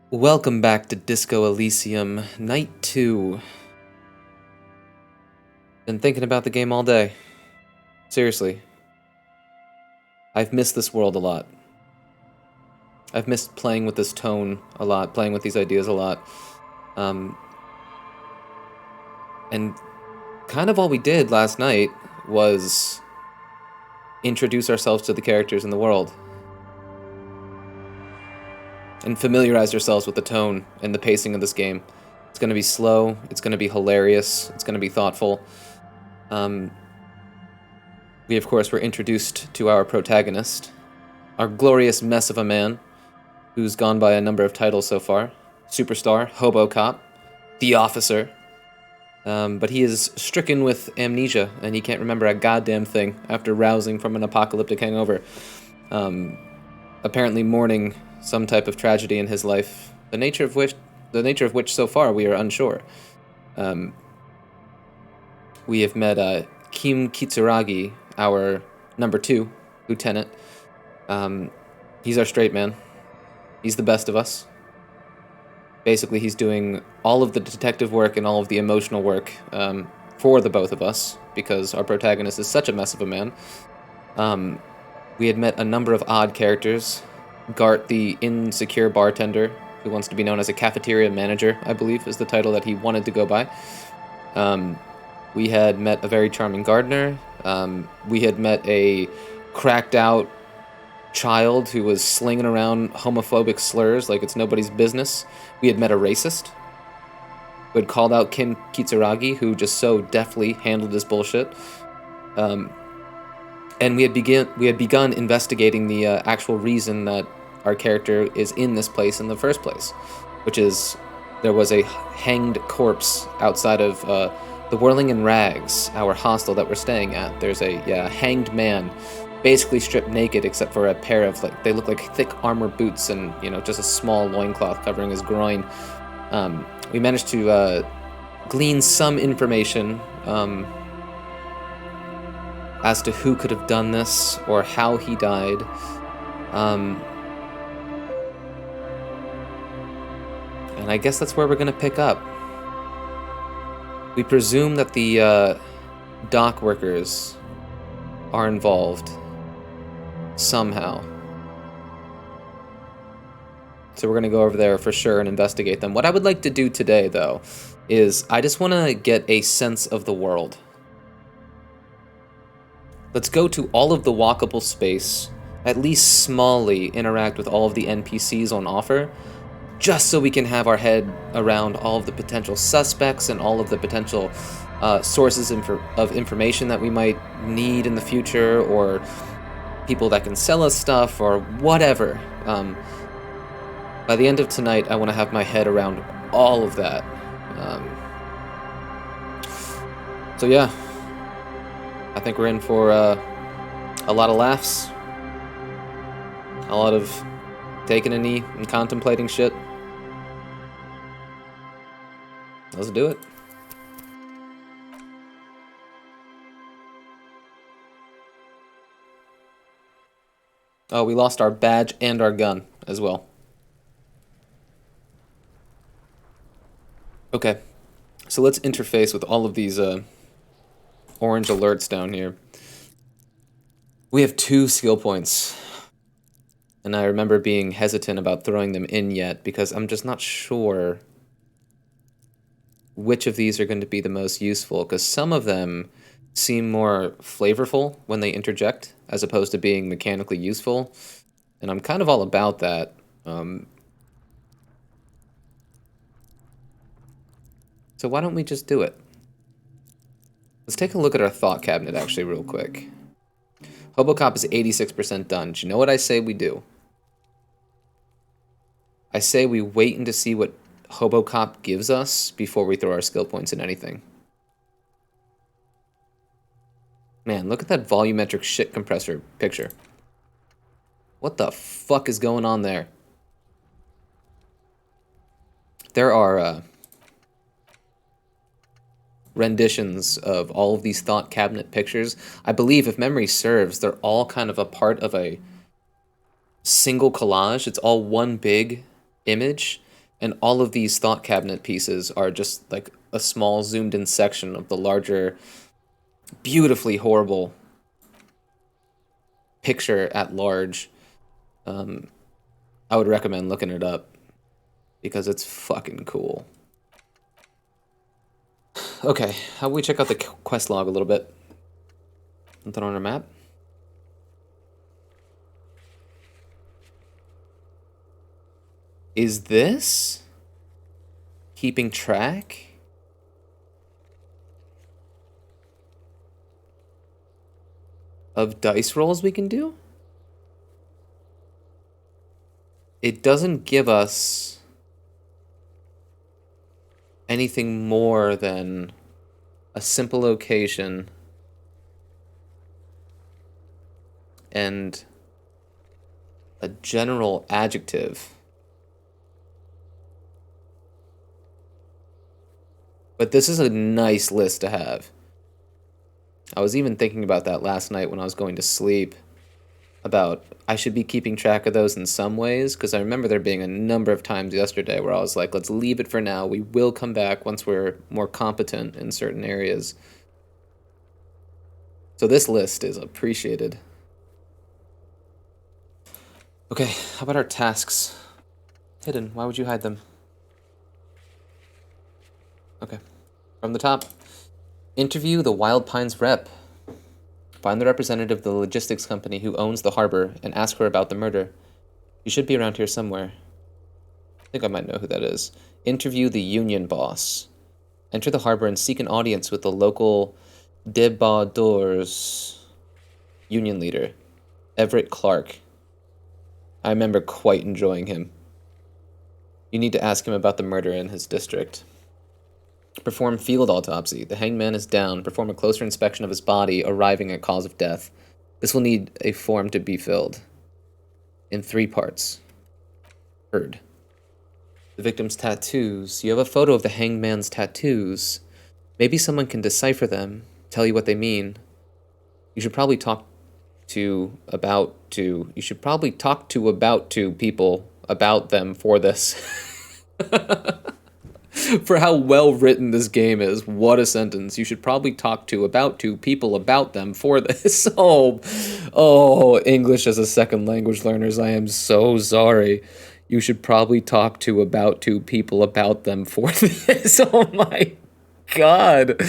Welcome back to Disco Elysium, Night 2. Been thinking about the game all day. Seriously. I've missed this world a lot. I've missed playing with this tone a lot, playing with these ideas a lot. And kind of all we did last night was introduce ourselves to the characters in the world. And familiarize ourselves with the tone and the pacing of this game. It's going to be slow, it's going to be hilarious, it's going to be thoughtful. We, of course, were introduced to our protagonist, our glorious mess of a man, who's gone by a number of titles so far. Superstar, Hobo Cop, The Officer. But he is stricken with amnesia, and he can't remember a goddamn thing after rousing from an apocalyptic hangover. Apparently mourning some type of tragedy in his life, the nature of which so far we are unsure. We have met Kim Kitsuragi, our number 2 lieutenant. He's our straight man. He's the best of us. Basically, he's doing all of the detective work and all of the emotional work for the both of us, because our protagonist is such a mess of a man. We had met a number of odd characters. Gart, the insecure bartender, who wants to be known as a cafeteria manager, I believe, is the title that he wanted to go by. We had met a very charming gardener. We had met a cracked-out child who was slinging around homophobic slurs like it's nobody's business. We had met a racist who had called out Kim Kitsuragi, who just so deftly handled his bullshit. And we had begun investigating the actual reason that our character is in this place in the first place, which is there was a hanged corpse outside of the Whirling in Rags, our hostel that we're staying at. There's a hanged man, basically stripped naked except for a pair of, they look like thick armor boots and, just a small loincloth covering his groin. We managed to glean some information as to who could have done this or how he died. And I guess that's where we're going to pick up. We presume that the dock workers are involved somehow. So we're going to go over there for sure and investigate them. What I would like to do today, though, is I just want to get a sense of the world. Let's go to all of the walkable space, at least smallly interact with all of the NPCs on offer, just so we can have our head around all of the potential suspects and all of the potential sources of information that we might need in the future, or people that can sell us stuff, or whatever. By the end of tonight, I want to have my head around all of that. So yeah, I think we're in for a lot of laughs, a lot of taking a knee and contemplating shit. Let's do it. Oh, we lost our badge and our gun as well. Okay, so let's interface with all of these orange alerts down here. We have 2 skill points, and I remember being hesitant about throwing them in yet because I'm just not sure which of these are going to be the most useful, because some of them seem more flavorful when they interject as opposed to being mechanically useful, and I'm kind of all about that. So why don't we just do it? Let's take a look at our thought cabinet actually real quick. Hobocop is 86% done. Do you know what I say we do? I say we wait to see what Hobocop gives us before we throw our skill points in anything. Man, look at that volumetric shit compressor picture. What the fuck is going on there? There are renditions of all of these thought cabinet pictures. I believe, if memory serves, they're all kind of a part of a single collage. It's all one big image, and all of these thought cabinet pieces are just like a small zoomed in section of the larger, beautifully horrible picture at large. I would recommend looking it up because it's fucking cool. Okay, how about we check out the quest log a little bit? Something on our map? Is this keeping track of dice rolls we can do? It doesn't give us anything more than a simple location and a general adjective. But this is a nice list to have. I was even thinking about that last night when I was going to sleep, about I should be keeping track of those in some ways, because I remember there being a number of times yesterday where I was like, let's leave it for now. We will come back once we're more competent in certain areas. So this list is appreciated. Okay, how about our tasks? Hidden, why would you hide them? Okay, from the top. Interview the Wild Pines rep. Find the representative of the logistics company who owns the harbor and ask her about the murder. She should be around here somewhere. I think I might know who that is. Interview the union boss. Enter the harbor and seek an audience with the local Debadors union leader, Everett Clark. I remember quite enjoying him. You need to ask him about the murder in his district. Perform field autopsy. The hanged man is down. Perform a closer inspection of his body, arriving at cause of death. This will need a form to be filled. In 3 parts. Heard. The victim's tattoos. You have a photo of the hanged man's tattoos. Maybe someone can decipher them, tell you what they mean. You should probably talk to people about them for this. For how well written this game is. What a sentence. You should probably talk to people about them for this. Oh, English as a second language learners, I am so sorry. You should probably talk to people about them for this. Oh my God.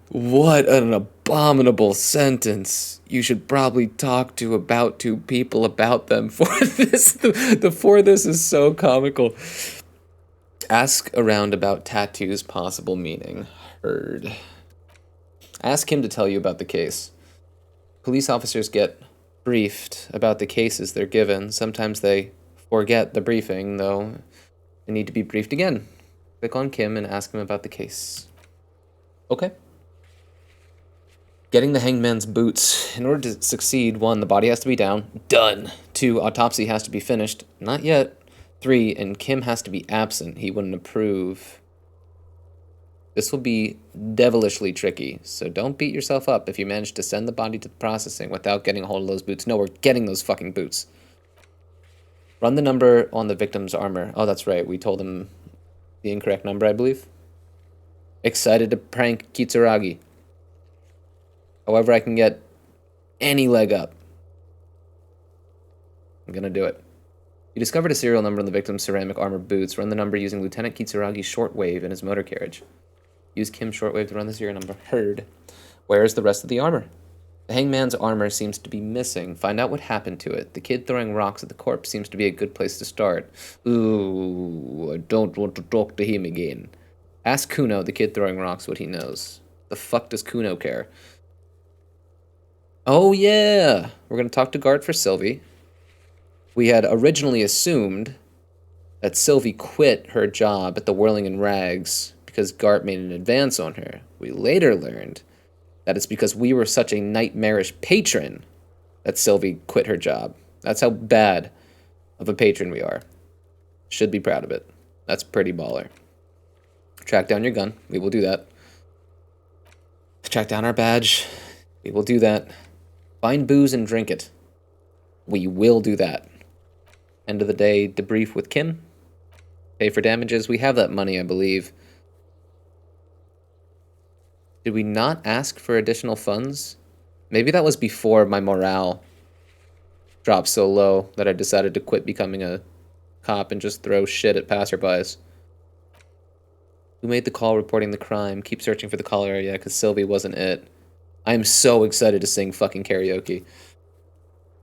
What an abominable sentence. You should probably talk to people about them for this. The for this is so comical. Ask around about tattoo's possible meaning. Heard. Ask him to tell you about the case. Police officers get briefed about the cases they're given. Sometimes they forget the briefing, though they need to be briefed again. Click on Kim and ask him about the case. Okay. Getting the hanged man's boots. In order to succeed, 1, the body has to be down. Done. 2, autopsy has to be finished. Not yet. 3, and Kim has to be absent. He wouldn't approve. This will be devilishly tricky, so don't beat yourself up if you manage to send the body to the processing without getting a hold of those boots. No, we're getting those fucking boots. Run the number on the victim's armor. Oh, that's right. We told him the incorrect number, I believe. Excited to prank Kitsuragi. However I can get any leg up, I'm gonna do it. You discovered a serial number on the victim's ceramic armor boots. Run the number using Lieutenant Kitsuragi's shortwave in his motor carriage. Use Kim's shortwave to run the serial number. Heard. Where is the rest of the armor? The hangman's armor seems to be missing. Find out what happened to it. The kid throwing rocks at the corpse seems to be a good place to start. Ooh, I don't want to talk to him again. Ask Kuno, the kid throwing rocks, what he knows. The fuck does Kuno care? Oh yeah! We're gonna talk to Gart for Sylvie. We had originally assumed that Sylvie quit her job at the Whirling in Rags because Gart made an advance on her. We later learned that it's because we were such a nightmarish patron that Sylvie quit her job. That's how bad of a patron we are. Should be proud of it. That's pretty baller. Track down your gun. We will do that. Track down our badge. We will do that. Find booze and drink it. We will do that. End of the day, debrief with Kim. Pay for damages. We have that money, I believe. Did we not ask for additional funds? Maybe that was before my morale dropped so low that I decided to quit becoming a cop and just throw shit at passerbys. Who made the call reporting the crime? Keep searching for the call area because Sylvie wasn't it. I'm so excited to sing fucking karaoke.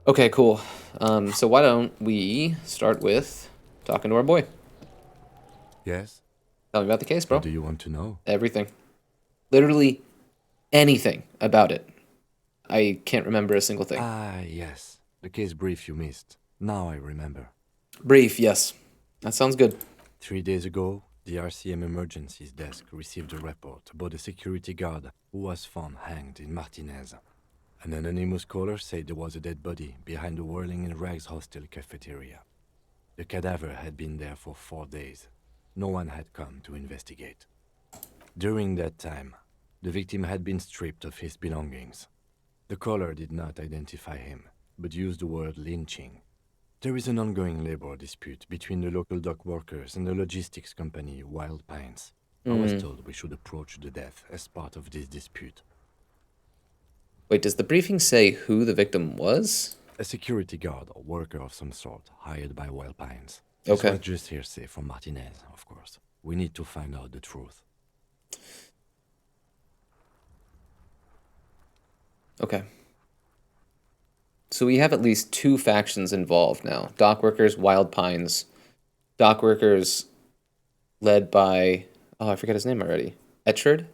Okay, cool. So why don't we start with talking to our boy? Yes? Tell me about the case, bro. What do you want to know? Everything. Literally anything about it. I can't remember a single thing. Ah, yes. The case brief you missed. Now I remember. Brief, yes. That sounds good. 3 days ago, the RCM emergencies desk received a report about a security guard who was found hanged in Martinez. An anonymous caller said there was a dead body behind the Whirling in Rags hostel cafeteria. The cadaver had been there for 4 days. No one had come to investigate. During that time, the victim had been stripped of his belongings. The caller did not identify him, but used the word lynching. There is an ongoing labor dispute between the local dock workers and the logistics company Wild Pines. I was told we should approach the death as part of this dispute. Wait, does the briefing say who the victim was? A security guard or worker of some sort hired by Wild Pines. Okay. This was just hearsay from Martinez, of course. We need to find out the truth. Okay. So we have at least 2 factions involved now. Dock workers, Wild Pines. Dock workers led by... Oh, I forget his name already. Etchard?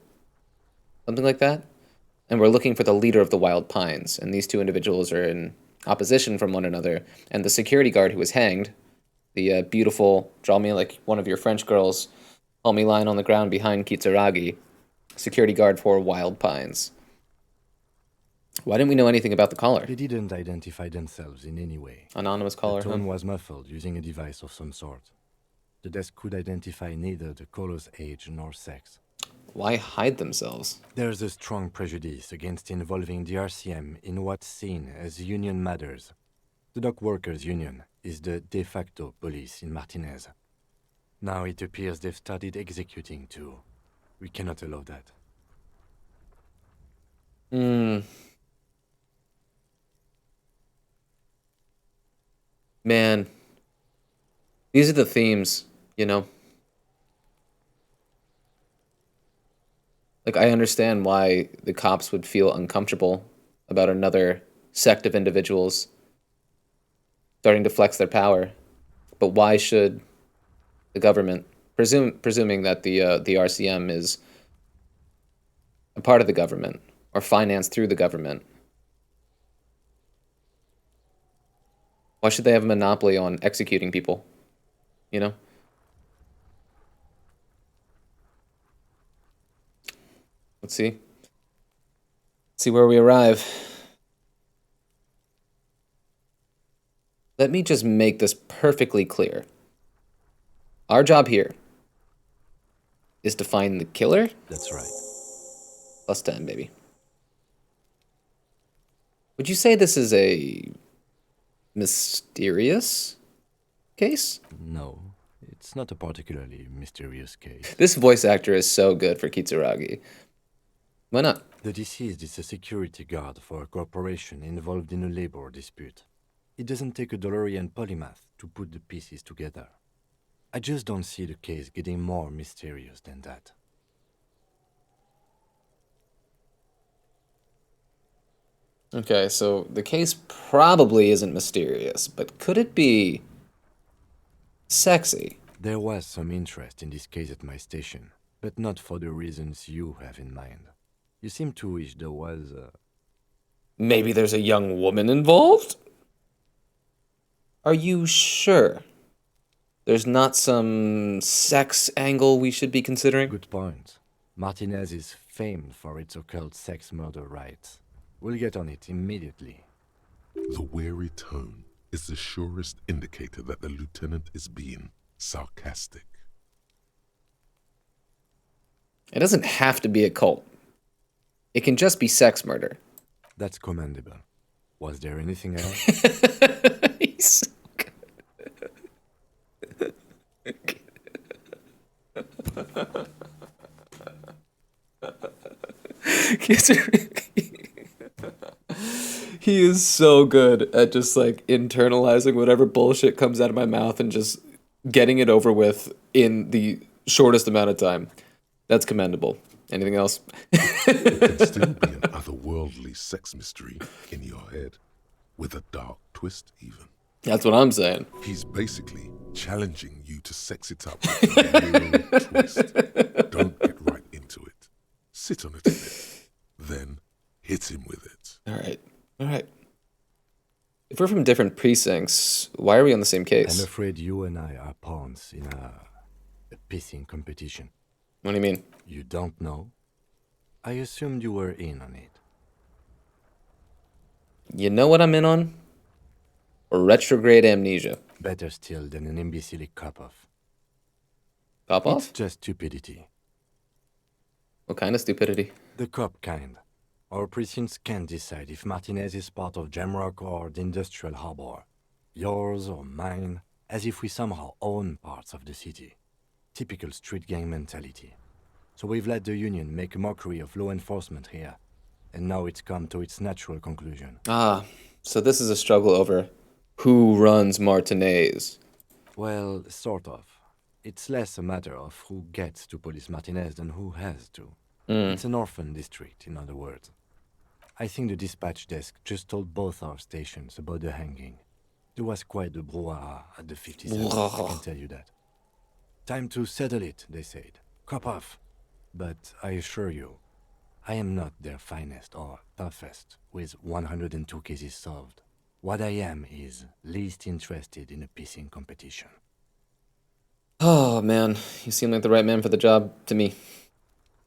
Something like that? And we're looking for the leader of the Wild Pines. And these 2 individuals are in opposition from one another. And the security guard who was hanged, the beautiful, draw me like one of your French girls, hold me lying on the ground behind Kitsuragi, security guard for Wild Pines. Why didn't we know anything about the caller? They didn't identify themselves in any way. Anonymous caller, The tone was muffled using a device of some sort. The desk could identify neither the caller's age nor sex. Why hide themselves? There's a strong prejudice against involving the RCM in what's seen as union matters. The dock workers' union is the de facto police in Martinez. Now it appears they've started executing too. We cannot allow that. Man, these are the themes, you know? Like, I understand why the cops would feel uncomfortable about another sect of individuals starting to flex their power. But why should the government, presuming that the RCM is a part of the government or financed through the government, why should they have a monopoly on executing people? You know? Let's see. Let's see where we arrive. Let me just make this perfectly clear. Our job here is to find the killer. That's right. Plus 10, baby. Would you say this is a mysterious case? No, it's not a particularly mysterious case. This voice actor is so good for Kitsuragi. Why not? The deceased is a security guard for a corporation involved in a labor dispute. It doesn't take a DeLorean polymath to put the pieces together. I just don't see the case getting more mysterious than that. Okay, so the case probably isn't mysterious, but could it be sexy? There was some interest in this case at my station, but not for the reasons you have in mind. You seem to wish there was Maybe there's a young woman involved? Are you sure there's not some sex angle we should be considering? Good point. Martinez is famed for its occult sex murder rites. We'll get on it immediately. The wary tone is the surest indicator that the lieutenant is being sarcastic. It doesn't have to be a cult. It can just be sex murder. That's commendable. Was there anything else? He's so good. He is so good at just like internalizing whatever bullshit comes out of my mouth and just getting it over with in the shortest amount of time. That's commendable. Anything else? It can still be an otherworldly sex mystery in your head, with a dark twist even. That's what I'm saying. He's basically challenging you to sex it up with a real twist. Don't get right into it. Sit on it a bit. Then hit him with it. All right. All right. If we're from different precincts, why are we on the same I'm case? afraid you and I are pawns in a pissing competition. What do you mean? You don't know? I assumed you were in on it. You know what I'm in on? Retrograde amnesia. Better still than an imbecilic cop-off. Pop It's off? just stupidity. What kind of stupidity? The cop kind. Our precincts can't decide if Martinez is part of Jamrock or the Industrial Harbor. Yours or mine, as if we somehow own parts of the city. Typical street gang mentality. So we've let the Union make a mockery of law enforcement here. And now it's come to its natural conclusion. Ah, so this is a struggle over who runs Martinez. Well, sort of. It's less a matter of who gets to police Martinez than who has to. It's an orphan district, in other words. I think the dispatch desk just told both our stations about the hanging. There was quite the brouhaha at the 57, I can tell you that. Time to settle it, they said. Cop off. But I assure you, I am not their finest or toughest, with 102 cases solved. What I am is least interested in a pissing competition. Oh, man. You seem like the right man for the job to me.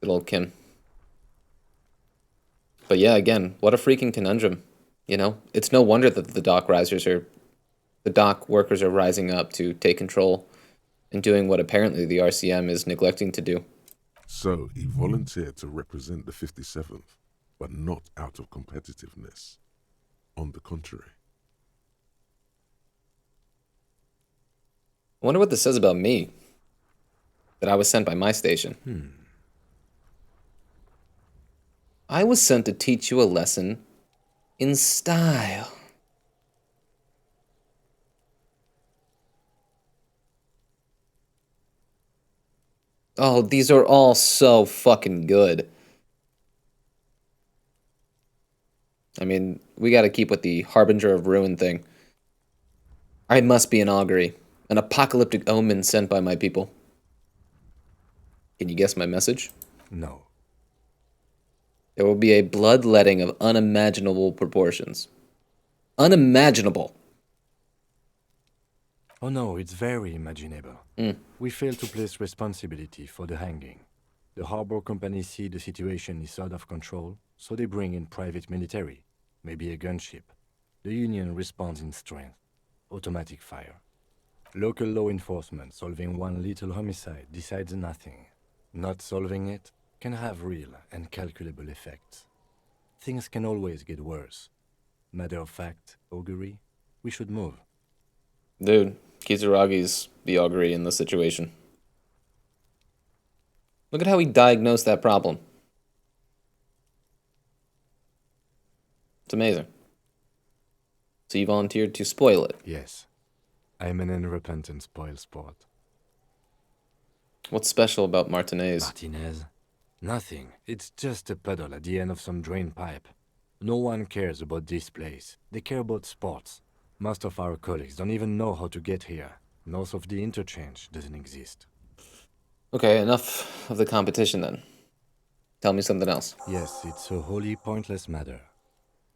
Good old Kim. But yeah, again, what a freaking conundrum. You know, it's no wonder that the dock workers are rising up to take control and doing what apparently the RCM is neglecting to do. So he volunteered to represent the 57th, but not out of competitiveness. On the contrary. I wonder what this says about me. That I was sent by my station. I was sent to teach you a lesson in style. Oh, these are all so fucking good. I mean, we gotta keep with the Harbinger of Ruin thing. I must be an augury, an apocalyptic omen sent by my people. Can you guess my message? No. There will be a bloodletting of unimaginable proportions. Unimaginable. Oh no, it's very imaginable. We fail to place responsibility for the hanging. The harbor company see the situation is out of control, so they bring in private military, maybe a gunship. The Union responds in strength. Automatic fire. Local law enforcement solving one little homicide decides nothing. Not solving it can have real and calculable effects. Things can always get worse. Matter of fact, augury, we should move. Dude, Kizuragi's the augury in this situation. Look at how he diagnosed that problem. It's amazing. So you volunteered to spoil it. Yes, I'm an unrepentant spoil sport. What's special about Martinez? Martinez? Nothing. It's just a puddle at the end of some drain pipe. No one cares about this place. They care about sports. Most of our colleagues don't even know how to get here. North of the interchange doesn't exist. Okay, enough of the competition then. Tell me something else. Yes, it's a wholly pointless matter.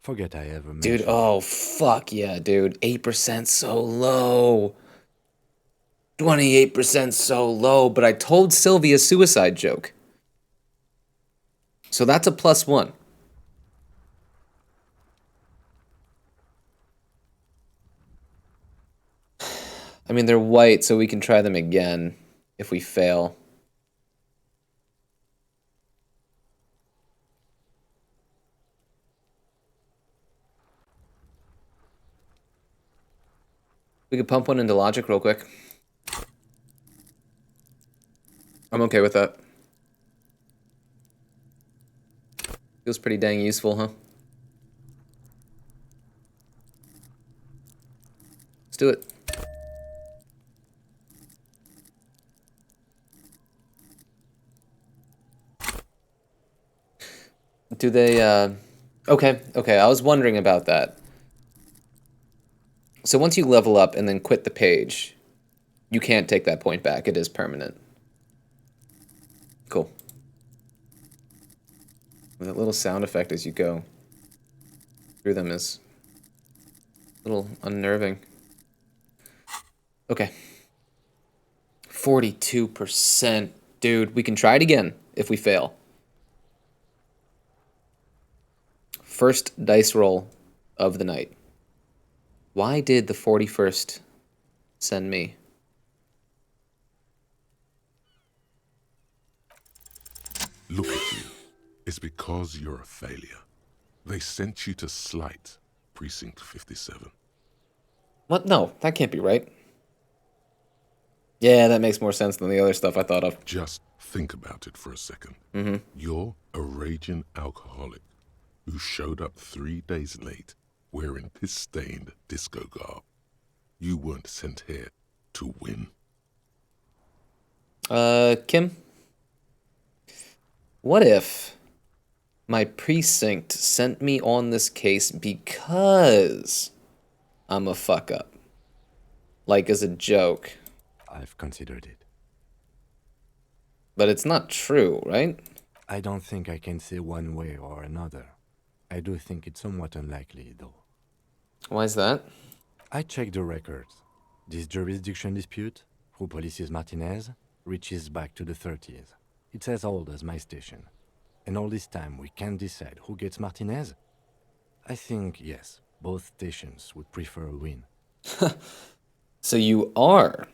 Forget I ever mentioned. Dude, oh fuck yeah, dude. 8% so low. 28% so low, but I told Sylvie a suicide joke. So that's a +1. I mean, they're white, so we can try them again if we fail. We could pump one into logic real quick. I'm okay with that. Feels pretty dang useful, huh? Let's do it. Do they, Okay, okay, I was wondering about that. So once you level up and then quit the page, you can't take that point back. It is permanent. Cool. That little sound effect as you go through them is a little unnerving. Okay. 42%. Dude, we can try it again if we fail. First dice roll of the night. Why did the 41st send me? Look at you. It's because you're a failure. They sent you to slight Precinct 57. What? No, that can't be right. Yeah, that makes more sense than the other stuff I thought of. Just think about it for a second. Mm-hmm. You're a raging alcoholic who showed up 3 days late wearing piss-stained disco garb. You weren't sent here to win. Kim? What if my precinct sent me on this case because I'm a fuck up? Like as a joke. I've considered it. But it's not true, right? I don't think I can say one way or another. I do think it's somewhat unlikely, though. Why is that? I checked the records. This jurisdiction dispute, who polices Martinez, reaches back to the 30s. It's as old as my station. And all this time we can't decide who gets Martinez? I think, yes, both stations would prefer a win. So you are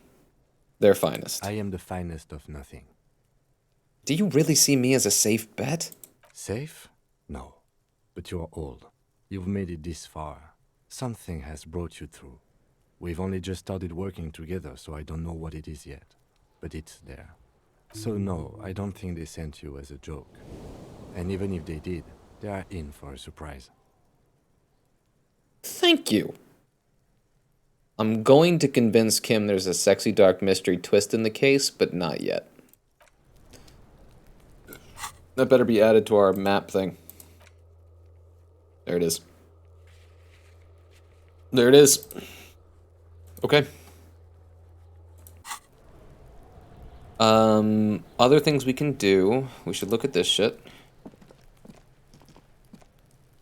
their finest. I am the finest of nothing. Do you really see me as a safe bet? Safe? No. But you're old. You've made it this far. Something has brought you through. We've only just started working together, so I don't know what it is yet. But it's there. So no, I don't think they sent you as a joke. And even if they did, they are in for a surprise. Thank you. I'm going to convince Kim there's a sexy dark mystery twist in the case, but not yet. That better be added to our map thing. There it is. There it is. Okay. Other things we can do. We should look at this shit.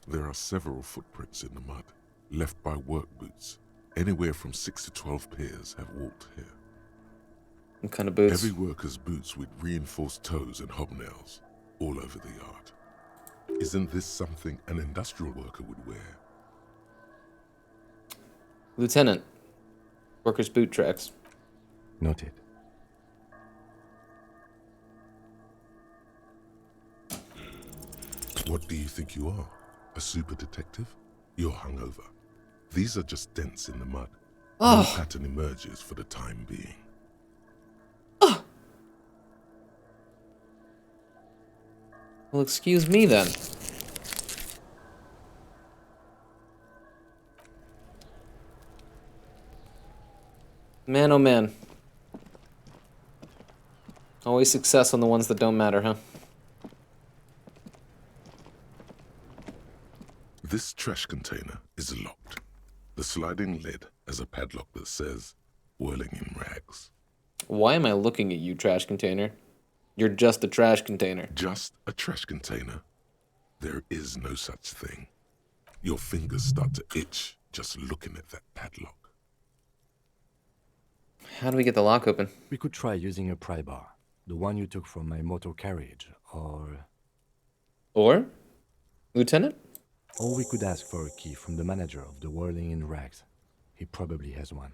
There are several footprints in the mud, left by work boots. Anywhere from 6 to 12 pairs have walked here. What kind of boots? Every worker's boots with reinforced toes and hobnails, all over the yard. Isn't this something an industrial worker would wear? Lieutenant. Worker's boot tracks. Noted. What do you think you are? A super detective? You're hungover. These are just dents in the mud. No pattern emerges for the time being. Well, excuse me then. Man, oh man. Always success on the ones that don't matter, huh? This trash container is locked. The sliding lid has a padlock that says, "Whirling in rags." Why am I looking at you, trash container? You're just a trash container. Just a trash container? There is no such thing. Your fingers start to itch just looking at that padlock. How do we get the lock open? We could try using a pry bar. The one you took from my motor carriage, or... Or? Lieutenant? Or we could ask for a key from the manager of the Whirling in Rags. He probably has one.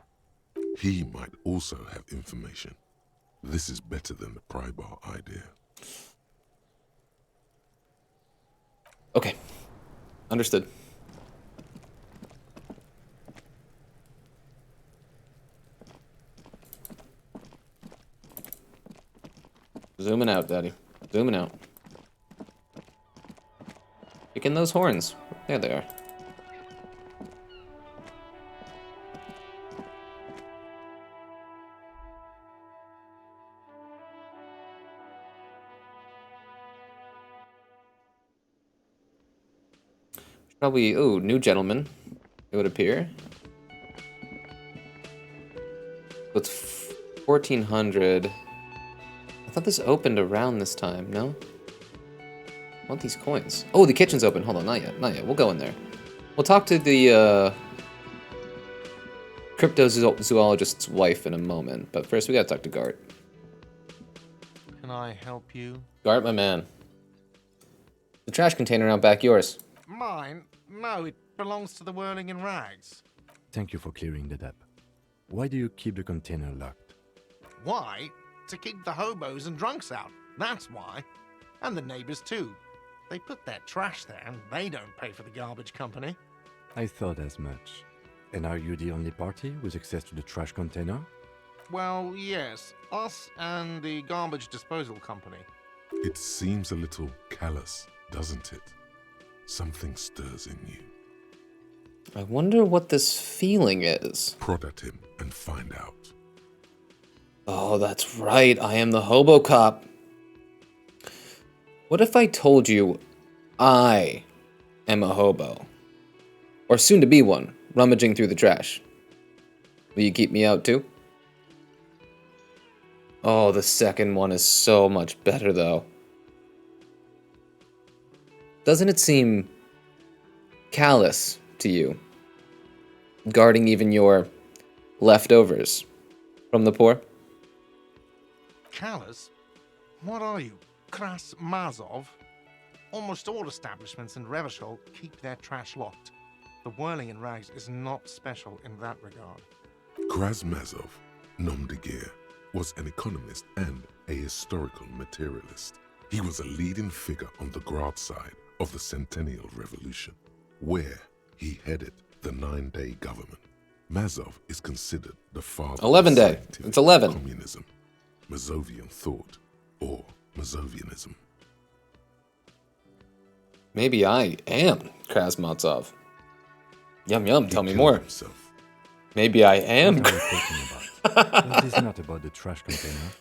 He might also have information. This is better than the pry bar idea. Okay. Understood. out, Daddy. Zooming out. Kicking those horns. There they are. Probably, ooh, new gentleman, it would appear. It's 1400. I thought this opened around this time, no? I want these coins. Oh, the kitchen's open. Hold on, not yet, not yet. We'll go in there. We'll talk to the cryptozoologist's wife in a moment, but first we gotta talk to Gart. Can I help you? Gart, my man. The trash container out back, yours. Mine? No, it belongs to the Whirling in Rags. Thank you for clearing that up. Why do you keep the container locked? Why? To keep the hobos and drunks out. That's why. And the neighbors too. They put their trash there and they don't pay for the garbage company. I thought as much. And are you the only party with access to the trash container? Well, yes. Us and the garbage disposal company. It seems a little callous, doesn't it? Something stirs in you. I wonder what this feeling is. Prod at him and find out. Oh, that's right. I am the hobo cop. What if I told you I am a hobo? Or soon to be one, rummaging through the trash. Will you keep me out too? Oh, the second one is so much better though. Doesn't it seem callous to you? Guarding even your leftovers from the poor? Callous? What are you? Kras Mazov? Almost all establishments in Revachol keep their trash locked. The Whirling in Rags is not special in that regard. Krasmazov, nom de guerre, was an economist and a historical materialist. He was a leading figure on the Grad side of the Centennial Revolution, where he headed the 9-day government. Mazov is considered the father 11 of day. scientific It's 11. communism, Mazovian thought, or Mazovianism. Maybe I am Krasmatsov. Yum yum, tell He me killed more. himself. Maybe I am. What are you talking about? This is not about the trash container.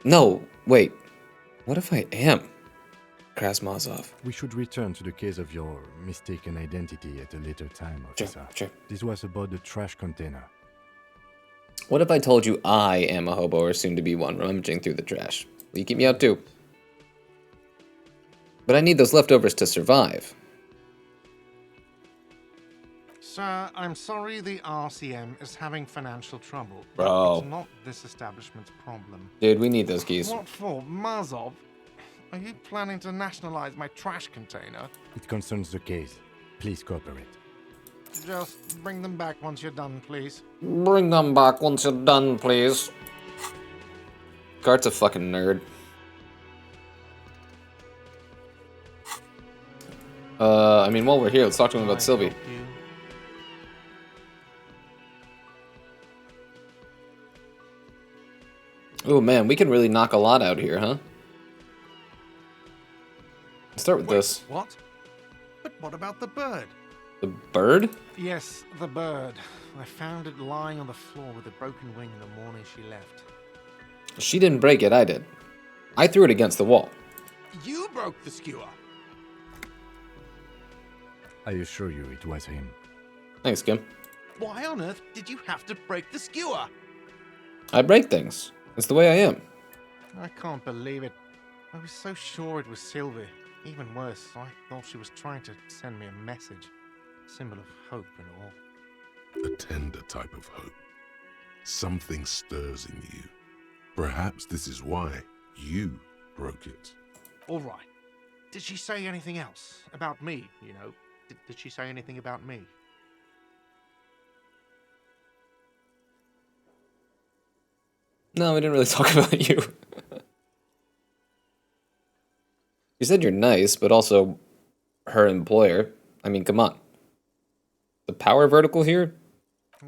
No, wait. What if I am Krasmazov? We should return to the case of your mistaken identity at a later time, officer. Sure. This was about the trash container. What if I told you I am a hobo or soon to be one rummaging through the trash? Will you keep me out too? But I need those leftovers to survive. Sir, I'm sorry the RCM is having financial trouble. Bro. But it's not this establishment's problem. Dude, we need those keys. What for? Mazov? Are you planning to nationalize my trash container? It concerns the case. Please cooperate. Just bring them back once you're done, please. Bring them back once you're done, please. Gart's a fucking nerd. I mean, while we're here, let's talk to him about Sylvie. Help you? Oh man, we can really knock a lot out here, huh? Let's start with Wait, this. what? But what about the bird? The bird? Yes, the bird. I found it lying on the floor with a broken wing the morning she left. She didn't break it, I did. I threw it against the wall. You broke the skewer. I assure you it was him. Thanks, Kim. Why on earth did you have to break the skewer? I break things. It's the way I am. I can't believe it. I was so sure it was Sylvie. Even worse, I thought she was trying to send me a message. Symbol of hope and all. A tender type of hope. Something stirs in you. Perhaps this is why you broke it. All right. Did she say anything else? About me, you know? Did she say anything about me? No, we didn't really talk about you. You said you're nice, but also her employer. I mean, come on. The power vertical here?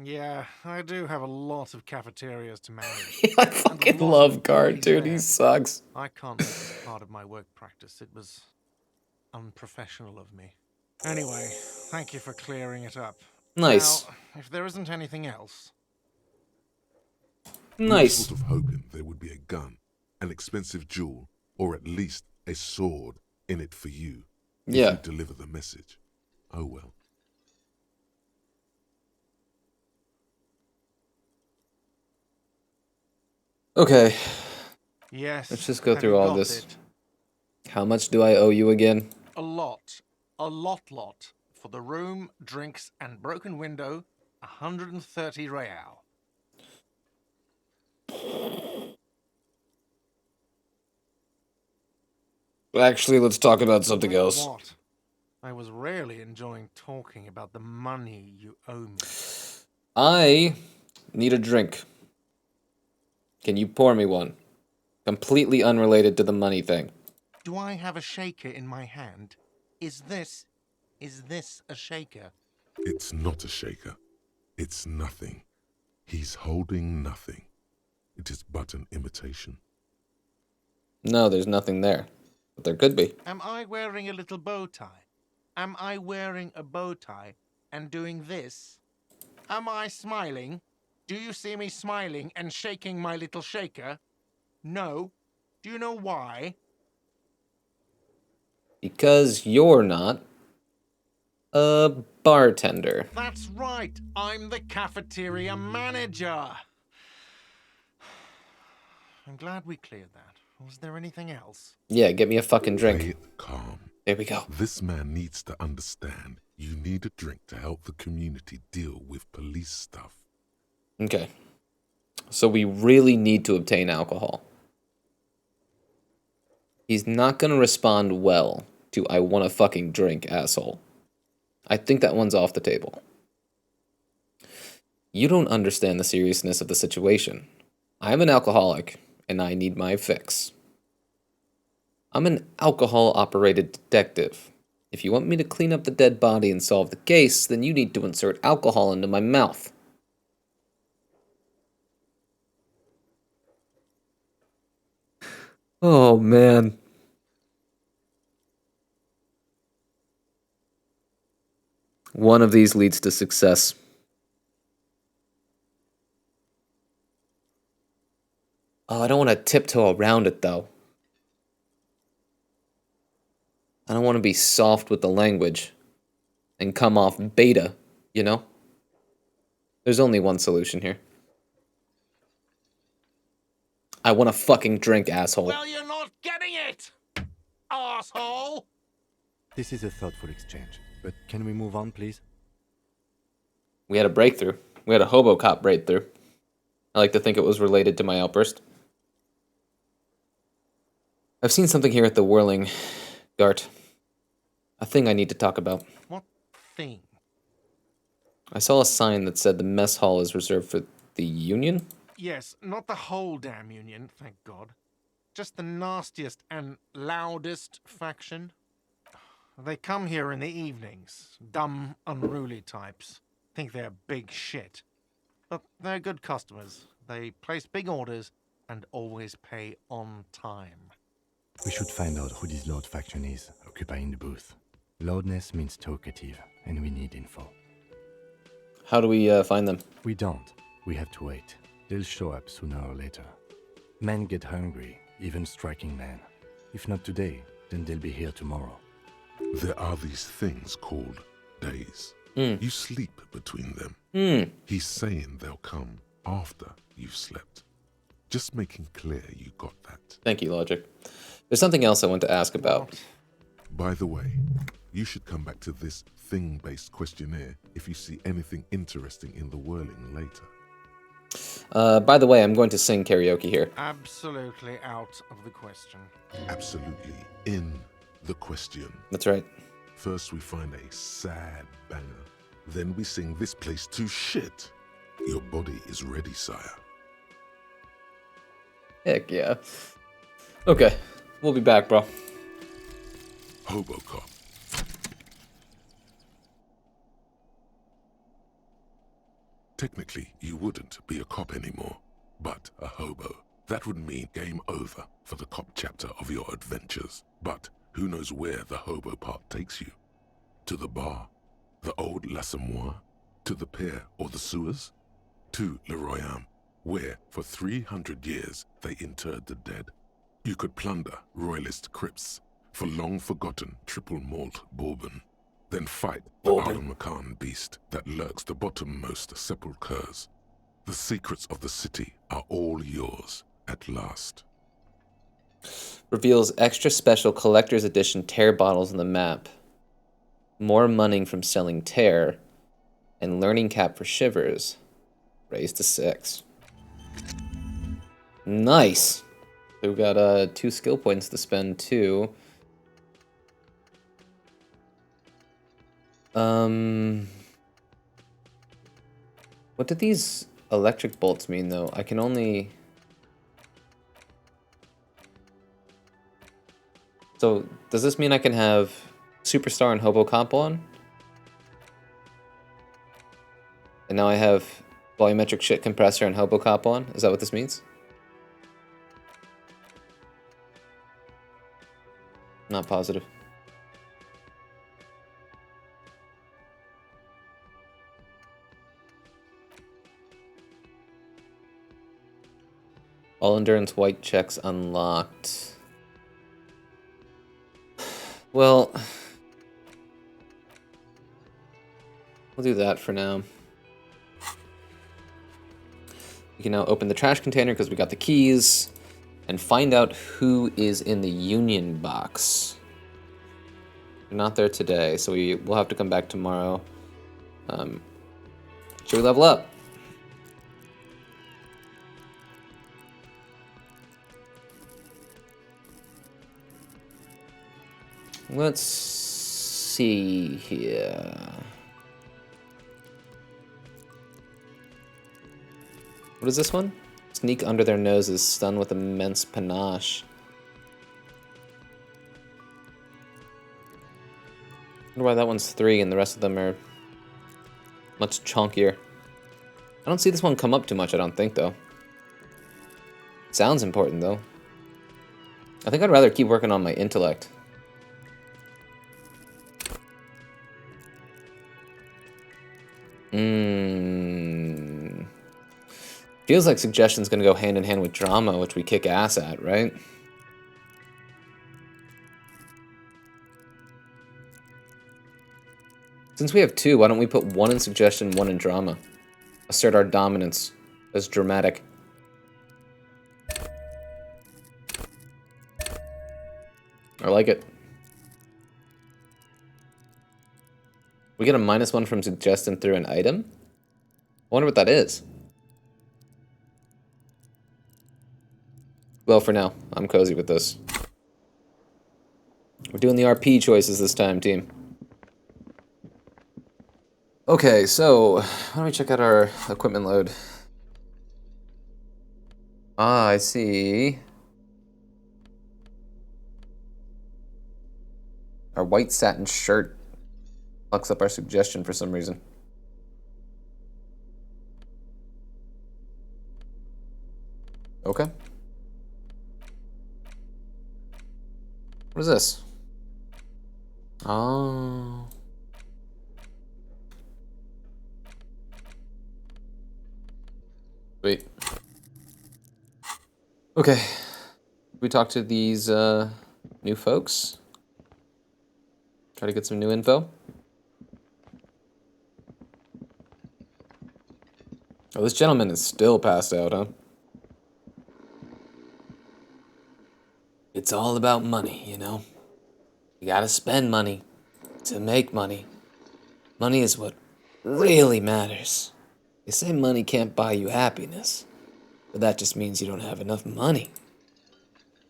Yeah, I do have a lot of cafeterias to manage. I fucking love Guard, dude. He sucks. I can't make this part of my work practice. It was unprofessional of me. Anyway, thank you for clearing it up. Nice. Now, if there isn't anything else... We were Nice. sort of hoping there would be a gun, an expensive jewel, or at least a sword in it for you. If Yeah. you deliver the message. Oh well. Okay. Yes. Let's just go have through you all got this. it? How much do I owe you again? A lot. A lot. For the room, drinks, and broken window, 130 real. Actually, let's talk about something else. What? I was rarely enjoying talking about the money you owe me. I need a drink. Can you pour me one? Completely unrelated to the money thing. Do I have a shaker in my hand? Is this a shaker? It's not a shaker. It's nothing. He's holding nothing. It is but an imitation. No, there's nothing there. But there could be. Am I wearing a little bow tie? Am I wearing a bow tie and doing this? Am I smiling? Do you see me smiling and shaking my little shaker? No. Do you know why? Because you're not a bartender. That's right. I'm the cafeteria manager. I'm glad we cleared that. Was there anything else? Yeah, get me a fucking Play drink. it calm. There we go. This man needs to understand you need a drink to help the community deal with police stuff. Okay. So we really need to obtain alcohol. He's not gonna respond well to "I want a fucking drink, asshole." I think that one's off the table. You don't understand the seriousness of the situation. I'm an alcoholic, and I need my fix. I'm an alcohol-operated detective. If you want me to clean up the dead body and solve the case, then you need to insert alcohol into my mouth. Oh, man. One of these leads to success. Oh, I don't want to tiptoe around it, though. I don't want to be soft with the language and come off beta, you know? There's only one solution here. I want a fucking drink, asshole. Well, you're not getting it, asshole. This is a thoughtful exchange, but can we move on, please? We had a breakthrough. We had a hobo cop breakthrough. I like to think it was related to my outburst. I've seen something here at the Whirling Gart. A thing I need to talk about. What thing? I saw a sign that said the mess hall is reserved for the Union? Yes, not the whole damn Union, thank God. Just the nastiest and loudest faction. They come here in the evenings. Dumb, unruly types. Think they're big shit. But they're good customers. They place big orders and always pay on time. We should find out who this Lord faction is, occupying the booth. Loudness means talkative, and we need info. How do we find them? We don't. We have to wait. They'll show up sooner or later. Men get hungry, even striking men. If not today, then they'll be here tomorrow. There are these things called days. You sleep between them. He's saying they'll come after you've slept. Just making clear you got that. Thank you, Logic. There's something else I want to ask about. By the way, you should come back to this thing-based questionnaire if you see anything interesting in the whirling later. By the way, I'm going to sing karaoke here. Absolutely out of the question. Absolutely in the question. That's right. First we find a sad banger. Then we sing this place to shit. Your body is ready, sire. Heck yeah. Okay, we'll be back, bro. Hobocop. Technically, you wouldn't be a cop anymore, but a hobo. That would mean game over for the cop chapter of your adventures. But who knows where the hobo part takes you? To the bar? The old L'Assommoir? To the pier or the sewers? To Le Royaume, where for 300 years they interred the dead. You could plunder royalist crypts for long-forgotten triple malt bourbon, then fight the Al-Makan beast that lurks the bottommost sepulchres. The secrets of the city are all yours at last. Reveals extra special collector's edition tear bottles on the map. More money from selling tear. And learning cap for shivers. Raised to 6. Nice. So we've got 2 skill points to spend too. What do these electric bolts mean though? I can only... So, does this mean I can have Superstar and Hobo Cop on? And now I have Volumetric Shit Compressor and Hobo Cop on? Is that what this means? Not positive. All endurance white checks unlocked. Well, we'll do that for now. We can now open the trash container because we got the keys and find out who is in the Union box. They're not there today, so we'll have to come back tomorrow. Should we level up? Let's see here. What is this one? Sneak under their noses, stun with immense panache. I wonder why that one's 3 and the rest of them are much chunkier. I don't see this one come up too much, I don't think, though. Sounds important, though. I think I'd rather keep working on my intellect. Feels like suggestion's gonna go hand in hand with drama, which we kick ass at, right? Since we have 2, why don't we put 1 in suggestion, 1 in drama? Assert our dominance as dramatic. I like it. We get a -1 from suggestion through an item? I wonder what that is. Well, for now, I'm cozy with this. We're doing the RP choices this time, team. Okay, so, why don't we check out our equipment load? Ah, I see. Our white satin shirt fucks up our suggestion for some reason. Okay. What is this? Oh. Wait. Okay. We talk to these new folks. Try to get some new info. Oh, this gentleman is still passed out, huh? It's all about money, you know? You gotta spend money to make money. Money is what really matters. They say money can't buy you happiness, but that just means you don't have enough money.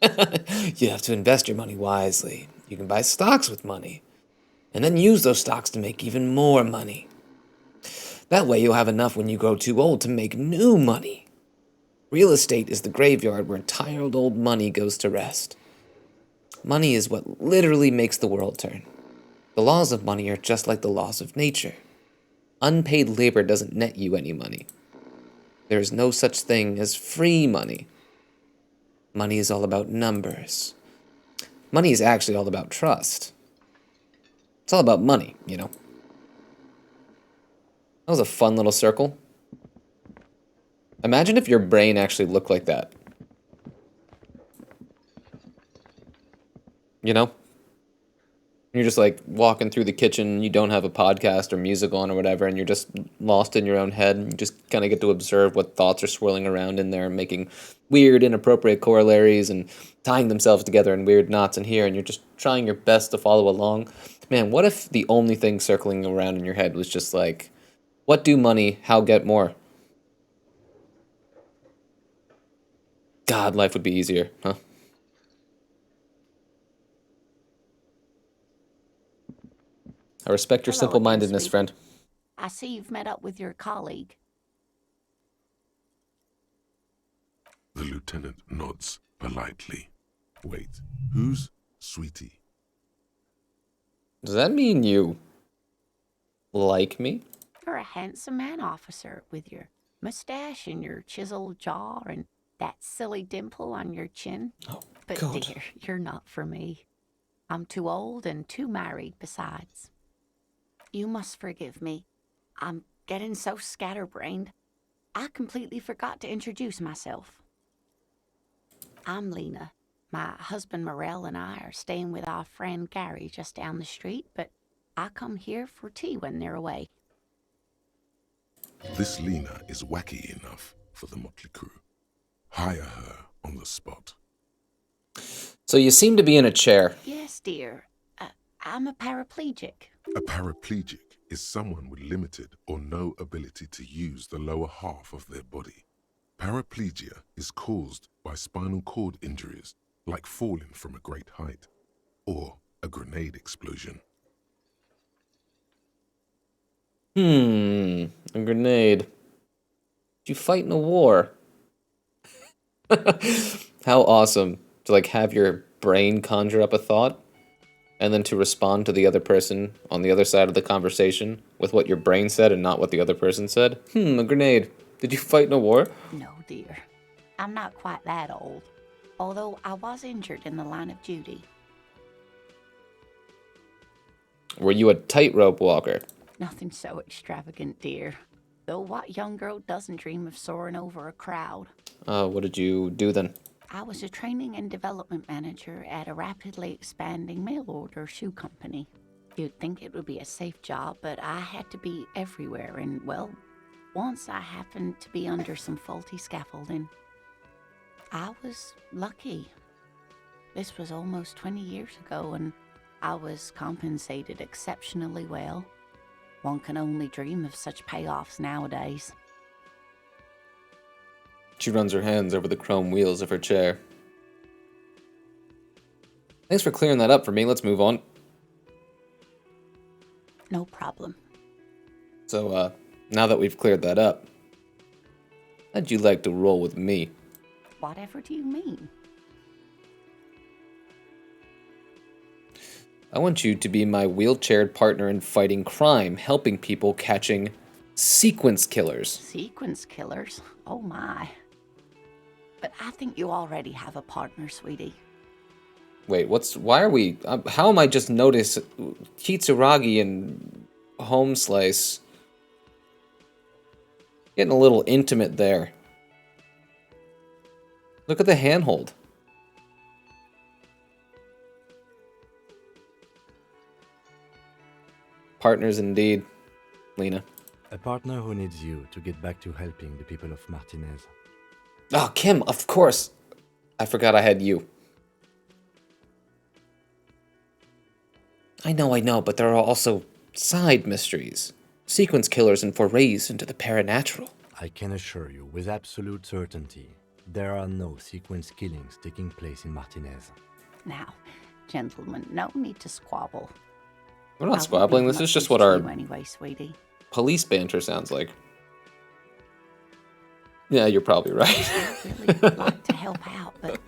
You have to invest your money wisely. You can buy stocks with money, and then use those stocks to make even more money. That way you'll have enough when you grow too old to make new money. Real estate is the graveyard where tired old money goes to rest. Money is what literally makes the world turn. The laws of money are just like the laws of nature. Unpaid labor doesn't net you any money. There is no such thing as free money. Money is all about numbers. Money is actually all about trust. It's all about money, you know. That was a fun little circle. Imagine if your brain actually looked like that. You know? You're just like walking through the kitchen, you don't have a podcast or music on or whatever, and you're just lost in your own head, and you just kind of get to observe what thoughts are swirling around in there, making weird, inappropriate corollaries and tying themselves together in weird knots in here, and you're just trying your best to follow along. Man, what if the only thing circling around in your head was just like, what do money, how get more? God, life would be easier, huh? I respect your Hello again, simple-mindedness, sweetie. friend. I see you've met up with your colleague. The lieutenant nods politely. Wait, who's Sweetie? Does that mean you like me? You're a handsome man, officer, with your mustache and your chiseled jaw and that silly dimple on your chin. Oh, But God. dear, you're not for me. I'm too old and too married besides. You must forgive me. I'm getting so scatterbrained. I completely forgot to introduce myself. I'm Lena. My husband Morel and I are staying with our friend Gary just down the street, but I come here for tea when they're away. This Lena is wacky enough for the motley crew. Hire her on the spot. So you seem to be in a chair. Yes, dear. I'm a paraplegic. A paraplegic is someone with limited or no ability to use the lower half of their body. Paraplegia is caused by spinal cord injuries, like falling from a great height, or a grenade explosion. A grenade. Did you fight in a war? How awesome to like have your brain conjure up a thought and then to respond to the other person on the other side of the conversation with what your brain said and not what the other person said. A grenade. Did you fight in a war? No, dear. I'm not quite that old, although I was injured in the line of duty. Were you a tightrope walker? Nothing so extravagant, dear. Though what young girl doesn't dream of soaring over a crowd? What did you do then? I was a training and development manager at a rapidly expanding mail order shoe company. You'd think it would be a safe job, but I had to be everywhere, and well, once I happened to be under some faulty scaffolding. I was lucky. This was almost 20 years ago, and I was compensated exceptionally well. One can only dream of such payoffs nowadays. She runs her hands over the chrome wheels of her chair. Thanks for clearing that up for me. Let's move on. No problem. So, now that we've cleared that up, how'd you like to roll with me? Whatever do you mean? I want you to be my wheelchaired partner in fighting crime, helping people catching sequence killers. Sequence killers? Oh my. But I think you already have a partner, sweetie. Wait, why are we, how am I just notice Kitsuragi and Home Slice getting a little intimate there. Look at the handhold. Partners indeed, Lena. A partner who needs you to get back to helping the people of Martinez. Oh, Kim, of course. I forgot I had you. I know, but there are also side mysteries. Sequence killers and forays into the paranatural. I can assure you with absolute certainty, there are no sequence killings taking place in Martinez. Now, gentlemen, no need to squabble. We're I not won't squabbling, be this is much just use what to our you anyway, sweetie. police banter sounds like. Yeah, you're probably right. I really would like to help out, but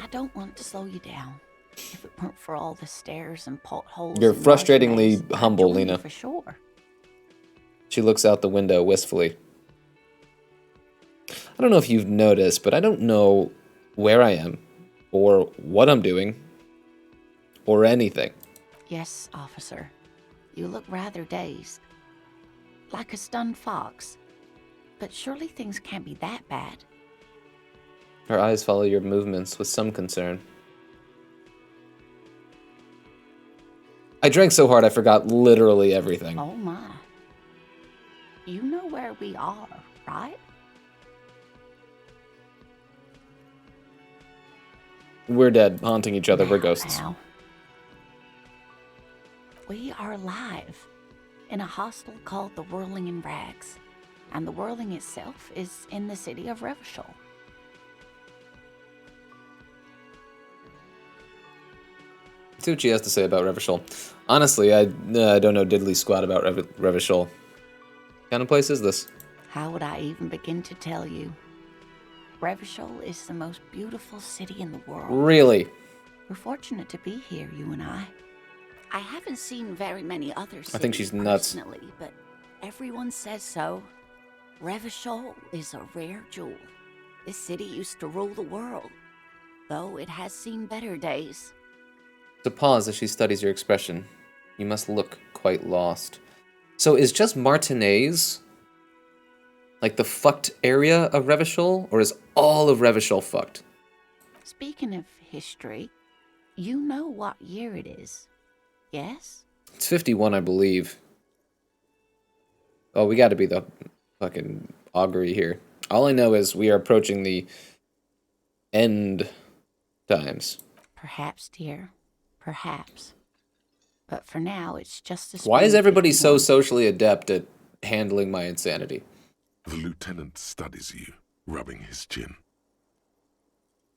I don't want to slow you down. If it weren't for all the stairs and potholes, You're and frustratingly marshmallows, I'd humble, join you Lena. for sure. She looks out the window wistfully. I don't know if you've noticed, but I don't know where I am, or what I'm doing, or anything. Yes, officer. You look rather dazed. Like a stunned fox. But surely things can't be that bad. Her eyes follow your movements with some concern. I drank so hard I forgot literally everything. Oh my. You know where we are, right? We're dead, haunting each other. We're Now, ghosts. now. We are live in a hostel called the Whirling in Rags. And the Whirling itself is in the city of Revachol. See what she has to say about Revachol. Honestly, I don't know diddly squat about Revachol. What kind of place is this? How would I even begin to tell you? Revachol is the most beautiful city in the world. Really? We're fortunate to be here, you and I. I haven't seen very many other cities I think she's nuts. personally, but everyone says so. Revachol is a rare jewel. This city used to rule the world, though it has seen better days. To pause as she studies your expression. You must look quite lost. So is just Martinez like the fucked area of Revachol, or is all of Revachol fucked? Speaking of history, you know what year it is, yes? It's 51, I believe. Oh, we gotta be the fucking augury here. All I know is we are approaching the end times. Perhaps, dear. Perhaps. But for now, it's just a Why is spring everybody so 51. socially adept at handling my insanity? The lieutenant studies you, rubbing his chin.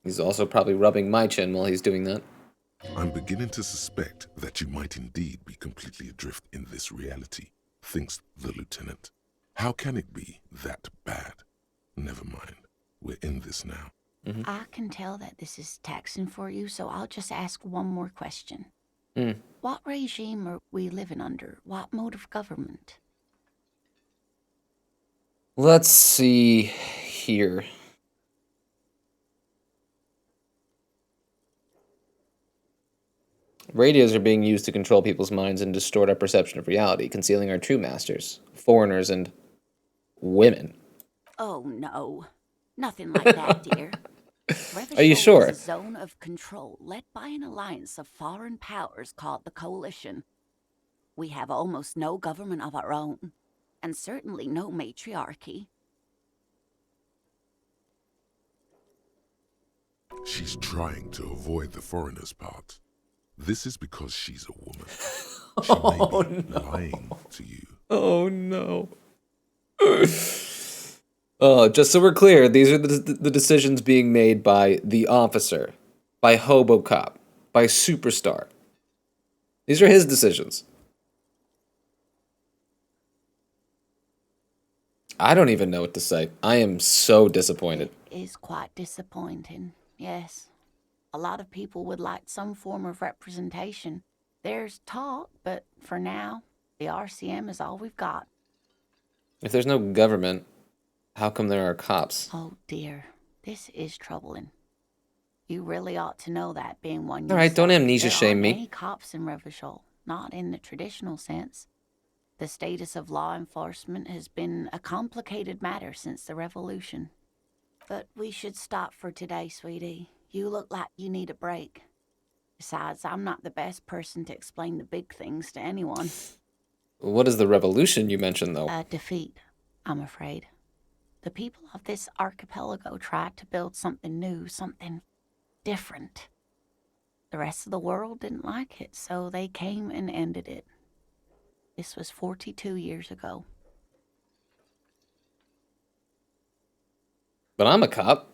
He's also probably rubbing my chin while he's doing that. I'm beginning to suspect that you might indeed be completely adrift in this reality, thinks the lieutenant. How can it be that bad? Never mind. We're in this now. I can tell that this is taxing for you, so I'll just ask one more question. Mm. What regime are we living under? What mode of government? Let's see here. Radios are being used to control people's minds and distort our perception of reality, concealing our true masters, foreigners, and women. Oh, no. Nothing like that, dear. Are you Revachol sure? is a zone of control led by an alliance of foreign powers called the Coalition. We have almost no government of our own, and certainly no matriarchy. She's trying to avoid the foreigner's part. This is because she's a woman. She may be lying to you. Oh no. Oh, just so we're clear, these are the decisions being made by the officer, by Hobocop, by Superstar. These are his decisions. I don't even know what to say. I am so disappointed. It is quite disappointing, yes. A lot of people would like some form of representation. There's talk, but for now, the RCM is all we've got. If there's no government, how come there are cops? Oh dear, this is troubling. You really ought to know that, being one All right, don't yourself. amnesia There shame aren't me. any cops in Revachol, not in the traditional sense. The status of law enforcement has been a complicated matter since the revolution. But we should stop for today, sweetie. You look like you need a break. Besides, I'm not the best person to explain the big things to anyone. What is the revolution you mentioned, though? A defeat, I'm afraid. The people of this archipelago tried to build something new, something different. The rest of the world didn't like it, so they came and ended it. This was 42 years ago. But I'm a cop.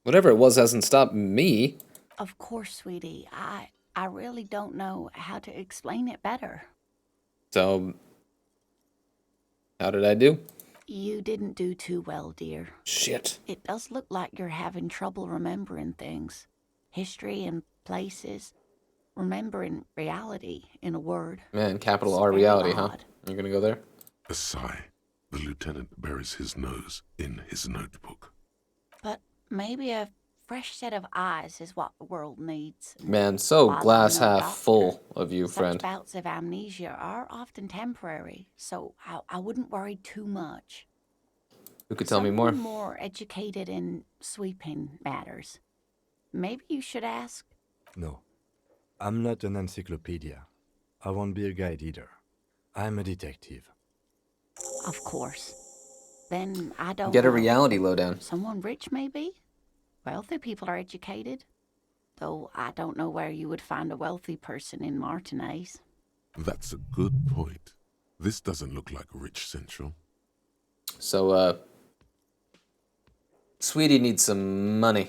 Whatever it was hasn't stopped me. Of course, sweetie. I really don't know how to explain it better. So, how did I do? You didn't do too well, dear. Shit. It does look like you're having trouble remembering things. History and places. Remembering reality, in a word. Man, capital It's R very reality, huh? odd. You're gonna go there? A sigh. The lieutenant buries his nose in his notebook. But maybe a fresh set of eyes is what the world needs. Man, so While I'm glass no half doctor, full of you, such friend. bouts of amnesia are often temporary, so I wouldn't worry too much. Who could tell me more? Someone more educated in sweeping matters. Maybe you should ask. No, I'm not an encyclopedia. I won't be a guide either. I'm a detective. Of course. Then I don't Get a know. reality lowdown. Someone rich, maybe? Wealthy people are educated. Though I don't know where you would find a wealthy person in Martinez. That's a good point. This doesn't look like Rich Central. So, Sweetie needs some money.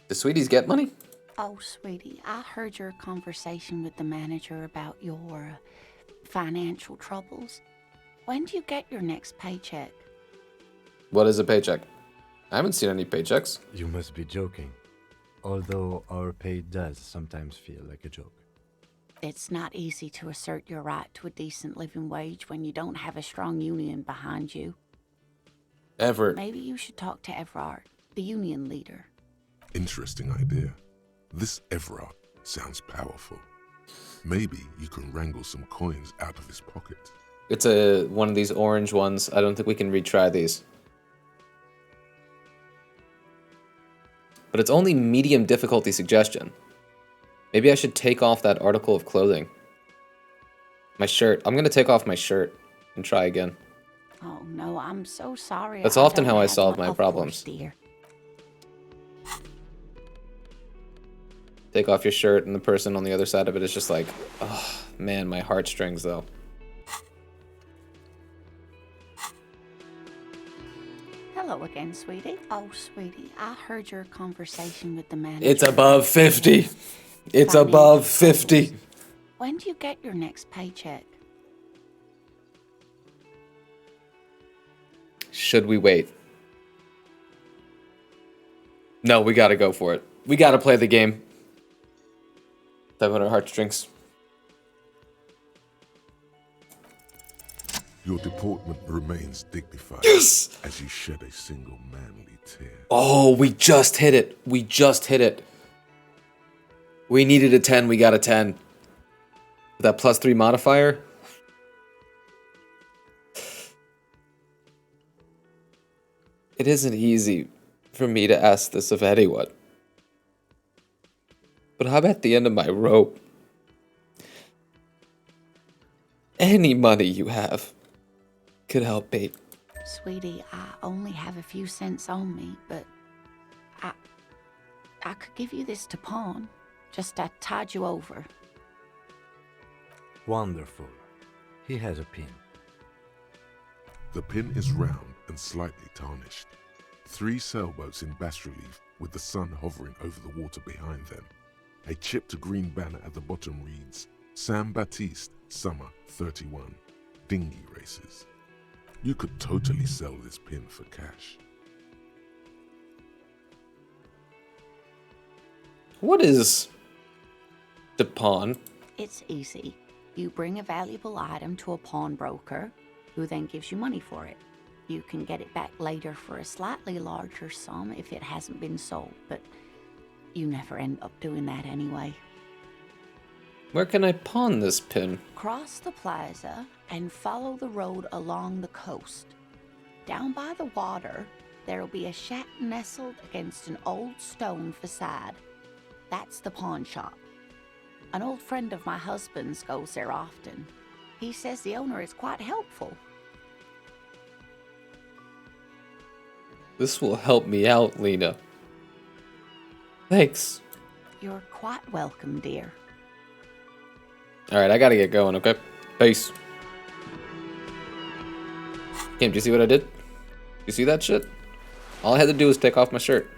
Do Sweeties get money? Oh, sweetie, I heard your conversation with the manager about your financial troubles. When do you get your next paycheck? What is a paycheck? I haven't seen any paychecks. You must be joking. Although our pay does sometimes feel like a joke. It's not easy to assert your right to a decent living wage when you don't have a strong union behind you. Everett. Maybe you should talk to Everard, the union leader. Interesting idea. This Everard sounds powerful. Maybe you can wrangle some coins out of his pocket. It's one of these orange ones. I don't think we can retry these. But it's only medium difficulty suggestion. Maybe I should take off that article of clothing. My shirt. I'm going to take off my shirt and try again. Oh no, I'm so sorry. That's often don't how I have solve one. my Of problems. course, dear. Take off your shirt, and the person on the other side of it is just like, oh, man, my heartstrings, though. Hello again, sweetie. Oh, sweetie, I heard your conversation with the manager. It's above 50. It's Financial above 50. troubles. When do you get your next paycheck? Should we wait? No, we gotta go for it. We gotta play the game. 500 heartstrings. Your deportment remains dignified Yes! as you shed a single manly tear. Oh, we just hit it. We just hit it. We needed a 10. We got a 10. With that +3 modifier. It isn't easy for me to ask this of anyone. But I'm at the end of my rope. Any money you have could help me. Sweetie, I only have a few cents on me, but I could give you this to pawn. Just to tide you over. Wonderful. He has a pin. The pin is round and slightly tarnished. 3 sailboats in bas-relief with the sun hovering over the water behind them. A chipped green banner at the bottom reads, Sam Baptiste, Summer 31, Dinghy Races. You could totally sell this pin for cash. What is the pawn? It's easy. You bring a valuable item to a pawnbroker, who then gives you money for it. You can get it back later for a slightly larger sum if it hasn't been sold, but you never end up doing that anyway. Where can I pawn this pin? Cross the plaza and follow the road along the coast. Down by the water, there'll be a shack nestled against an old stone facade. That's the pawn shop. An old friend of my husband's goes there often. He says the owner is quite helpful. This will help me out, Lena. Thanks. You're quite welcome, dear. Alright, I gotta get going, okay? Peace. Kim, do you see what I did? You see that shit? All I had to do was take off my shirt.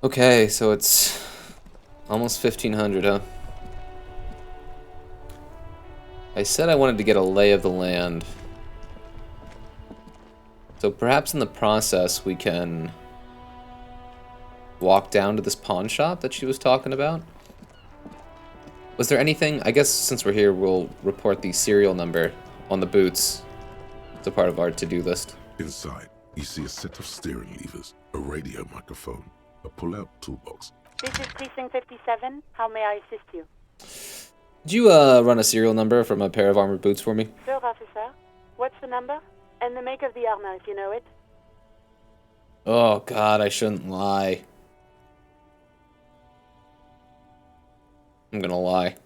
Okay, so it's almost 1500, huh? I said I wanted to get a lay of the land. So perhaps in the process we can walk down to this pawn shop that she was talking about. Was there anything? I guess since we're here, we'll report the serial number on the boots. It's a part of our to-do list. Inside, you see a set of steering levers, a radio microphone, a pull-out toolbox. This is Precinct 57. How may I assist you? Did you run a serial number from a pair of armored boots for me? Sure, officer. What's the number? And the make of the armor, if you know it. Oh god, I shouldn't lie. I'm gonna lie.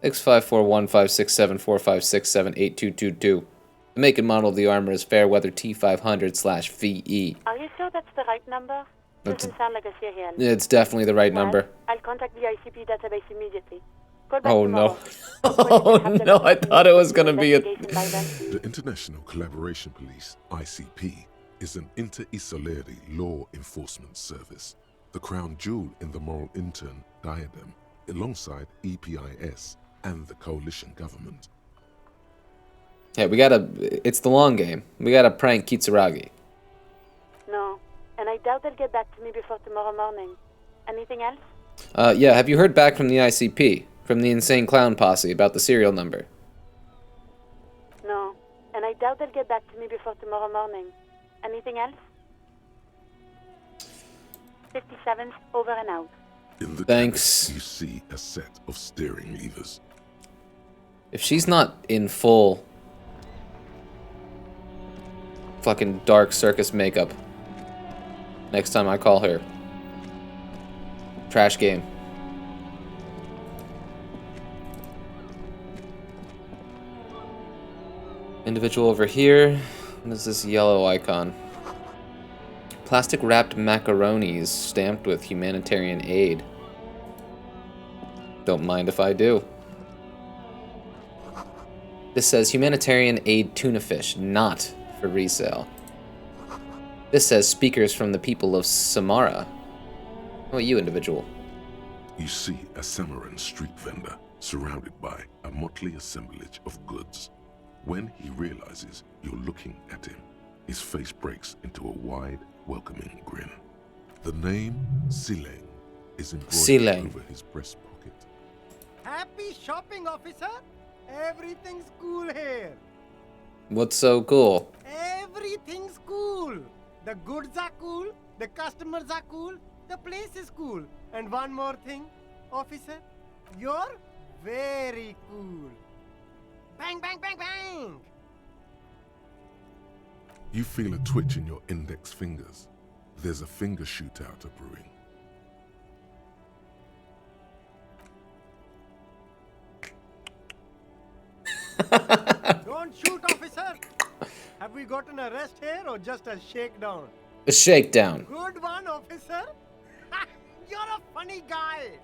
X541567456782222. The make and model of the armor is Fairweather T500/VE. Are you sure that's the right number? Doesn't sound like a Syrian. It's definitely the right number. I'll contact the ICP database immediately. Call back Oh tomorrow. no. Oh no, I thought it was gonna be a... The International Collaboration Police, ICP, is an inter-Isoleri law enforcement service, the crown jewel in the moral intern diadem, alongside EPIS and the coalition government. Yeah, we gotta... It's the long game. We gotta prank Kitsuragi. No, and I doubt they'll get back to me before tomorrow morning. Anything else? Yeah, have you heard back from the ICP? From the Insane Clown Posse about the serial number? No, and I doubt they'll get back to me before tomorrow morning. Anything else? 57's over and out. In the Thanks. cabinet, you see a set of steering levers. If she's not in full fucking dark circus makeup next time I call her. Trash game. Individual over here. What is this yellow icon? Plastic wrapped macaronis stamped with humanitarian aid. Don't mind if I do. This says humanitarian aid tuna fish, not for resale. This says speakers from the people of Samara. How about you, individual? You see a Samaran street vendor surrounded by a motley assemblage of goods. When he realizes you're looking at him, his face breaks into a wide, welcoming grin. The name Sileng is embroidered over his breast pocket. Happy shopping, officer! Everything's cool here. What's so cool? Everything's cool. The goods are cool, the customers are cool, the place is cool. And one more thing, officer, you're very cool. Bang, bang, bang, bang! You feel a twitch in your index fingers. There's a finger shootout brewing. Don't shoot, officer! Have we got an arrest here or just a shakedown? A shakedown. Good one, officer! You're a funny guy!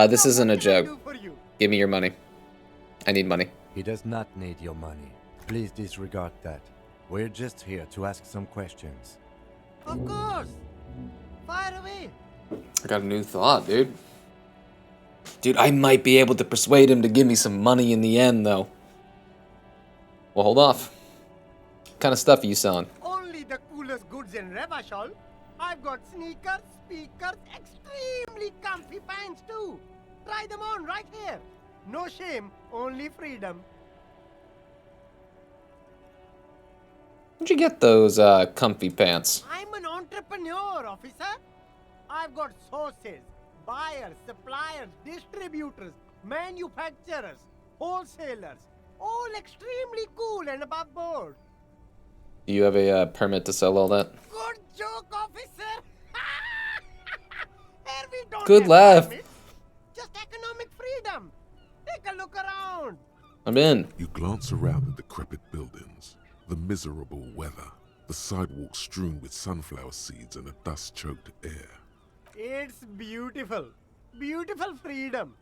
This Now, isn't a what can I joke. do for you? Give me your money. I need money. He does not need your money. Please disregard that. We're just here to ask some questions. Of course! Fire away! I got a new thought, dude. Dude, I might be able to persuade him to give me some money in the end, though. Well, hold off. What kind of stuff are you selling? Only the coolest goods in Revachol. I've got sneakers, speakers, extremely comfy pants too. Try them on right here. No shame, only freedom. Where'd you get those comfy pants? I'm an entrepreneur, officer. I've got sources, buyers, suppliers, distributors, manufacturers, wholesalers, all extremely cool and above board. Do you have a permit to sell all that? Good joke, officer. Here we don't Good have laugh. permits, just economic freedom. Take a look around. I'm in. You glance around the decrepit buildings, the miserable weather, the sidewalks strewn with sunflower seeds and a dust-choked air. It's beautiful. Beautiful freedom.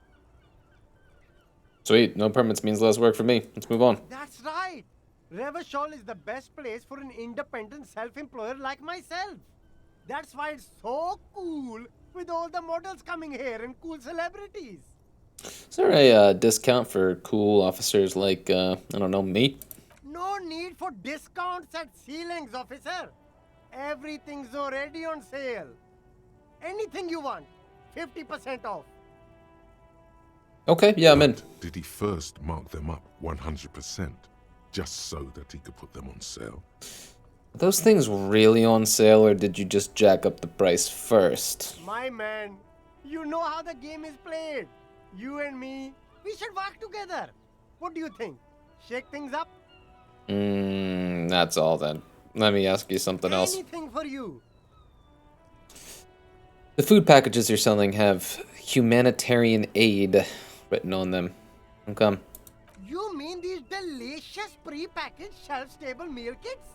Sweet. No permits means less work for me. Let's move on. That's right. Revachol is the best place for an independent self-employer like myself. That's why it's so cool with all the models coming here and cool celebrities. Is there a discount for cool officers like, I don't know, me? No need for discounts at ceilings, officer. Everything's already on sale. Anything you want, 50% off. Okay, yeah, I'm in. But did he first mark them up 100%, just so that he could put them on sale? Are those things really on sale, or did you just jack up the price first? My man, you know how the game is played. You and me, we should work together. What do you think? Shake things up? That's all then. Let me ask you something else. Anything for you. The food packages you're selling have humanitarian aid written on them. How come? You mean these delicious pre-packaged shelf-stable meal kits?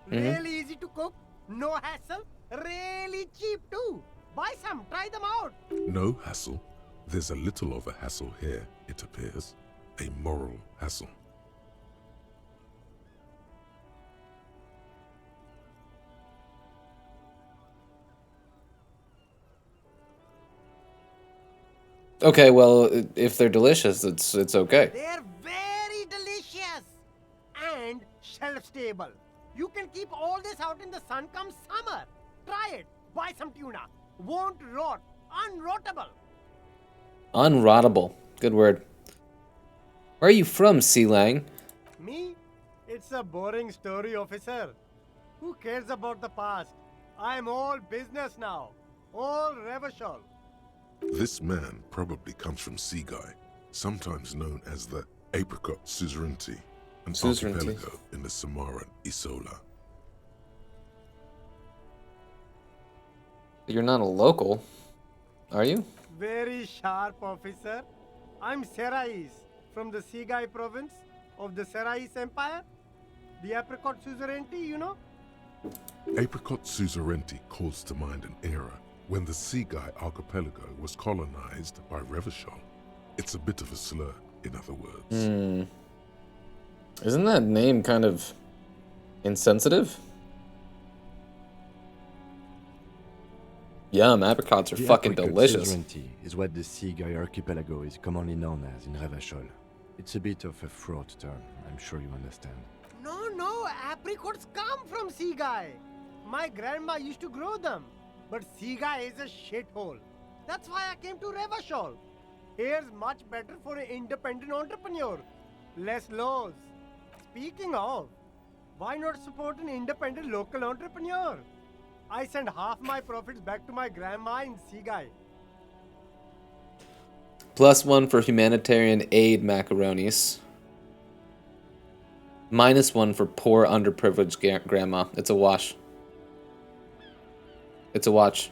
Really easy to cook, no hassle, really cheap too. Buy some, try them out. No hassle. There's a little of a hassle here, it appears. A moral hassle. Okay, well, if they're delicious, it's okay. They're very delicious and shelf-stable. You can keep all this out in the sun come summer. Try it. Buy some tuna. Won't rot. Unrottable. Unrottable. Good word. Where are you from, Sealang? Me? It's a boring story, officer. Who cares about the past? I'm all business now. All Revachol. This man probably comes from Seaguy, sometimes known as the Apricot Suzerainty, an Suzerainty. archipelago in the Samaran Isola. You're not a local, are you? Very sharp, officer. I'm Serais from the Seaguy province of the Serais Empire. The Apricot Suzerainty, you know? Apricot Suzerainty calls to mind an era when the Seaguy archipelago was colonized by Revachol. It's a bit of a slur, in other words. Isn't that name kind of insensitive? Yum, apricots are The fucking Apricot delicious. Suzerainty is what the Seaguy archipelago is commonly known as in Revachol. It's a bit of a fraught term, I'm sure you understand. No, apricots come from Seaguy. My grandma used to grow them. But Seaguy is a shithole. That's why I came to Revachol. Here's much better for an independent entrepreneur. Less laws. Speaking of, why not support an independent local entrepreneur? I send half my profits back to my grandma in Seaguy. +1 for humanitarian aid macaronis. -1 for poor underprivileged grandma. It's a wash. It's a watch.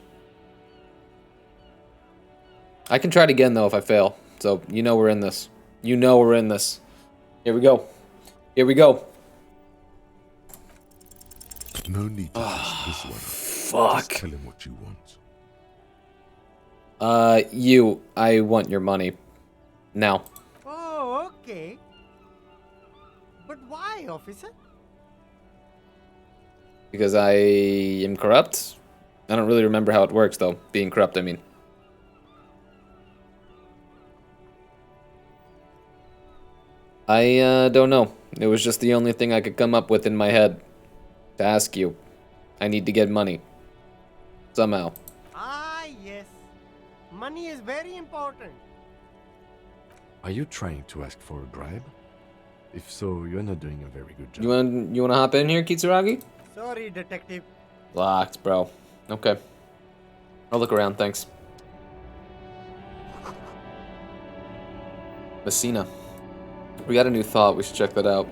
I can try it again, though, if I fail. So, you know we're in this. You know we're in this. Here we go. Here we go. No need to push this one. Fuck. Just tell him what you want. I want your money. Now. Oh, okay. But why, officer? Because I am corrupt? I don't really remember how it works, though. Being corrupt, I mean. I don't know. It was just the only thing I could come up with in my head to ask you. I need to get money. Somehow. Ah, yes. Money is very important. Are you trying to ask for a bribe? If so, you're not doing a very good job. You wanna hop in here, Kitsuragi? Sorry, detective. Locked, bro. Okay. I'll look around, thanks. Messina. We got a new thought, we should check that out.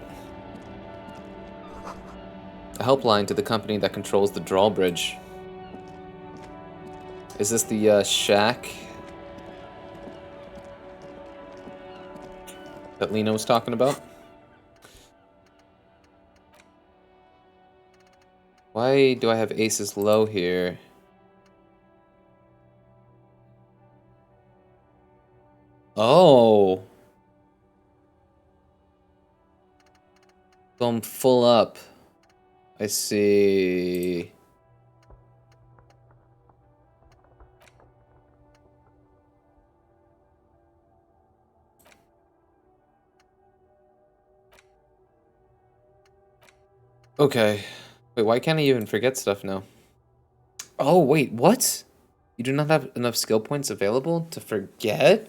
A helpline to the company that controls the drawbridge. Is this the shack that Lena was talking about? Why do I have aces low here? Oh. So I'm full up. I see. Okay. Wait, why can't I even forget stuff now? Oh, wait, what? You do not have enough skill points available to forget?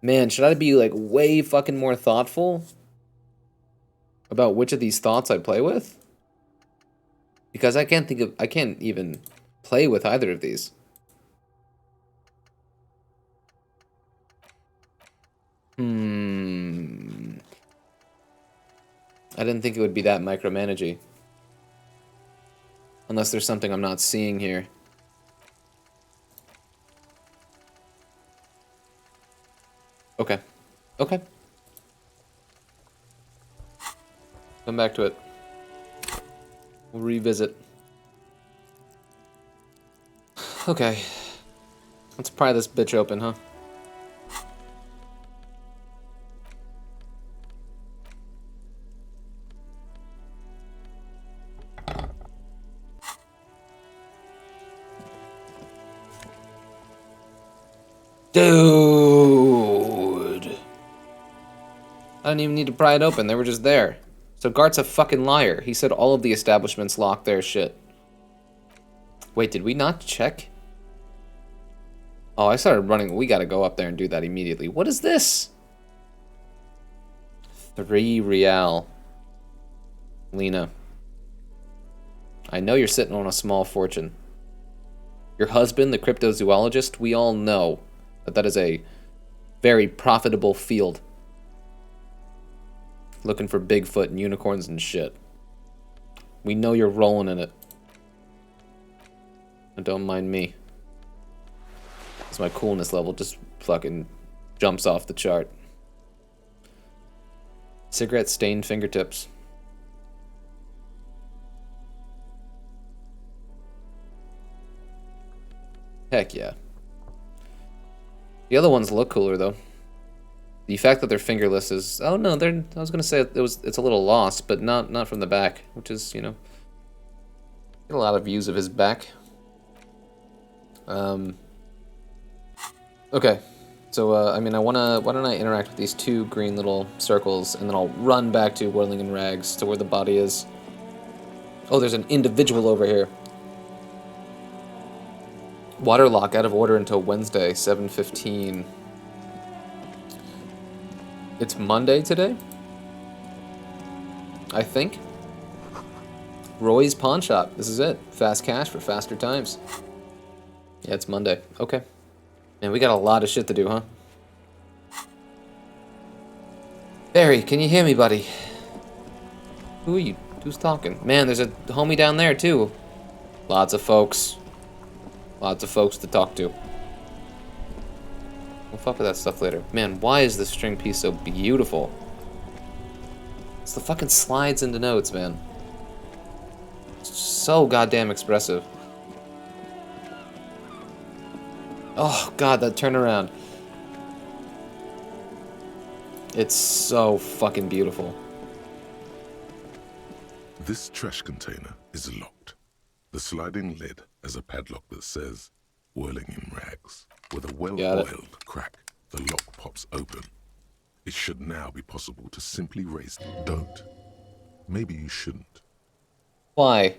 Man, should I be, like, way fucking more thoughtful about which of these thoughts I play with? Because I can't even play with either of these. I didn't think it would be that micromanagey. Unless there's something I'm not seeing here. Okay. Okay. Come back to it. We'll revisit. Okay. Let's pry this bitch open, huh? Dude! I didn't even need to pry it open, they were just there. So Gart's a fucking liar. He said all of the establishments lock their shit. Wait, did we not check? Oh, I started running. We gotta go up there and do that immediately. What is this? 3 real. Lena. I know you're sitting on a small fortune. Your husband, the cryptozoologist, we all know that that is a very profitable field. Looking for Bigfoot and unicorns and shit. We know you're rolling in it. And don't mind me. It's my coolness level just fucking jumps off the chart. Cigarette stained fingertips. Heck yeah. The other ones look cooler though. The fact that they're fingerless is I was gonna say it's a little lost, but not from the back, which is, you know, get a lot of views of his back. Okay. So I mean why don't I interact with these 2 green little circles and then I'll run back to Whirling in Rags to where the body is. Oh, there's an individual over here. Waterlock out of order until Wednesday, 7:15. It's Monday today? I think. Roy's Pawn Shop. This is it. Fast cash for faster times. Yeah, it's Monday. Okay. Man, we got a lot of shit to do, huh? Barry, can you hear me, buddy? Who are you? Who's talking? Man, there's a homie down there, too. Lots of folks. Lots of folks to talk to. We'll fuck with that stuff later. Man, why is this string piece so beautiful? It's the fucking slides into notes, man. It's so goddamn expressive. Oh, God, that turnaround. It's so fucking beautiful. This trash container is locked. The sliding lid has a padlock that says, Whirling in Rags. With a well-oiled crack, the lock pops open. It should now be possible to simply raise the Don't. Maybe you shouldn't. Why?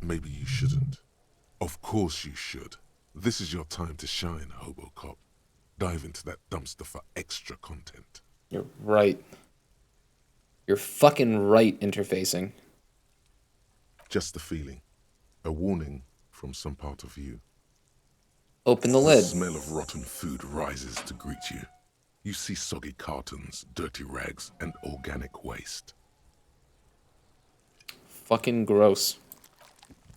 Maybe you shouldn't. Of course you should. This is your time to shine, Hobocop. Dive into that dumpster for extra content. You're right. You're fucking right, interfacing. Just the feeling. A warning from some part of you. Open the The lid. smell of rotten food rises to greet you. You see soggy cartons, dirty rags, and organic waste. Fucking gross.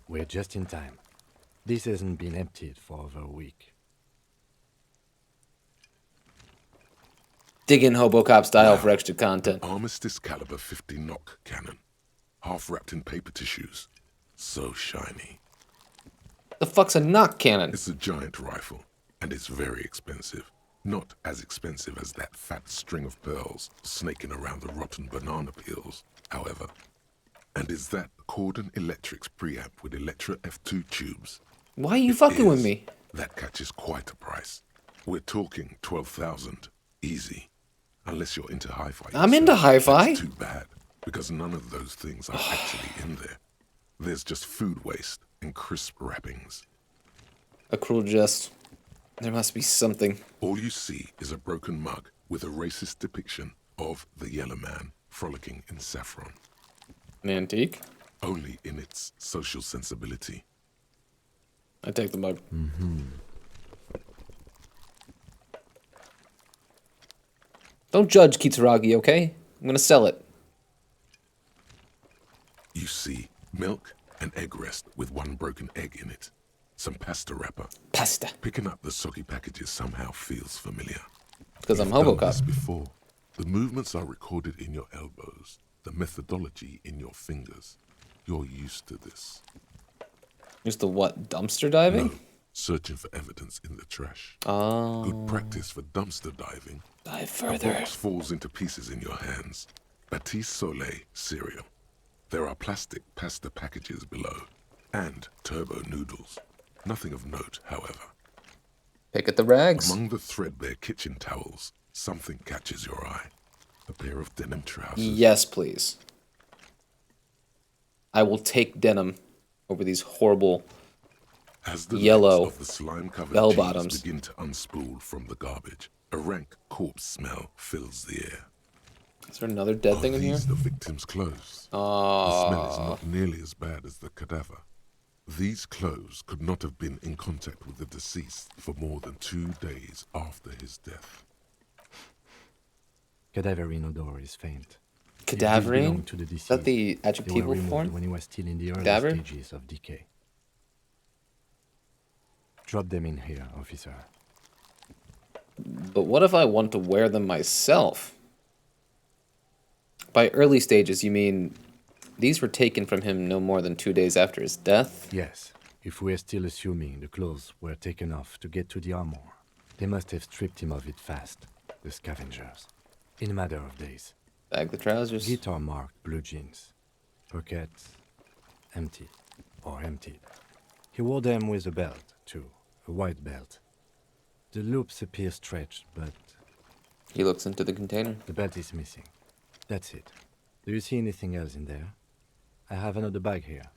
We're just in time. This hasn't been emptied for over a week. Dig in Hobocop style Wow. for extra content. Armistice caliber 50 knock cannon. Half wrapped in paper tissues. So shiny. The fuck's a knock cannon? It's a giant rifle, and it's very expensive. Not as expensive as that fat string of pearls snaking around the rotten banana peels, however. And is that Cordon Electric's preamp with Electra F2 tubes. Why are you It fucking with is. me? That catches quite a price. We're talking 12,000, easy. Unless you're into hi-fi. I'm into hi-fi. That's too bad. because none of those things are actually in there. There's just food waste and crisp wrappings. A cruel jest. There must be something. All you see is a broken mug with a racist depiction of the Yellow Man frolicking in saffron. An antique? Only in its social sensibility. I take the mug. Don't judge Kitsuragi, okay? I'm gonna sell it. You see milk and egg rest with one broken egg in it. Some pasta wrapper. Pasta. Picking up the soggy packages somehow feels familiar. Because I'm You've done this Hobocop. before. The movements are recorded in your elbows, the methodology in your fingers. You're used to this. Used to what? Dumpster diving? No, searching for evidence in the trash. Oh. Good practice for dumpster diving. Dive A further. box falls into pieces in your hands. Batiste Soleil cereal. There are plastic pasta packages below. And turbo noodles. Nothing of note, however. Pick at the rags. Among the threadbare kitchen towels, something catches your eye. A pair of denim trousers. Yes, please. I will take denim over these horrible As the yellow legs of the slime-covered bell cheese bottoms. begin to unspool from the garbage, a rank corpse smell fills the air. Is there another dead Are thing in here? these the victim's clothes? The smell is Oh. not nearly as bad as the cadaver. These clothes could not have been in contact with the deceased for more than 2 days after his death. Cadaverine odor is faint. It Cadaverine? belonged to the Is that deceased. the They were adjectival removed form? when he was still in the early Cadaver? stages of decay. Drop them in here, officer. But what if I want to wear them myself? By early stages, you mean these were taken from him no more than 2 days after his death? Yes, if we're still assuming the clothes were taken off to get to the armor, they must have stripped him of it fast, the scavengers, in a matter of days. Bag the trousers. Guitar-marked blue jeans, pockets empty or emptied. He wore them with a belt, too, a white belt. The loops appear stretched, but He looks into the container. the belt is missing. That's it. Do you see anything else in there? I have another bag here.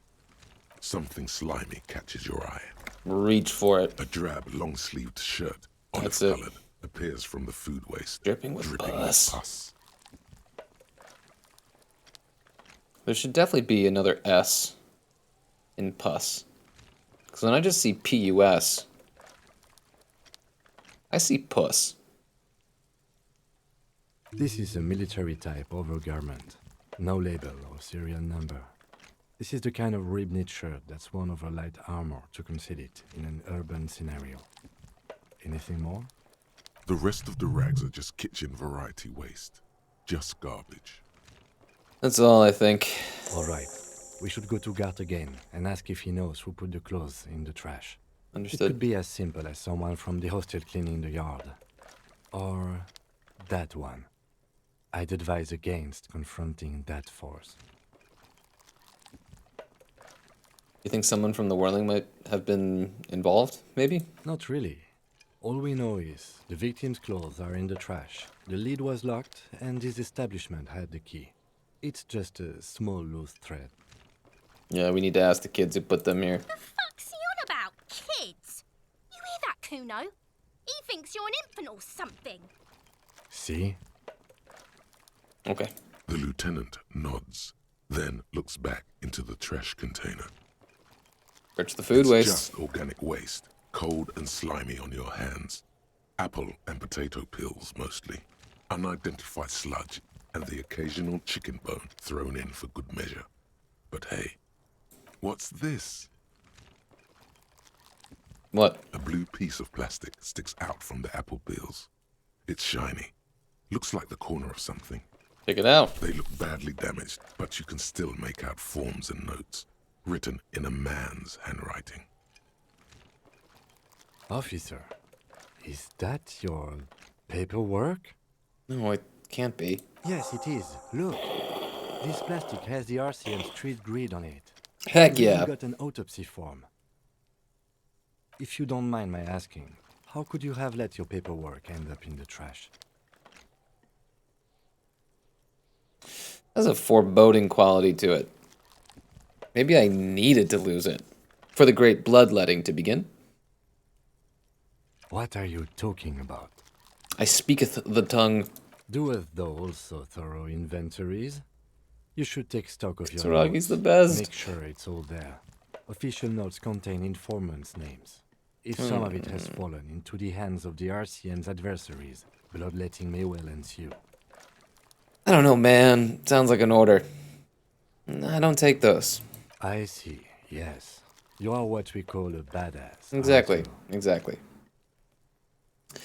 Something slimy catches your eye. Reach for it. A drab, long-sleeved shirt, That's it. olive-colored, appears from the food waste. Dripping with pus. pus. There should definitely be another S in pus. Because when I just see P-U-S, I see puss. This is a military-type overgarment. No label or serial number. This is the kind of rib-knit shirt that's worn over light armor to conceal it in an urban scenario. Anything more? The rest of the rags are just kitchen variety waste. Just garbage. That's all I think. All right. We should go to Gart again and ask if he knows who put the clothes in the trash. It could Understood. be as simple as someone from the hostel cleaning the yard. Or that one. I'd advise against confronting that force. You think someone from the Whirling might have been involved, maybe? Not really. All we know is the victim's clothes are in the trash. The lid was locked, and his establishment had the key. It's just a small loose thread. Yeah, we need to ask the kids who put them here. The fuck's he on about? Kids? You hear that, Kuno? He thinks you're an infant or something. See? Okay. The lieutenant nods, then looks back into the trash container. Search the food It's waste. just organic waste, cold and slimy on your hands. Apple and potato peels, mostly. Unidentified sludge, and the occasional chicken bone thrown in for good measure. But hey, what's this? What? A blue piece of plastic sticks out from the apple peels. It's shiny. Looks like the corner of something. Check it out. They look badly damaged, but you can still make out forms and notes, written in a man's handwriting. Officer, is that your paperwork? No, it can't be. Yes, it is. Look. This plastic has the RCM street grid on it. Heck You yeah. got an autopsy form. If you don't mind my asking, how could you have let your paperwork end up in the trash? Has a foreboding quality to it. Maybe I needed to lose it. For the great bloodletting to begin. What are you talking about? I speaketh the tongue. Doeth thou also thorough inventories? You should take stock of your Tsurugi's notes. the best. Make sure it's all there. Official notes contain informants' names. If some of it has fallen into the hands of the RCM's adversaries, bloodletting may well ensue. I don't know, man. Sounds like an order. I don't take those. I see, yes. You are what we call a badass. Exactly, aren't you? exactly.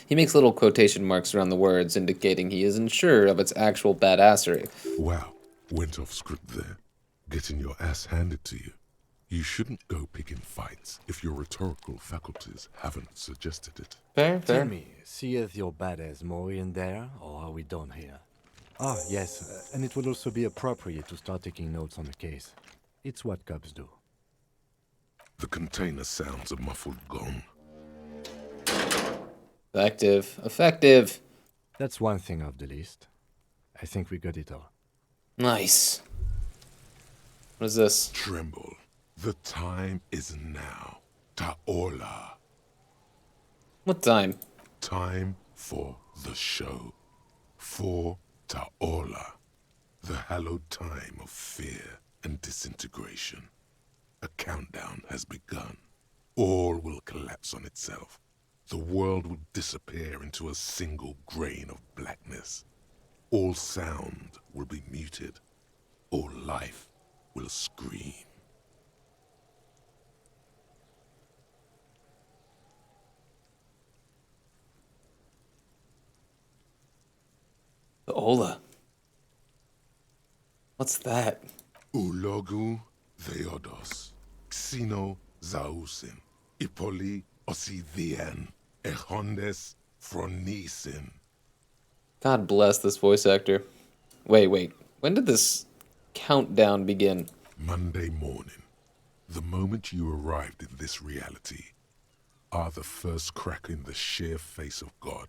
He makes little quotation marks around the words, indicating he isn't sure of its actual badassery. Wow, went off script there. Getting your ass handed to you. You shouldn't go picking fights if your rhetorical faculties haven't suggested it. Fair, Tell me, seeth your badass more in there, or are we done here? Ah, yes, and it would also be appropriate to start taking notes on the case. It's what cops do. The container sounds a muffled gong. Effective. Effective. That's one thing off the list. I think we got it all. Nice. What is this? Tremble. The time is now. Taola. What time? Time for the show. For Taola. The hallowed time of fear and disintegration. A countdown has begun. All will collapse on itself. The world will disappear into a single grain of blackness. All sound will be muted. All life will scream. The Ola. What's that? Ulogu Theodos. Xeno Zausin. Ipoli Osidhian. Echondes Fronisin. God bless this voice actor. Wait. When did this countdown begin? Monday morning. The moment you arrived in this reality are the first crack in the sheer face of God.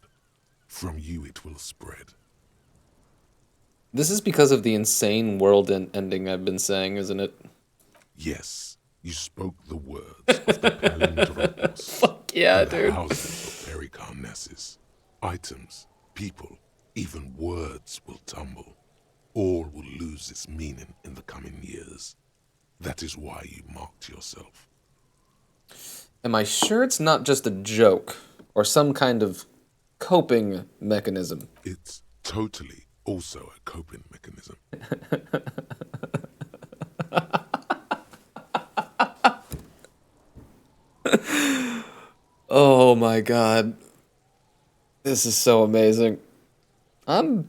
From you it will spread. This is because of the insane world ending I've been saying, isn't it? Yes, you spoke the words of the palindropos. Fuck yeah, and the dude. houses of pericarnassus. Items, people, even words will tumble. All will lose its meaning in the coming years. That is why you marked yourself. Am I sure it's not just a joke or some kind of coping mechanism? It's totally also a coping mechanism. Oh my god. This is so amazing. I'm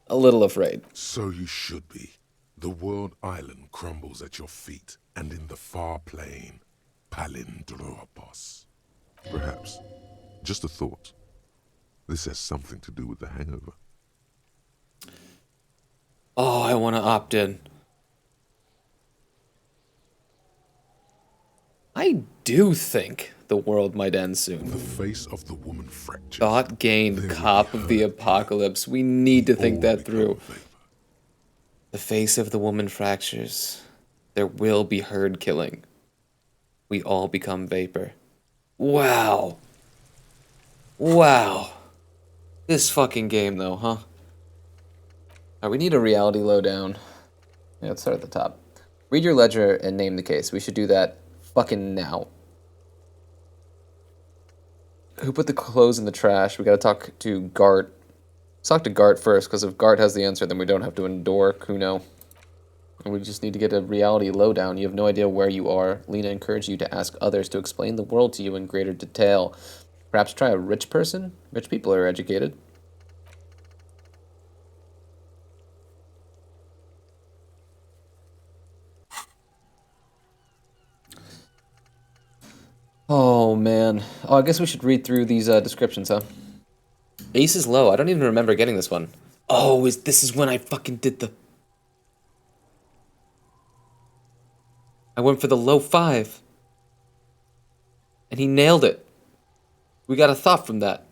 a little afraid. So you should be. The world island crumbles at your feet, and in the far plain, Palindropos. Perhaps, just a thought, this has something to do with the hangover. Oh, I want to opt in. I do think the world might end soon. The face of the woman fractured. Thought gained, cop of the apocalypse. We need to think that through. The face of the woman fractures. There will be herd killing. We all become vapor. Wow. Wow. This fucking game, though, huh? Alright, we need a reality lowdown. Yeah, let's start at the top. Read your ledger and name the case. We should do that fucking now. Who put the clothes in the trash? We gotta talk to Gart. Let's talk to Gart first, because if Gart has the answer, then we don't have to endure Kuno. And we just need to get a reality lowdown. You have no idea where you are. Lena encouraged you to ask others to explain the world to you in greater detail. Perhaps try a rich person? Rich people are educated. Oh, man. Oh, I guess we should read through these descriptions, huh? Ace is low. I don't even remember getting this one. Oh, this is when I fucking did the... I went for the low 5. And he nailed it. We got a thought from that.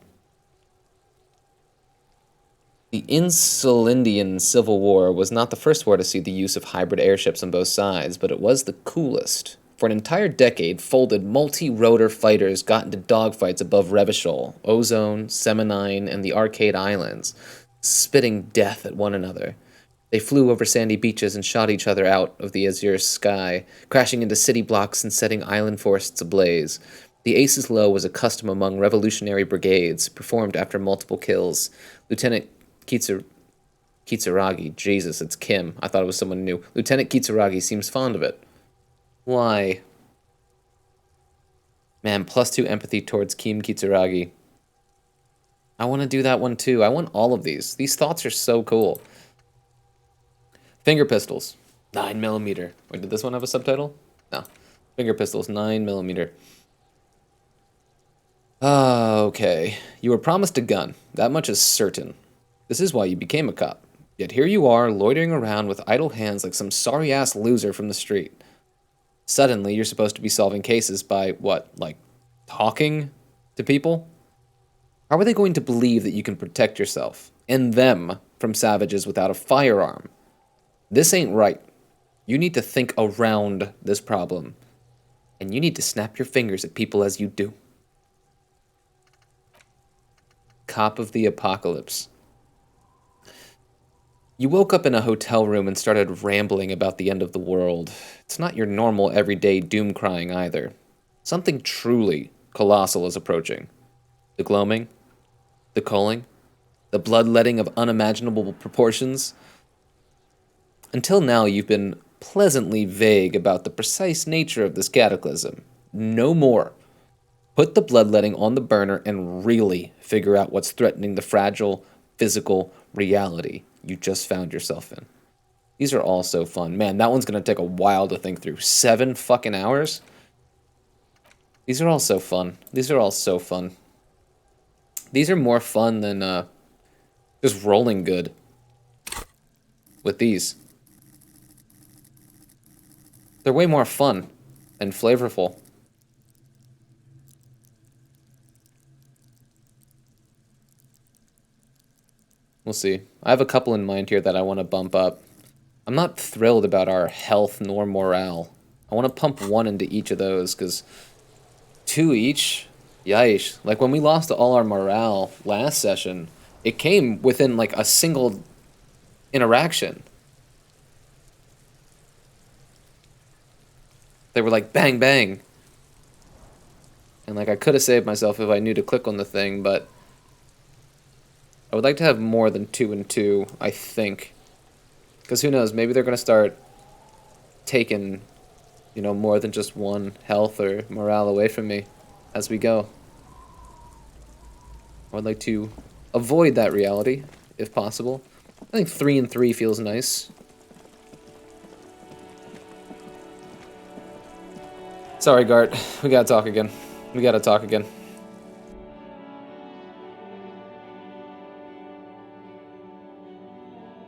The Insulindian Civil War was not the first war to see the use of hybrid airships on both sides, but it was the coolest. For an entire decade, folded multi-rotor fighters got into dogfights above Revachol, Ozone, Seminine, and the Arcade Islands, spitting death at one another. They flew over sandy beaches and shot each other out of the azure sky, crashing into city blocks and setting island forests ablaze. The Ace's Low was a custom among revolutionary brigades, performed after multiple kills. Lieutenant Kitsuragi, Jesus, it's Kim. I thought it was someone new. Lieutenant Kitsuragi seems fond of it. Why? Man, +2 empathy towards Kim Kitsuragi. I want to do that one too. I want all of these. These thoughts are so cool. Finger pistols, 9mm. Wait, did this one have a subtitle? No. Finger pistols, 9mm. Okay. You were promised a gun. That much is certain. This is why you became a cop. Yet here you are, loitering around with idle hands like some sorry-ass loser from the street. Suddenly, you're supposed to be solving cases by, what, like, talking to people? How are they going to believe that you can protect yourself, and them, from savages without a firearm? This ain't right. You need to think around this problem. And you need to snap your fingers at people as you do. Cop of the Apocalypse. You woke up in a hotel room and started rambling about the end of the world. It's not your normal everyday doom crying either. Something truly colossal is approaching. The gloaming, the culling, the bloodletting of unimaginable proportions. Until now, you've been pleasantly vague about the precise nature of this cataclysm. No more. Put the bloodletting on the burner and really figure out what's threatening the fragile, physical reality you just found yourself in. These are all so fun. Man, that one's going to take a while to think through. 7 fucking hours? These are all so fun. These are all so fun. These are more fun than just rolling good with these. They're way more fun and flavorful. We'll see. I have a couple in mind here that I want to bump up. I'm not thrilled about our health nor morale. I want to pump 1 into each of those, because 2 each? Yikes. Like, when we lost all our morale last session, it came within, like, a single interaction. They were like, bang, bang. And, like, I could have saved myself if I knew to click on the thing, but I would like to have more than 2 and 2, I think. Because who knows, maybe they're going to start taking, you know, more than just 1 health or morale away from me as we go. I would like to avoid that reality, if possible. I think 3 and 3 feels nice. Sorry, Gart. We gotta talk again. We gotta talk again.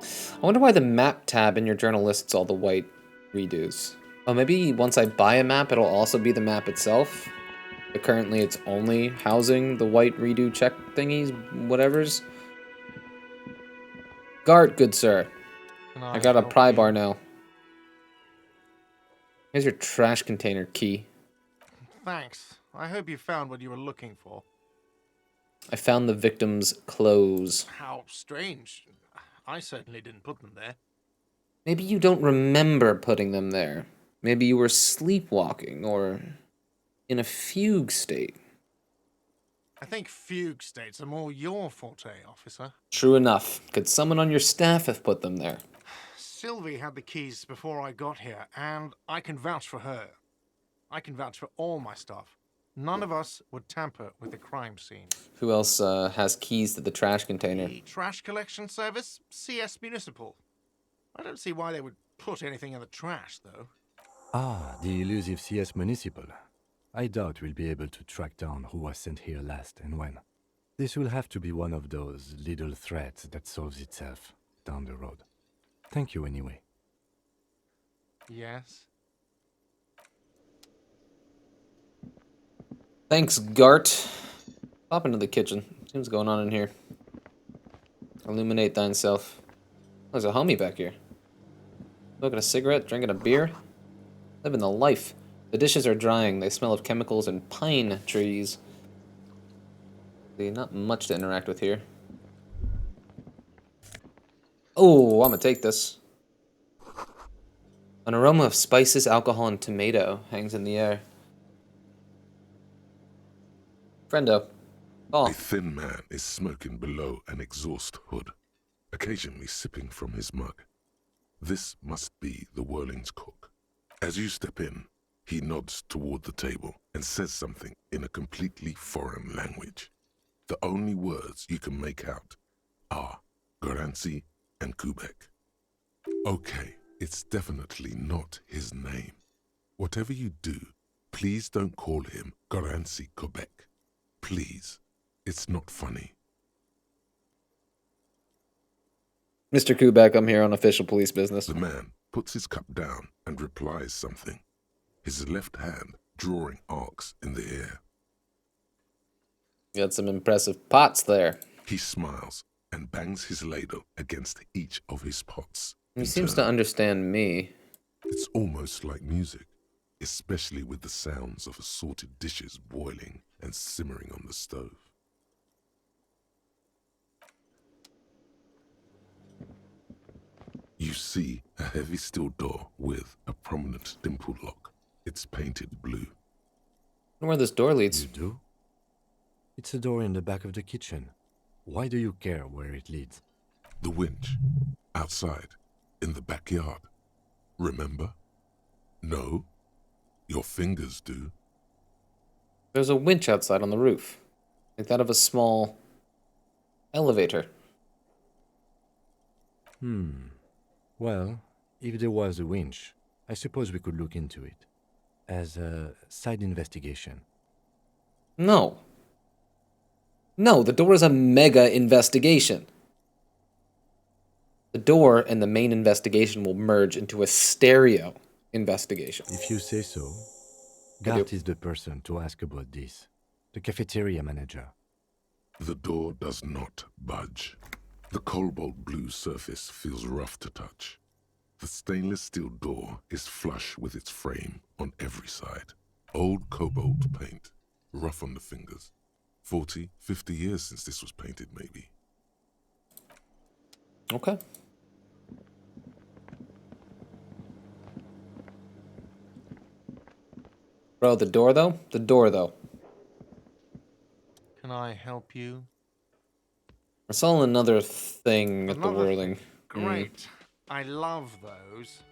I wonder why the map tab in your journal lists all the white redos. Oh, maybe once I buy a map, it'll also be the map itself. But currently it's only housing the white redo check thingies, whatevers. Gart, good sir. I got a pry bar now. Here's your trash container key. Thanks. I hope you found what you were looking for. I found the victim's clothes. How strange. I certainly didn't put them there. Maybe you don't remember putting them there. Maybe you were sleepwalking or in a fugue state. I think fugue states are more your forte, officer. True enough. Could someone on your staff have put them there? Sylvie had the keys before I got here, and I can vouch for her. I can vouch for all my staff. None of us would tamper with the crime scene. Who else has keys to the trash container? The trash collection service, CS Municipal. I don't see why they would put anything in the trash, though. Ah, the elusive CS Municipal. I doubt we'll be able to track down who was sent here last and when. This will have to be one of those little threats that solves itself down the road. Thank you anyway. Yes? Thanks, Gart. Pop into the kitchen. See what's going on in here. Illuminate thyself. There's a homie back here. Smoking a cigarette, drinking a beer. Living the life. The dishes are drying. They smell of chemicals and pine trees. See, not much to interact with here. Oh, I'm gonna take this. An aroma of spices, alcohol, and tomato hangs in the air. Friendo. A Oh. thin man is smoking below an exhaust hood, occasionally sipping from his mug. This must be the Whirling's cook. As you step in, he nods toward the table and says something in a completely foreign language. The only words you can make out are Garancy and Kubek. Okay, it's definitely not his name. Whatever you do, please don't call him Garancy Kubek. Please. It's not funny. Mr. Kubek, I'm here on official police business. The man puts his cup down and replies something, his left hand drawing arcs in the air. Got some impressive pots there. He smiles and bangs his ladle against each of his pots. He seems to understand me. It's almost like music, especially with the sounds of assorted dishes boiling and simmering on the stove. You see a heavy steel door with a prominent dimple lock. It's painted blue. I wonder where this door leads. You do? It's a door in the back of the kitchen. Why do you care where it leads? The winch. Outside. In the backyard. Remember? No? Your fingers do. There's a winch outside on the roof. Like that of a small elevator. Well, if there was a winch, I suppose we could look into it. As a side investigation. No. No, the door is a mega investigation. The door and the main investigation will merge into a stereo investigation. If you say so. I Gart do. is the person to ask about this. The cafeteria manager. The door does not budge. The cobalt blue surface feels rough to touch. The stainless steel door is flush with its frame on every side. Old cobalt paint, rough on the fingers. 40, 50 years since this was painted, maybe. Okay. Bro, the door though? The door though. Can I help you? I saw another thing at the Another whirling. Great. I love those.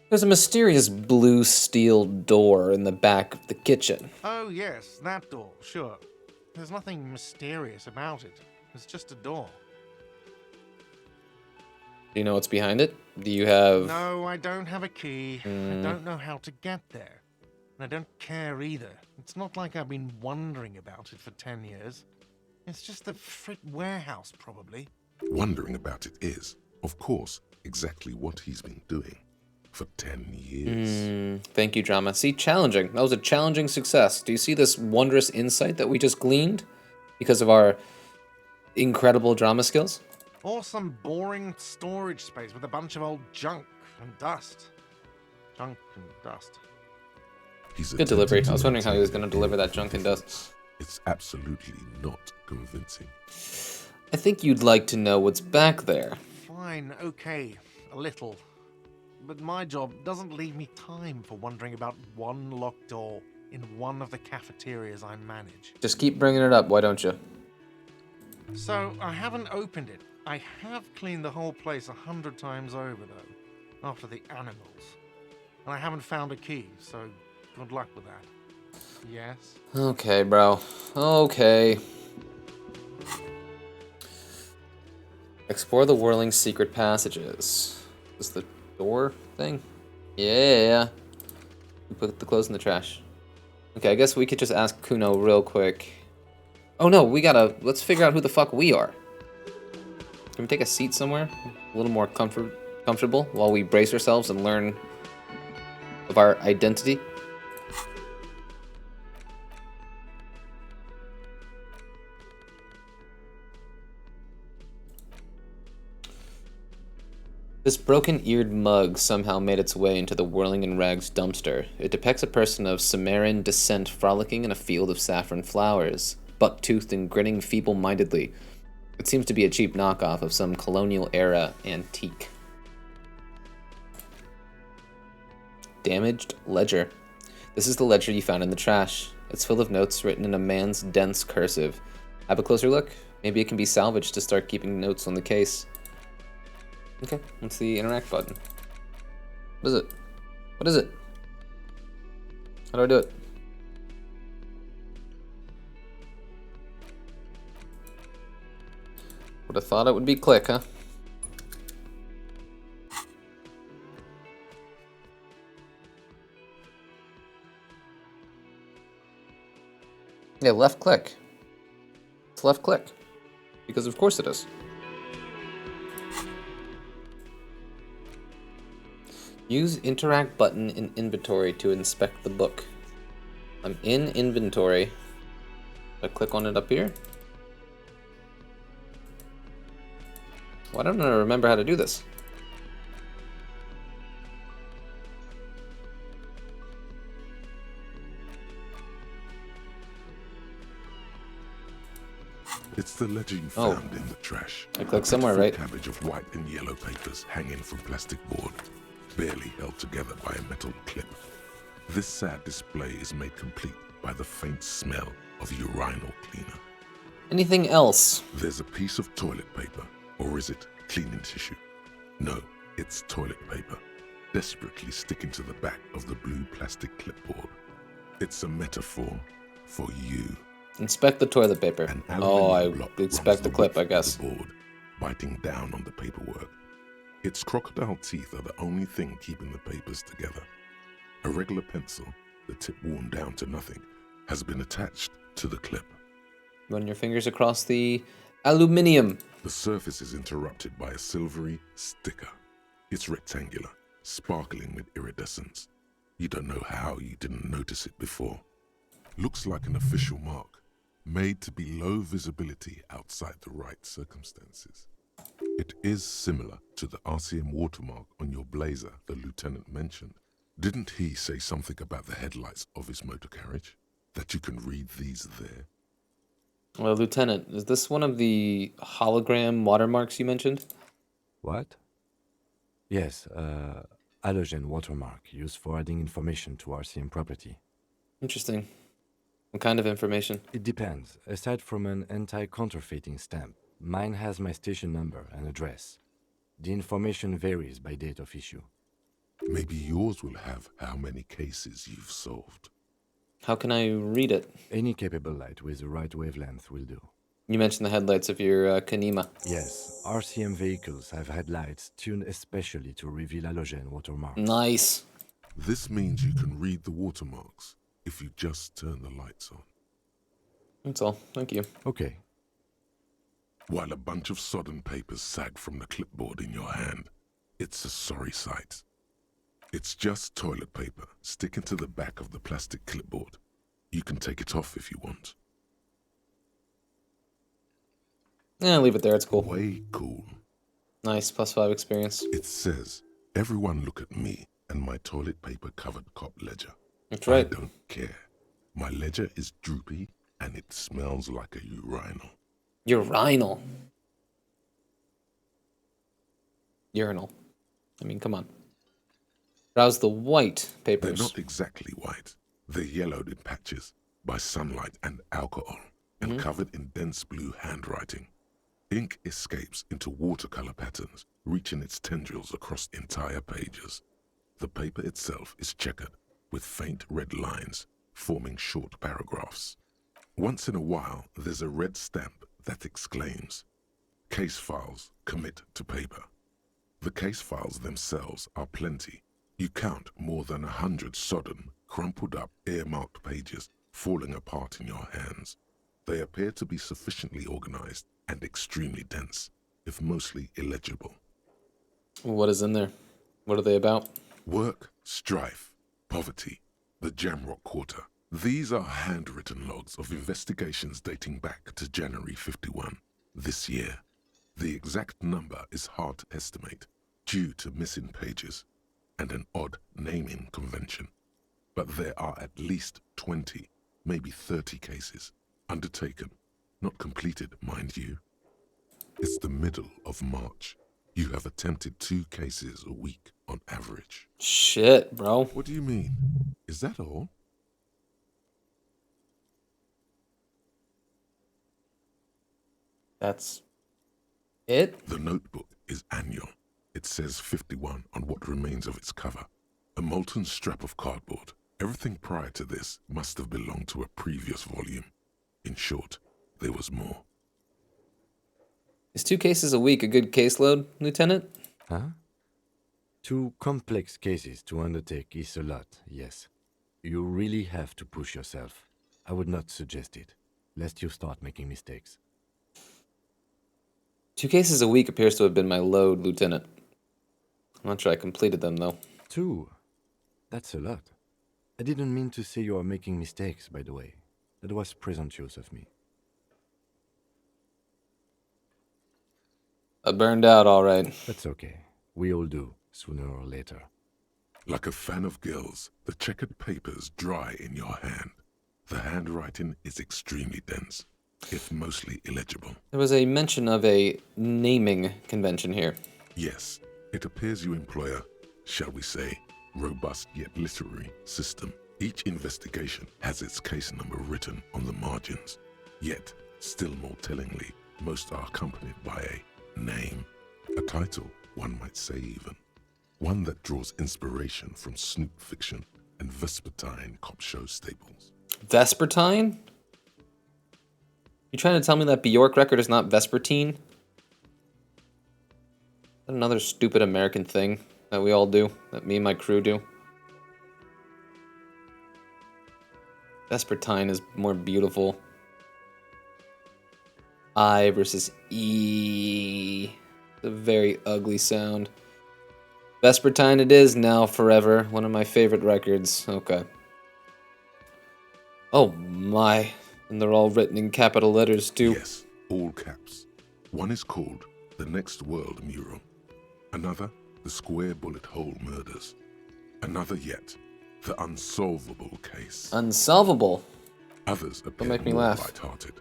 There's a mysterious blue steel door in the back of the kitchen. Oh, yes, that door, sure. There's nothing mysterious about it. It's just a door. Do you know what's behind it? Do you have... No, I don't have a key. I don't know how to get there. And I don't care either. It's not like I've been wondering about it for 10 years. It's just the frit warehouse, probably. Wondering about it is, of course, exactly what he's been doing for 10 years. Thank you, drama. See, challenging. That was a challenging success. Do you see this wondrous insight that we just gleaned because of our incredible drama skills? Or some boring storage space with a bunch of old junk and dust. Junk and dust. He's Good delivery. attempting I was to wondering how he was maintain going to deliver that the junk and dust. It's absolutely not convincing. I think you'd like to know what's back there. Fine, okay, a little. But my job doesn't leave me time for wondering about one locked door in one of the cafeterias I manage. Just keep bringing it up, why don't you? So, I haven't opened it. I have cleaned the whole place 100 times over, though, after the animals. And I haven't found a key, so good luck with that. Yes? Okay, bro. Okay. Explore the whirling secret passages. Is the door thing? Yeah. Put the clothes in the trash. Okay, I guess we could just ask Kuno real quick. Oh no, let's figure out who the fuck we are. Can we take a seat somewhere? A little more comfortable while we brace ourselves and learn of our identity? This broken-eared mug somehow made its way into the Whirling in Rags dumpster. It depicts a person of Sumerian descent frolicking in a field of saffron flowers, buck-toothed and grinning feeble-mindedly. It seems to be a cheap knockoff of some colonial-era antique. Damaged ledger. This is the ledger you found in the trash. It's full of notes written in a man's dense cursive. Have a closer look. Maybe it can be salvaged to start keeping notes on the case. Okay, what's the interact button? What is it? What is it? How do I do it? Would have thought it would be click, huh? Yeah, left click. It's left click. Because of course it is. Use interact button in inventory to inspect the book. I'm in inventory. I click on it up here. Why don't I remember how to do this? It's the ledger you found in the trash. I click somewhere, right? A cabbage of white and yellow papers hanging from plastic board, barely held together by a metal clip. This sad display is made complete by the faint smell of urinal cleaner. Anything else? There's a piece of toilet paper, or is it cleaning tissue? No, it's toilet paper, desperately sticking to the back of the blue plastic clipboard. It's a metaphor for you. Inspect the toilet paper. An Oh, I aluminium block inspect runs the clip, I width of guess. the board, biting down on the paperwork. Its crocodile teeth are the only thing keeping the papers together. A regular pencil, the tip worn down to nothing, has been attached to the clip. Run your fingers across the aluminium. The surface is interrupted by a silvery sticker. It's rectangular, sparkling with iridescence. You don't know how you didn't notice it before. Looks like an official mark, made to be low visibility outside the right circumstances. It is similar to the RCM watermark on your blazer the lieutenant mentioned. Didn't he say something about the headlights of his motor carriage? That you can read these there? Well, Lieutenant, is this one of the hologram watermarks you mentioned? What? Yes, halogen watermark used for adding information to RCM property. Interesting. What kind of information? It depends. Aside from an anti-counterfeiting stamp, mine has my station number and address. The information varies by date of issue. Maybe yours will have how many cases you've solved. How can I read it? Any capable light with the right wavelength will do. You mentioned the headlights of your Kanima. Yes, RCM vehicles have headlights tuned especially to reveal halogen watermarks. Nice. This means you can read the watermarks if you just turn the lights on. That's all. Thank you. Okay. While a bunch of sodden papers sag from the clipboard in your hand, it's a sorry sight. It's just toilet paper sticking to the back of the plastic clipboard. You can take it off if you want. Leave it there. It's cool. Way cool. Nice. +5 experience. It says, everyone look at me and my toilet paper covered cop ledger. That's right. I don't care. My ledger is droopy and it smells like a urinal. Urinal. Urinal. I mean, come on. Browse the white papers. They're not exactly white. They're yellowed in patches by sunlight and alcohol and covered in dense blue handwriting. Ink escapes into watercolor patterns, reaching its tendrils across entire pages. The paper itself is checkered with faint red lines, forming short paragraphs. Once in a while, there's a red stamp that exclaims, "Case files commit to paper." The case files themselves are plenty. You count more than 100 sodden, crumpled up, earmarked pages falling apart in your hands. They appear to be sufficiently organized and extremely dense, if mostly illegible. What is in there? What are they about? Work, strife, poverty, the Jamrock Quarter. These are handwritten logs of investigations dating back to January 51, this year. The exact number is hard to estimate. due to missing pages and an odd naming convention. But there are at least 20, maybe 30 cases undertaken, not completed, mind you. It's the middle of March. You have attempted 2 cases a week on average. Shit, bro. What do you mean? Is that all? That's it? The notebook is annual. It says 51 on what remains of its cover. A molten scrap of cardboard. Everything prior to this must have belonged to a previous volume. In short, there was more. Is 2 cases a week a good caseload, Lieutenant? Huh? 2 complex cases to undertake is a lot, yes. You really have to push yourself. I would not suggest it, lest you start making mistakes. 2 cases a week appears to have been my load, Lieutenant. I'm not sure I completed them, though. 2? That's a lot. I didn't mean to say you are making mistakes, by the way. That was presumptuous of me. I burned out, all right. That's okay. We all do, sooner or later. Like a fan of gills, the checkered papers dry in your hand. The handwriting is extremely dense, if mostly illegible. There was a mention of a naming convention here. Yes, it appears you employ a, shall we say, robust yet literary system. Each investigation has its case number written on the margins. Yet, still more tellingly, most are accompanied by a name, a title, one might say even. One that draws inspiration from snoop fiction and vespertine cop show staples. Vespertine? You trying to tell me that Bjork record is not Vespertine? Is that another stupid American thing that we all do, that me and my crew do? Vespertine is more beautiful. I versus E. It's a very ugly sound. Vespertine it is now, forever. One of my favorite records. Okay. Oh my. And they're all written in capital letters, too. Yes, all caps. One is called The Next World Mural. Another, The Square Bullet Hole Murders. Another yet, The Unsolvable Case. Unsolvable? Others appear make me more laugh. light-hearted.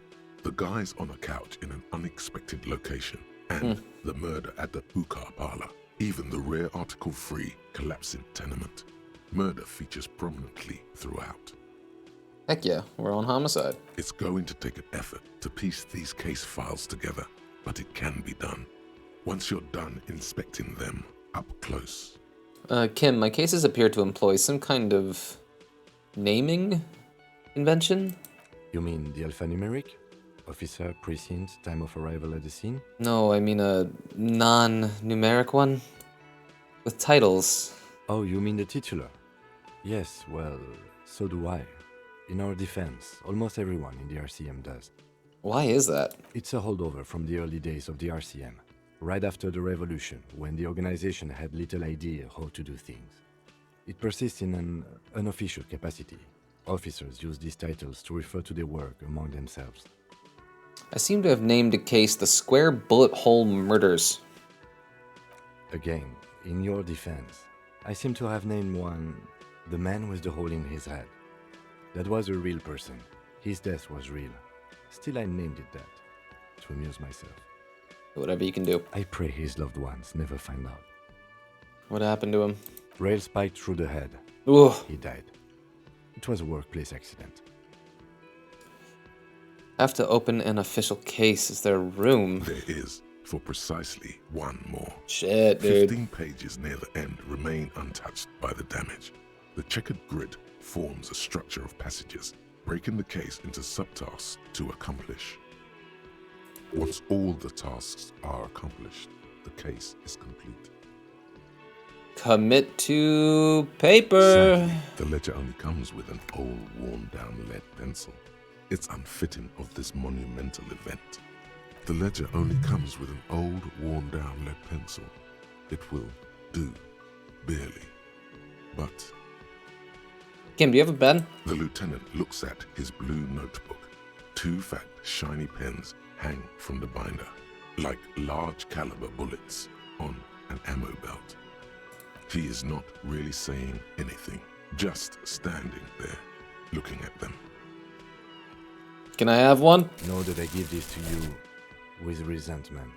The guys on a couch in an unexpected location, and the murder at the hookah parlor. Even the rare article-free collapsing tenement. Murder features prominently throughout. Heck yeah, we're on homicide. It's going to take an effort to piece these case files together, but it can be done. Once you're done inspecting them up close. Kim, my cases appear to employ some kind of naming convention? You mean the alphanumeric? Officer, precinct, time of arrival at the scene? No, I mean a non-numeric one. With titles. Oh, you mean the titular? Yes, well, so do I. In our defense, almost everyone in the RCM does. Why is that? It's a holdover from the early days of the RCM, right after the revolution, when the organization had little idea how to do things. It persists in an unofficial capacity. Officers use these titles to refer to their work among themselves. I seem to have named a case the Square Bullet Hole Murders. Again, in your defense, I seem to have named one The Man with the Hole in His Head. That was a real person. His death was real. Still, I named it that, to amuse myself. Whatever you can do. I pray his loved ones never find out. What happened to him? Rail spiked through the head. Ooh. He died. It was a workplace accident. Have to open an official case. Is there room? There is, for precisely one more. Shit, dude. 15 pages near the end remain untouched by the damage. The checkered grid forms a structure of passages, breaking the case into subtasks to accomplish. Once all the tasks are accomplished, the case is complete. Commit to paper. Sadly, the ledger only comes with an old, worn-down lead pencil. It's unfitting of this monumental event. The ledger only comes with an old, worn-down lead pencil. It will do, barely. But Kim, do you have a pen? the lieutenant looks at his blue notebook. 2 fat, shiny pens hang from the binder, like large caliber bullets on an ammo belt. He is not really saying anything, just standing there, looking at them. Can I have one? Know that I give this to you with resentment.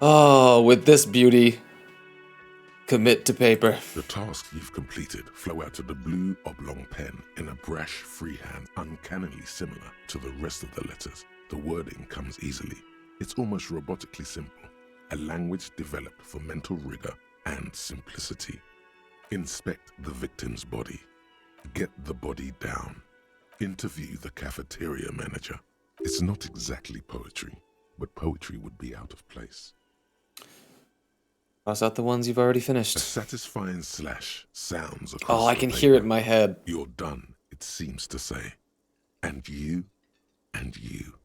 Oh, with this beauty, commit to paper. The tasks you've completed flow out of the blue oblong pen in a brash freehand, uncannily similar to the rest of the letters. The wording comes easily. It's almost robotically simple, a language developed for mental rigor and simplicity. Inspect the victim's body. Get the body down. Interview the cafeteria manager. It's not exactly poetry, but poetry would be out of place. Cross out the ones you've already A finished. satisfying slash sounds across Oh, I the can hear it paper. in my head. You're done, it seems to say. And you, and you.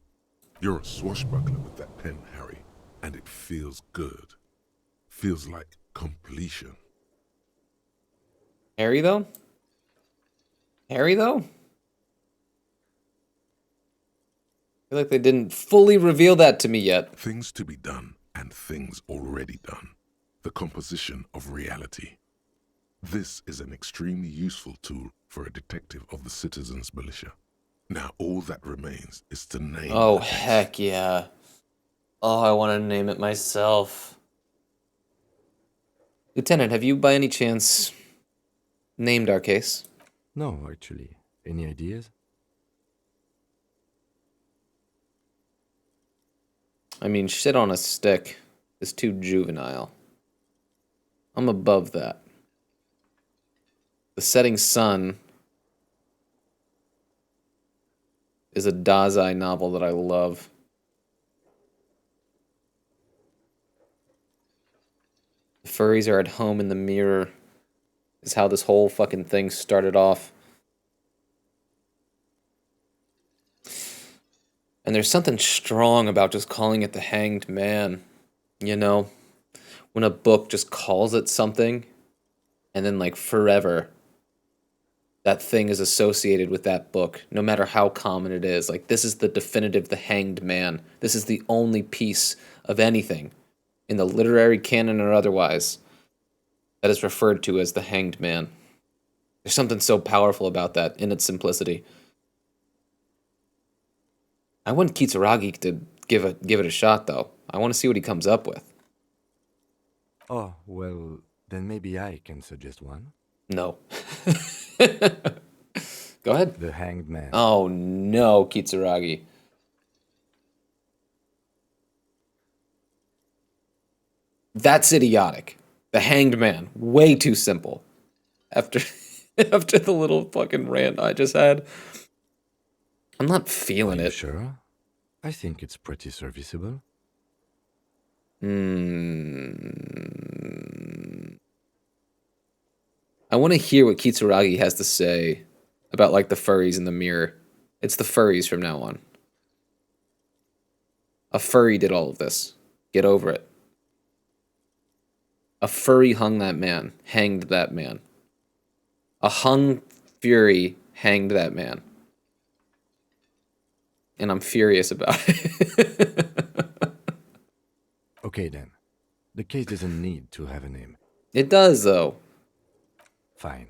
You're a swashbuckler with that pen, Harry, and it feels good. Feels like completion. Harry, though? Harry, though? I feel like they didn't fully reveal that to me yet. Things to be done and things already done. The composition of reality. This is an extremely useful tool for a detective of the Citizens Militia. Now all that remains is to name Oh, the case. heck yeah. Oh, I want to name it myself. Lieutenant, have you by any chance named our case? No, actually. Any ideas? I mean, shit on a stick is too juvenile. I'm above that. The Setting Sun is a Dazai novel that I love. The furries are at home in the mirror is how this whole fucking thing started off. And there's something strong about just calling it the Hanged Man. You know, when a book just calls it something, and then like forever, that thing is associated with that book, no matter how common it is. Like, this is the definitive, the Hanged Man. This is the only piece of anything, in the literary canon or otherwise, that is referred to as the Hanged Man. There's something so powerful about that in its simplicity. I want Kitsuragi to give it a shot, though. I want to see what he comes up with. Oh, well, then maybe I can suggest one. No. Go ahead. The Hanged Man. Oh no, Kitsuragi. That's idiotic. The Hanged Man. Way too simple. After after the little fucking rant I just had. I'm not feeling Are you it. sure? I think it's pretty serviceable. I want to hear what Kitsuragi has to say about, like, the furries in the mirror. It's the furries from now on. A furry did all of this. Get over it. A furry hung that man. Hanged that man. A hung fury hanged that man. And I'm furious about it. Okay then. The case doesn't need to have a name. It does, though. Fine.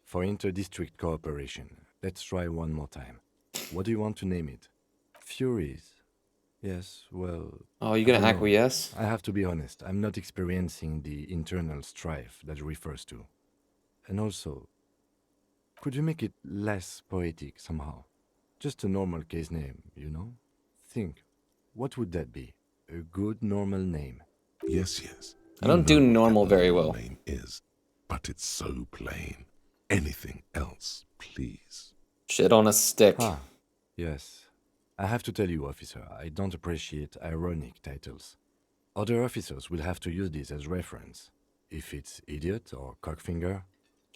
For inter-district cooperation, let's try one more time. What do you want to name it? Furies? Yes, well... Oh, you I gonna don't know. acquiesce? I have to be honest, I'm not experiencing the internal strife that it refers to. And also, could you make it less poetic somehow? Just a normal case name, you know? Think, what would that be? A good normal name. Yes, yes. I don't do know what normal that very normal well. name is, but it's so plain. Anything else, please. Shit on a stick. Ah, yes. I have to tell you, officer, I don't appreciate ironic titles. Other officers will have to use this as reference. If it's idiot or cockfinger,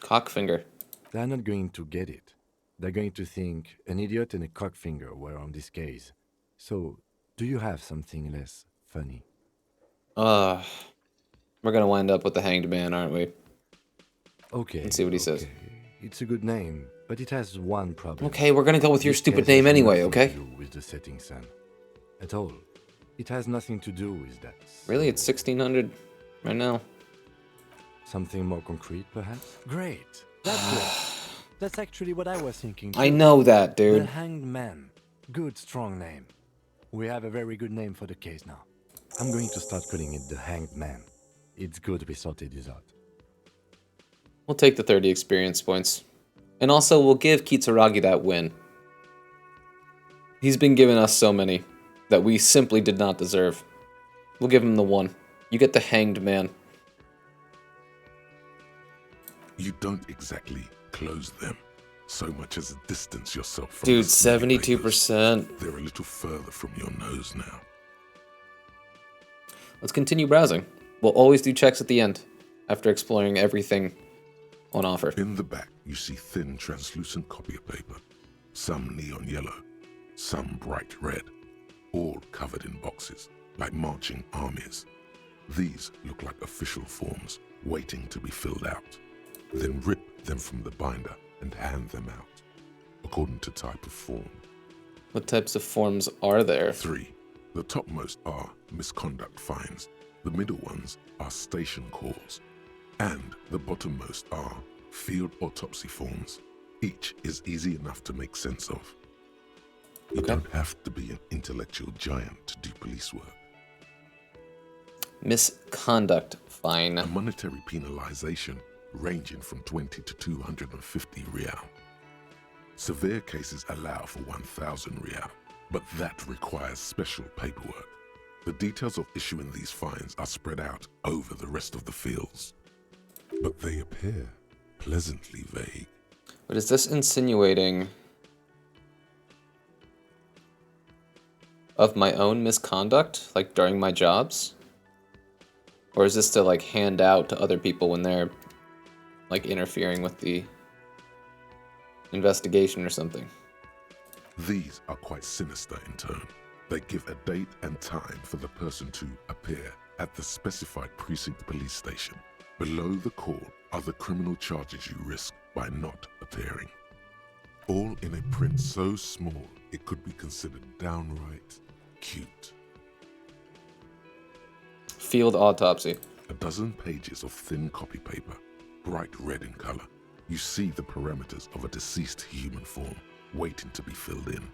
Cockfinger. they're not going to get it. They're going to think an idiot and a cockfinger were on this case. So, do you have something less funny? We're gonna wind up with the Hanged Man, aren't we? Okay. Let's see what he says. It's a good name, But it has one problem. Okay, we're gonna go with your This stupid case name has anyway, nothing okay? to do with the setting sun. At all. It has nothing to do with that. Really? It's 1600 right now. Something more concrete, perhaps? Great. That's good. That's actually what I was thinking, too. I know that, The dude. Hanged Man. Good, strong name. We have a very good name for the case now. I'm going to start calling it the Hanged Man. It's good we sorted this out. We'll take the 30 experience points. And also, we'll give Kitsuragi that win. He's been giving us so many that we simply did not deserve. We'll give him the one. You get the Hanged Man. You don't exactly close them so much as distance yourself from Dude, the smelly papers. 72%. They're a little further from your nose now. Let's continue browsing. We'll always do checks at the end, after exploring everything on offer. In the back, you see thin, translucent copier paper. Some neon yellow, some bright red, all covered in boxes, like marching armies. These look like official forms, waiting to be filled out. Then rip them from the binder and hand them out, according to type of form. What types of forms are there? 3. The topmost are misconduct fines. The middle ones are station calls. And the bottommost are field autopsy forms. Each is easy enough to make sense of. You Okay. don't have to be an intellectual giant to do police work. Misconduct fine. A monetary penalization ranging from 20 to 250 real. Severe cases allow for 1,000 real, but that requires special paperwork. The details of issuing these fines are spread out over the rest of the fields, but they appear pleasantly vague. But is this insinuating of my own misconduct, like during my jobs? Or is this to like hand out to other people when they're like interfering with the investigation or something? These are quite sinister in tone. They give a date and time for the person to appear at the specified precinct police station. Below the call are the criminal charges you risk by not appearing. All in a print so small it could be considered downright cute. Field autopsy. A dozen pages of thin copy paper, bright red in color. You see the parameters of a deceased human form waiting to be filled in.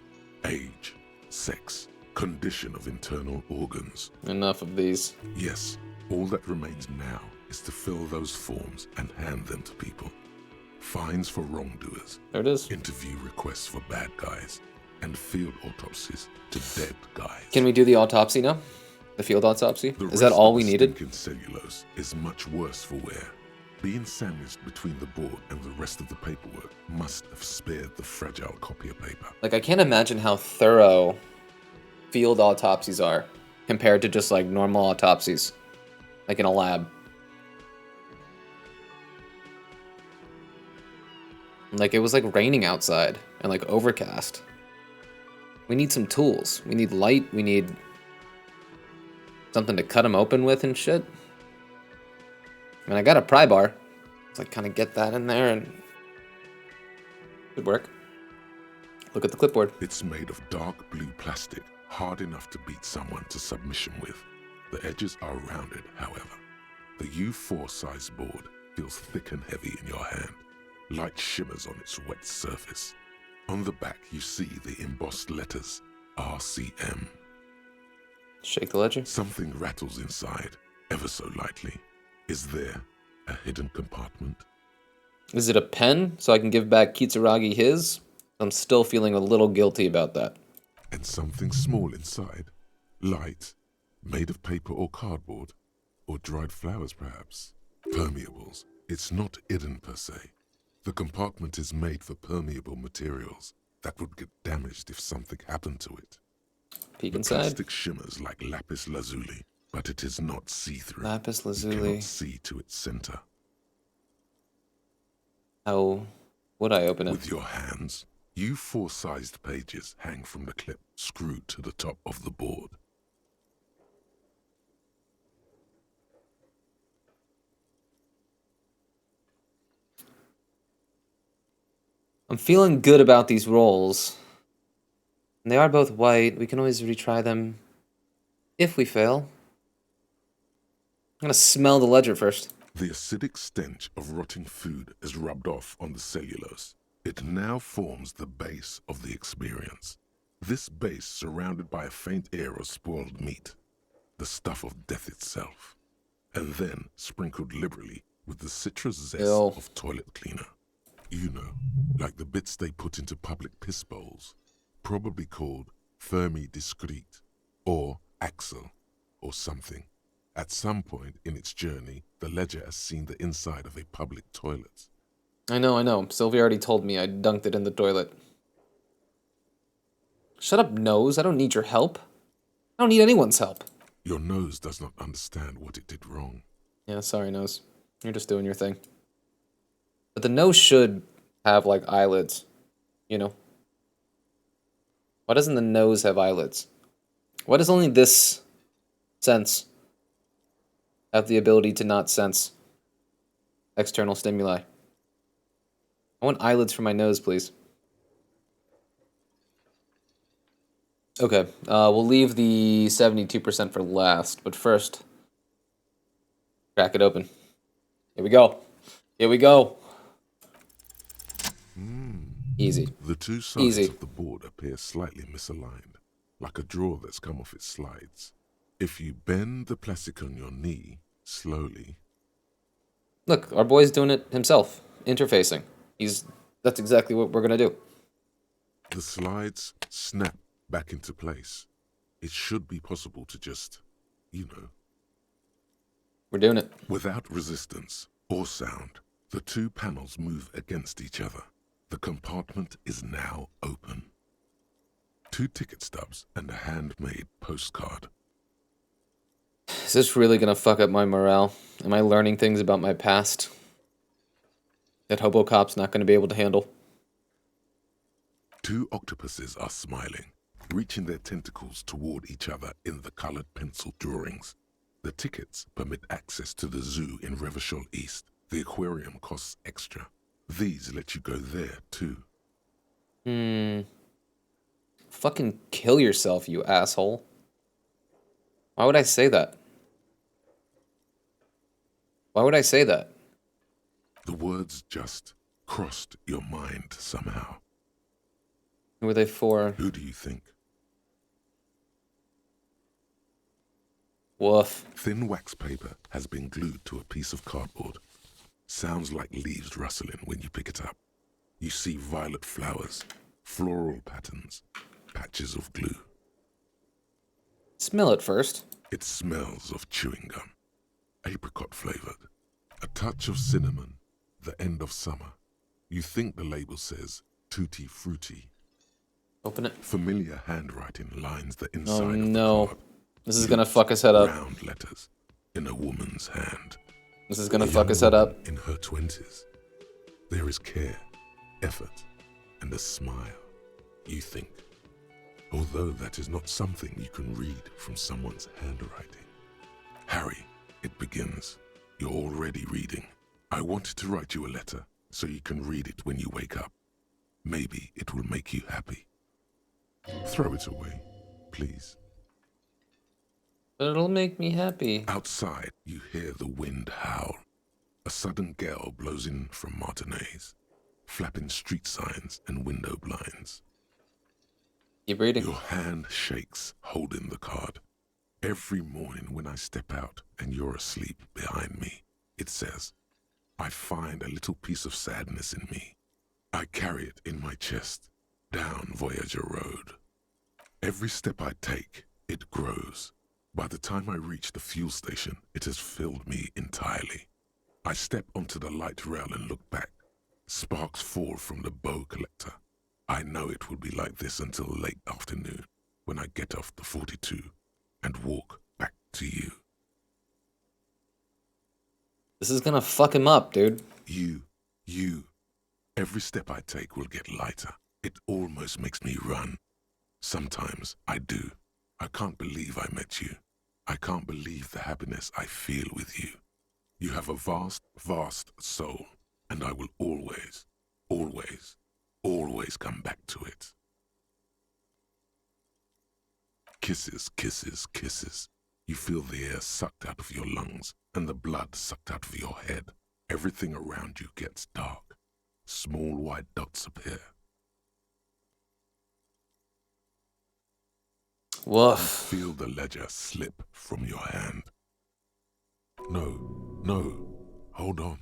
Age, sex, condition of internal organs. Enough of these. Yes, all that remains now is to fill those forms and hand them to people. Fines for wrongdoers, There it is. interview requests for bad guys, and field autopsies to dead guys. Can we do the autopsy now? The field autopsy? The Is that rest all of we the needed? stinking cellulose is much worse for wear. Being sandwiched between the board and the rest of the paperwork must have spared the fragile copier paper. Like, I can't imagine how thorough field autopsies are compared to just like normal autopsies, like in a lab. Like, it was like raining outside and like overcast. We need some tools. We need light. We need something to cut them open with and shit. I mean, I got a pry bar. So I kind of get that in there and good work. Look at the clipboard. It's made of dark blue plastic, hard enough to beat someone to submission with. The edges are rounded, however. The U4 size board feels thick and heavy in your hand. Light shimmers on its wet surface. On the back, you see the embossed letters, RCM. Shake the ledger. Something rattles inside, ever so lightly. Is there a hidden compartment? Is it a pen so I can give back Kitsuragi his? I'm still feeling a little guilty about that. And something small inside, light, made of paper or cardboard, or dried flowers perhaps. Permeables. It's not hidden per se. The compartment is made for permeable materials that would get damaged if something happened to it. Peek The inside. plastic shimmers like lapis lazuli, but it is not see-through. Lapis You lazuli. cannot see to its center. How would I open it? With your hands, U4 sized pages hang from the clip screwed to the top of the board. I'm feeling good about these rolls. And they are both white. We can always retry them if we fail. I'm gonna smell the ledger first. The acidic stench of rotting food is rubbed off on the cellulose. It now forms the base of the experience. This base surrounded by a faint air of spoiled meat, the stuff of death itself, and then sprinkled liberally with the citrus zest Ew. of toilet cleaner. You know, like the bits they put into public piss bowls, probably called Fermi Discrete, or Axel, or something. At some point in its journey, the ledger has seen the inside of a public toilet. I know. Sylvia already told me I dunked it in the toilet. Shut up, nose. I don't need your help. I don't need anyone's help. Your nose does not understand what it did wrong. Yeah, sorry, nose. You're just doing your thing. But the nose should have, like, eyelids. You know? Why doesn't the nose have eyelids? Why does only this sense have the ability to not sense external stimuli? I want eyelids for my nose, please. Okay, we'll leave the 72% for last, but first, crack it open. Here we go. Here we go. Easy. The two sides Easy. of the board appear slightly misaligned, like a drawer that's come off its slides. If you bend the plastic on your knee slowly, Look, our boy's doing it himself, interfacing. That's exactly what we're gonna do. the slides snap back into place. It should be possible to just, We're doing it. without resistance or sound, the two panels move against each other. The compartment is now open. 2 ticket stubs and a handmade postcard. Is this really gonna fuck up my morale? Am I learning things about my past that Hobocop's not gonna be able to handle? 2 octopuses are smiling, reaching their tentacles toward each other in the colored pencil drawings. The tickets permit access to the zoo in Revachol East. The aquarium costs extra. These let you go there, too. Fucking kill yourself, you asshole. Why would I say that? Why would I say that? The words just crossed your mind somehow. Who are they for? Who do you think? Woof. Thin wax paper has been glued to a piece of cardboard. Sounds like leaves rustling when you pick it up. You see violet flowers, floral patterns, patches of glue. Smell it first. It smells of chewing gum, apricot flavored, a touch of cinnamon, the end of summer. You think the label says tutti frutti. Open it. Familiar handwriting lines the inside Oh of the no. card. This is gonna fuck his head up. Round letters in a woman's hand. This is gonna A fuck young his head up. woman in her 20s. There is care, effort, and a smile. You think. Although that is not something you can read from someone's handwriting. Harry, it begins. You're already reading. I wanted to write you a letter so you can read it when you wake up. Maybe it will make you happy. Throw it away, please. But it'll make me happy. Outside, you hear the wind howl. A sudden gale blows in from Martinez, flapping street signs and window blinds. Keep reading. Your hand shakes, holding the card. Every morning when I step out and you're asleep behind me, it says, I find a little piece of sadness in me. I carry it in my chest, down Voyager Road. Every step I take, it grows. By the time I reach the fuel station, it has filled me entirely. I step onto the light rail and look back. Sparks fall from the bow collector. I know it will be like this until late afternoon, when I get off the 42 and walk back to you. This is gonna fuck him up, dude. You. Every step I take will get lighter. It almost makes me run. Sometimes I do. I can't believe I met you. I can't believe the happiness I feel with you. You have a vast, vast soul, and I will always, always come back to it. Kisses, kisses, kisses. You feel the air sucked out of your lungs and the blood sucked out of your head. Everything around you gets dark. Small white dots appear. Woof. Feel the ledger slip from your hand. No, no, hold on.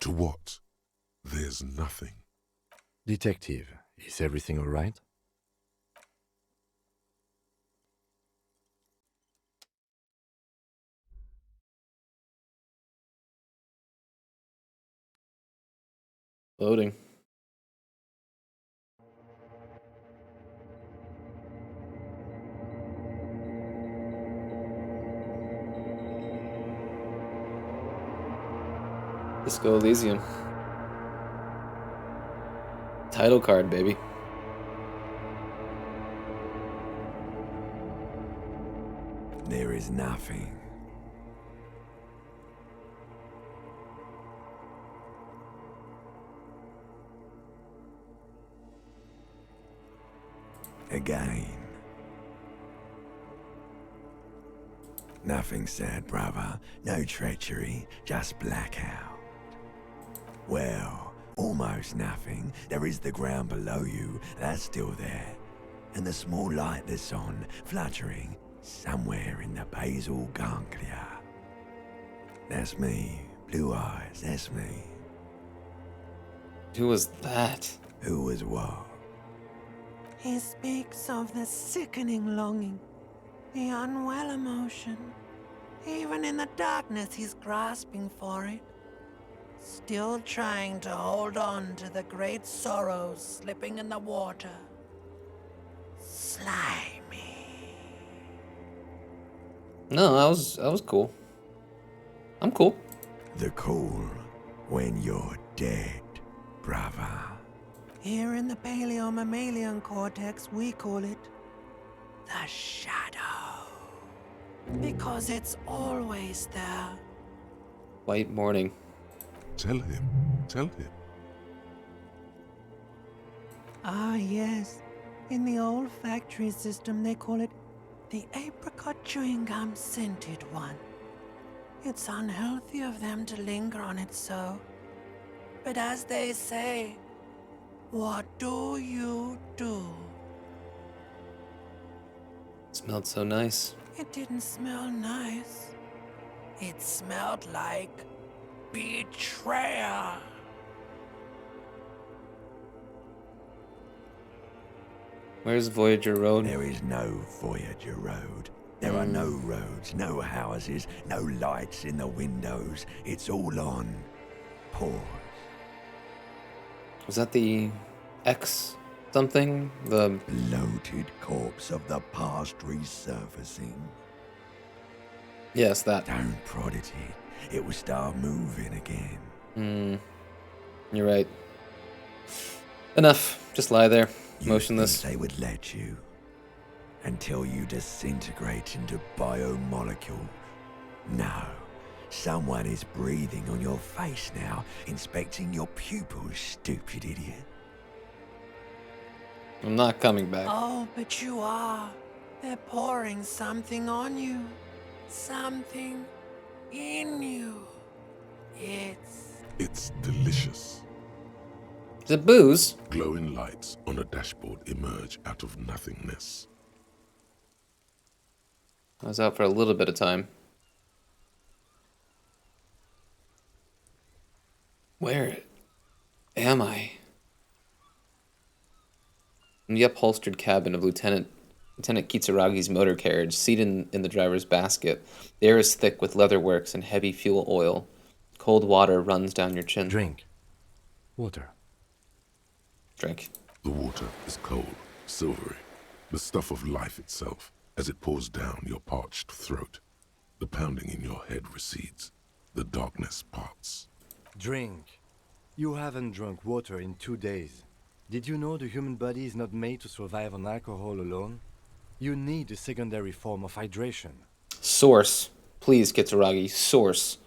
To what? There's nothing. Detective, is everything all right? Loading. Let's go Elysium. Title card, baby. There is nothing. Again. Nothing sad, brother. No treachery, just blackout. Well, almost nothing. There is the ground below you, that's still there. And the small light that's on, fluttering, somewhere in the basal ganglia. That's me. Blue eyes, that's me. Who was that? Who was what? He speaks of the sickening longing, the unwell emotion. Even in the darkness, he's grasping for it. Still trying to hold on to the great sorrows slipping in the water. Slimy. No, I was cool. I'm cool. The cool when you're dead, brother. Here in the paleo-mammalian cortex, we call it the shadow. Because it's always there. White morning. Tell him, tell him. Ah, yes. In the olfactory system, they call it the apricot chewing gum scented one. It's unhealthy of them to linger on it so. But as they say, what do you do? Smelled so nice. It didn't smell nice. It smelled like betrayal. Where's Voyager Road? There is no Voyager Road. There are no roads, no houses, no lights in the windows. It's all on pause. Was that the X something? The Bloated corpse of the past resurfacing. yes, that. Don't prod at it. It will start moving again. You're right. Enough. Just lie there, You motionless. think they would let you until you disintegrate into biomolecule. No. Someone is breathing on your face now, inspecting your pupils, stupid idiot. I'm not coming back. Oh, but you are. They're pouring something on you. Something in you. It's delicious. Is it booze? Glowing lights on a dashboard emerge out of nothingness. I was out for a little bit of time. Where am I? In the upholstered cabin of Lieutenant Kitsuragi's motor carriage, seated in the driver's basket, the air is thick with leatherworks and heavy fuel oil. Cold water runs down your chin. Drink. Water. Drink. The water is cold, silvery, the stuff of life itself, as it pours down your parched throat. The pounding in your head recedes. The darkness parts. Drink. You haven't drunk water in 2 days. Did you know the human body is not made to survive on alcohol alone? You need a secondary form of hydration. Source. Please, Kitsuragi. Source.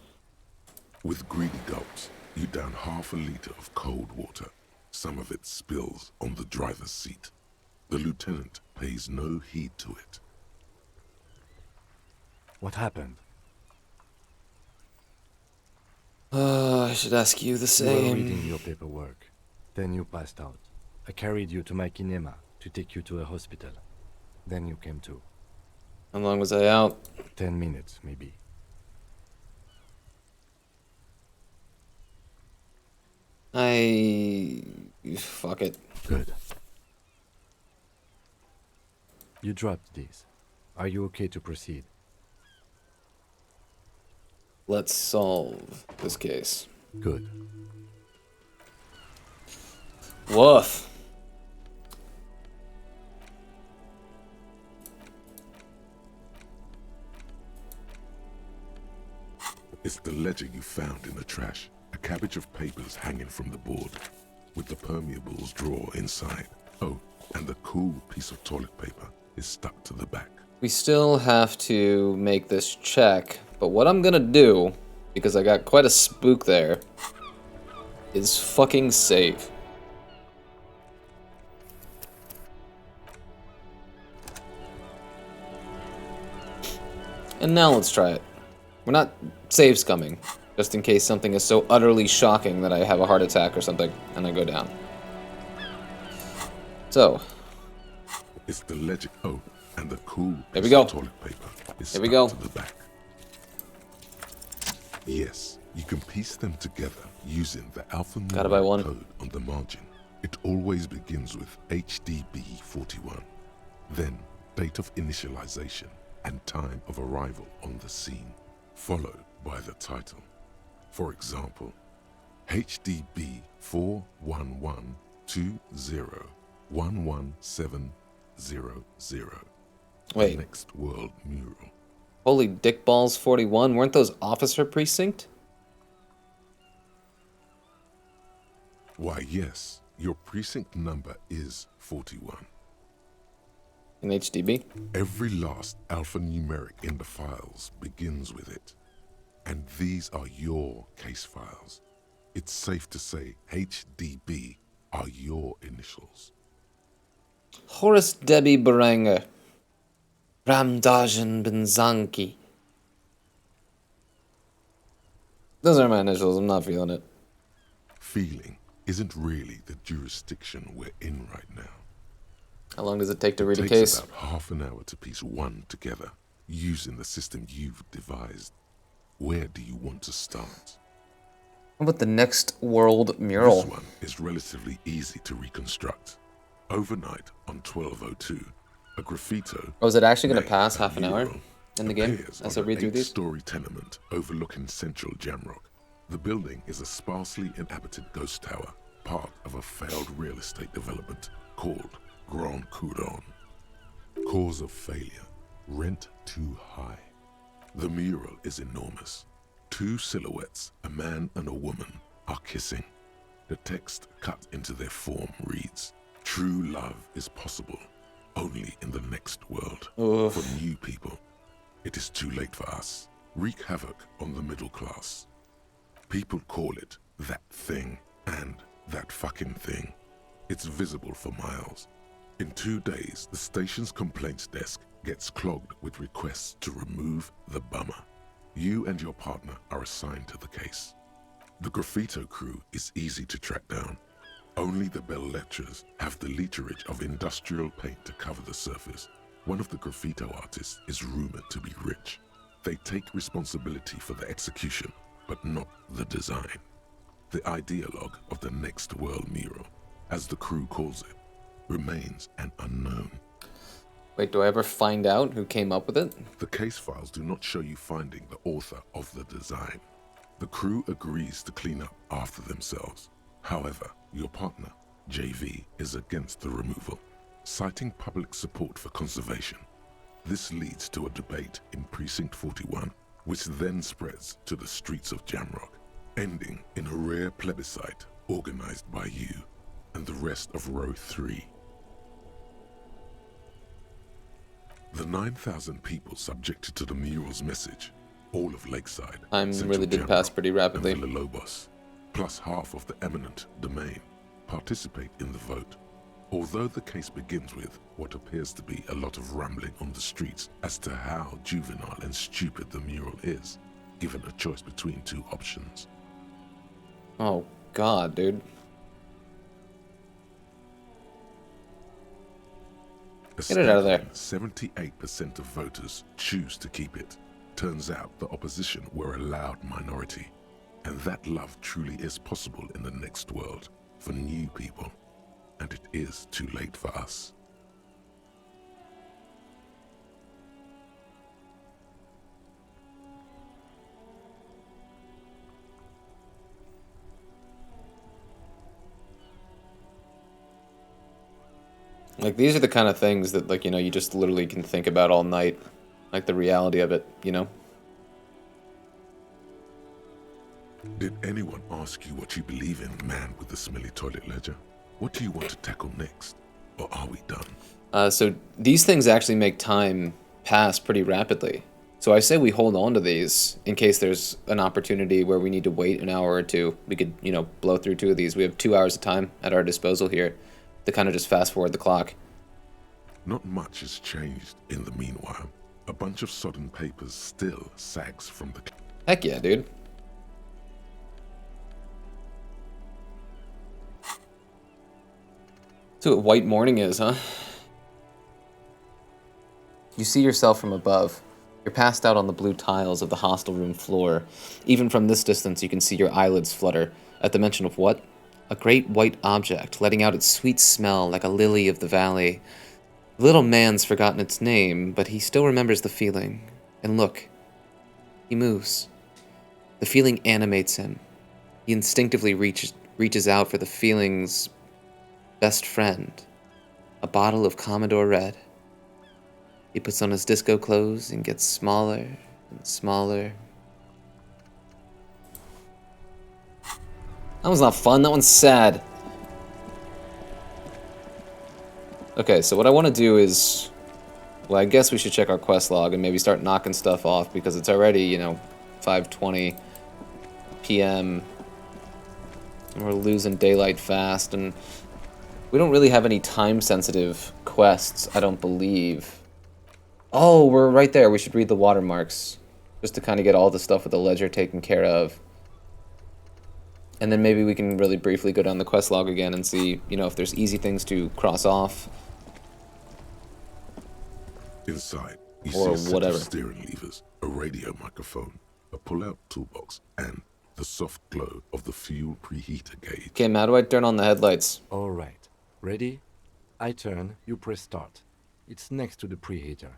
With greedy gulps, you down half a liter of cold water. Some of it spills on the driver's seat. The lieutenant pays no heed to it. What happened? I should ask you the You were reading same. your paperwork. Then you passed out. I carried you to my kinema to take you to a hospital. Then you came to. How long was I out? 10 minutes, maybe. Fuck it. Good. You dropped these. Are you okay to proceed? Let's solve this case. Good. Woof. It's the ledger you found in the trash. A cabbage of papers hanging from the board, with the permeables drawer inside. Oh, and the cool piece of toilet paper is stuck to the back. We still have to make this check, but what I'm gonna do, because I got quite a spook there, is fucking save. And now let's try it. We're not save scumming, just in case something is so utterly shocking that I have a heart attack or something, and I go down. So. It's the ledger. Oh, and the cool There we piece go. of toilet paper is There we stuck go. to the back. Yes, you can piece them together using the Gotta buy one. alphanumeric code on the margin. It always begins with HDB41, then date of initialization and time of arrival on the scene, followed by the title. For example, HDB 41120111700. Wait. The next world mural. Holy dick balls 41, weren't those officer precinct? Why, yes, your precinct number is 41. In HDB? Every last alphanumeric in the files begins with it. And these are your case files. It's safe to say HDB are your initials. Horace Debbie Beranger. Ramdajan Benzanki. Those are my initials, I'm not feeling it. Feeling isn't really the jurisdiction we're in right now. How long does it take to read a It case? takes about half an hour to piece one together, using the system you've devised. Where do you want to start? How about the next world mural? This one is relatively easy to reconstruct. Overnight on 1202, a graffito. Oh, is it actually going to nay, pass a half an hour mural, in the game appears as I on read an through these? 8-story tenement overlooking central Jamrock. The building is a sparsely inhabited ghost tower, part of a failed real estate development called Grand Couronne. Cause of failure: rent too high. The mural is enormous. Two silhouettes, a man and a woman, are kissing. The text cut into their form reads, "True love is possible only in the next world." Oof. For new people, it is too late for us. Wreak havoc on the middle class. People call it that thing and that fucking thing. It's visible for miles. In 2 days, the station's complaints desk gets clogged with requests to remove the bummer. You and your partner are assigned to the case. The graffito crew is easy to track down. Only the bell lecturers have the literage of industrial paint to cover the surface. One of the graffito artists is rumored to be rich. They take responsibility for the execution, but not the design. The ideologue of the next world mural, as the crew calls it, remains an unknown. Wait, do I ever find out who came up with it? The case files do not show you finding the author of the design. The crew agrees to clean up after themselves. However, your partner, JV, is against the removal, citing public support for conservation. This leads to a debate in Precinct 41, which then spreads to the streets of Jamrock, ending in a rare plebiscite organized by you and the rest of Row 3. The 9,000 people subjected to the mural's message All of Lakeside, Time Central really did General, pass pretty rapidly. and Villalobos, plus half of the eminent domain, participate in the vote. Although the case begins with what appears to be a lot of rambling on the streets as to how juvenile and stupid the mural is, given a choice between two options. Oh, God, dude. Get it out of there. 78% of voters choose to keep it. Turns out the opposition were a loud minority. And that love truly is possible in the next world for new people. And it is too late for us. Like, these are the kind of things that, like, you know, you just literally can think about all night. Like, the reality of it, you know? Did anyone ask you what you believe in, man with the smelly toilet ledger? What do you want to tackle next? Or are we done? So these things actually make time pass pretty rapidly. So I say we hold on to these in case there's an opportunity where we need to wait an hour or two. We could, you know, blow through 2 of these. We have 2 hours of time at our disposal here to kind of just fast forward the clock. Not much has changed in the meanwhile. A bunch of sodden papers still sags from the... Heck yeah, dude. So what white morning is, huh? You see yourself from above. You're passed out on the blue tiles of the hostel room floor. Even from this distance, you can see your eyelids flutter at the mention of what? A great white object, letting out its sweet smell like a lily of the valley. The little man's forgotten its name, but he still remembers the feeling. And look, he moves. The feeling animates him. He instinctively reaches out for the feeling's best friend, a bottle of Commodore Red. He puts on his disco clothes and gets smaller and smaller. That one's not fun, that one's sad. Okay, so what I want to do is... Well, I guess we should check our quest log and maybe start knocking stuff off because it's already, you know, 5:20 p.m. and we're losing daylight fast, and we don't really have any time-sensitive quests, I don't believe. Oh, we're right there. We should read the watermarks just to kind of get all the stuff with the ledger taken care of. And then maybe we can really briefly go down the quest log again and see, you know, if there's easy things to cross off. Inside, you or see a whatever. set of steering levers, a radio microphone, a pull-out toolbox, and the soft glow of the fuel preheater gauge. Okay, how do I turn on the headlights? All right. Ready? I turn, you press start. It's next to the preheater.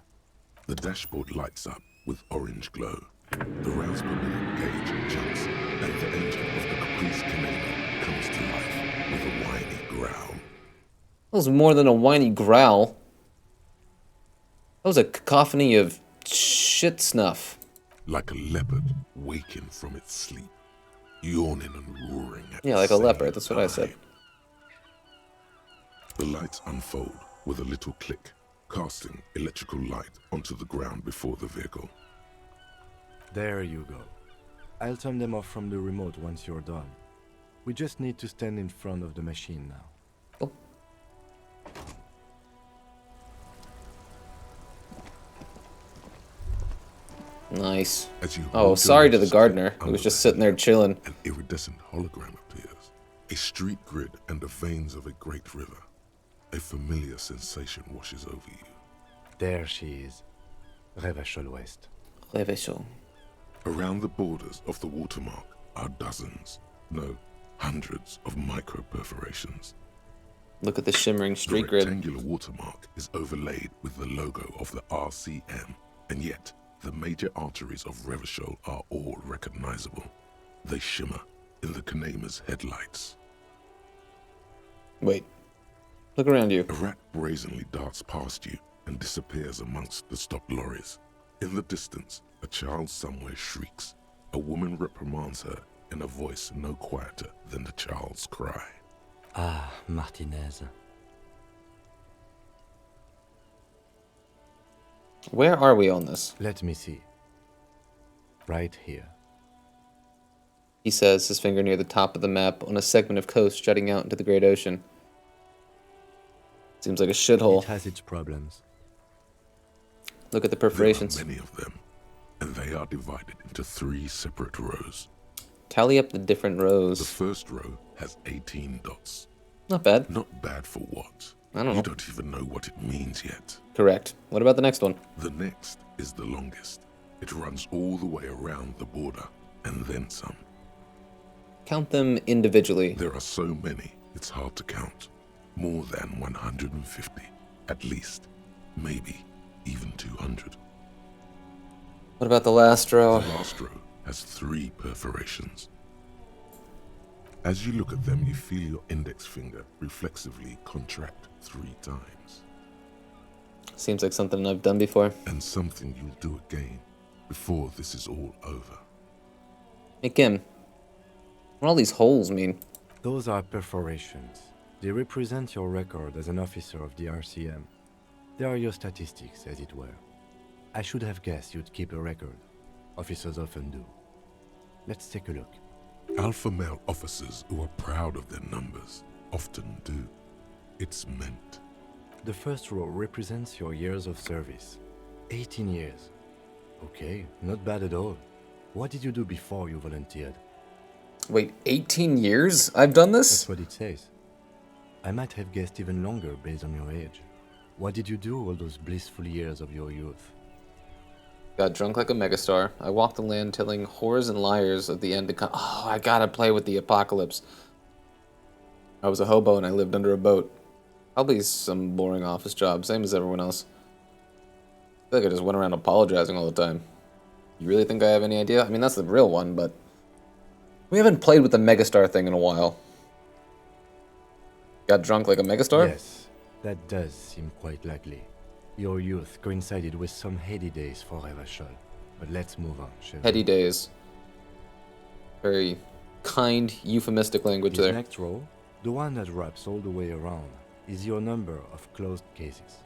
The dashboard lights up with orange glow. The rounds per minute gauge jumps, and the engine of the Caprice Canelo comes to life with a whiny growl. That was more than a whiny growl. That was a cacophony of shit snuff. Like a leopard waking from its sleep, yawning and roaring at Yeah, the like a same leopard, that's what I said. time. The lights unfold with a little click, casting electrical light onto the ground before the vehicle. There you go. I'll turn them off from the remote once you're done. We just need to stand in front of the machine now. Oh. Nice. As you Oh, hold your sorry to the nose gardener, who under was just the sitting there headlamp, chilling. An iridescent hologram appears. A street grid and the veins of a great river. A familiar sensation washes over you. There she is. Revachol West. Revachol. Around the borders of the watermark are dozens, no, hundreds of micro perforations. Look at the shimmering street The grid. rectangular watermark is overlaid with the logo of the RCM, and yet the major arteries of Revachol are all recognizable. They shimmer in the Kanema's headlights. Wait. Look around you. A rat brazenly darts past you and disappears amongst the stopped lorries. In the distance, a child somewhere shrieks. A woman reprimands her in a voice no quieter than the child's cry. Ah, Martinez. Where are we on this? Let me see. Right here. He says, his finger near the top of the map on a segment of coast jutting out into the great ocean. Seems like a shithole. It has its problems. Look at the There are perforations. many of them, and they are divided into 3 separate rows. Tally up the different The rows. first row has 18 dots. Not bad. Not bad for what? I don't know. You don't even know what it means yet. Correct. What about the next one? The next is the longest. It runs all the way around the border, and then some. Count them individually. There are so many, it's hard to count. More than 150, at least. Maybe even 200. What about the last row? The last row has 3 perforations. As you look at them, you feel your index finger reflexively contract 3 times. Seems like something I've done before. And something you'll do again before this is all over. Hey, Kim. What all these holes mean? Those are perforations. They represent your record as an officer of the RCM. They are your statistics, as it were. I should have guessed you'd keep a record. Officers often do. Let's take a look. Alpha male officers who are proud of their numbers often do. It's meant. The first row represents your years of service. 18 years. Okay, not bad at all. What did you do before you volunteered? Wait, 18 years? I've done this? That's what it says. I might have guessed even longer based on your age. What did you do all those blissful years of your youth? Got drunk like a megastar. I walked the land telling whores and liars at the end to come. Oh, I gotta play with the apocalypse. I was a hobo and I lived under a boat. Probably some boring office job, same as everyone else. I feel like I just went around apologizing all the time. You really think I have any idea? I mean, that's the real one, but... We haven't played with the megastar thing in a while. Got drunk like a megastar? Yes, that does seem quite likely. Your youth coincided with some heady days for Revachol. But let's move on, shall we? Heady days. Very kind, euphemistic language This there. next row, the one that wraps all the way around, is your number of closed cases.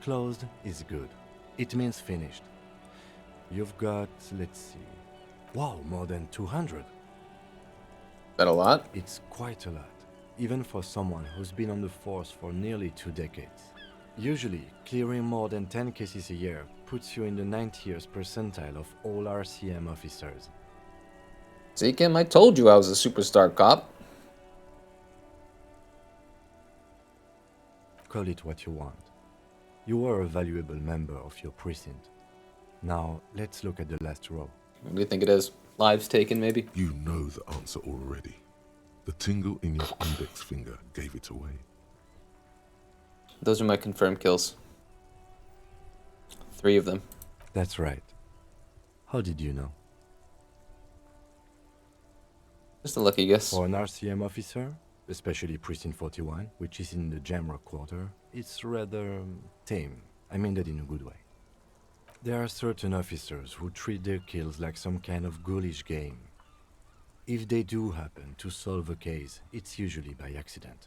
Closed is good. It means finished. You've got, let's see... Wow, more than 200. That a lot? It's quite a lot, even for someone who's been on the force for nearly 2 decades. Usually, clearing more than 10 cases a year puts you in the 90th percentile of all RCM officers. See, Kim, I told you I was a superstar cop. Call it what you want. You are a valuable member of your precinct. Now, let's look at the last row. What do you think it is? Lives taken, maybe? You know the answer already. The tingle in your index finger gave it away. Those are my confirmed kills. 3 of them. That's right. How did you know? Just a lucky guess. For an RCM officer, especially Precinct 41, which is in the Jamrock quarter, it's rather tame. I mean that in a good way. There are certain officers who treat their kills like some kind of ghoulish game. If they do happen to solve a case, it's usually by accident.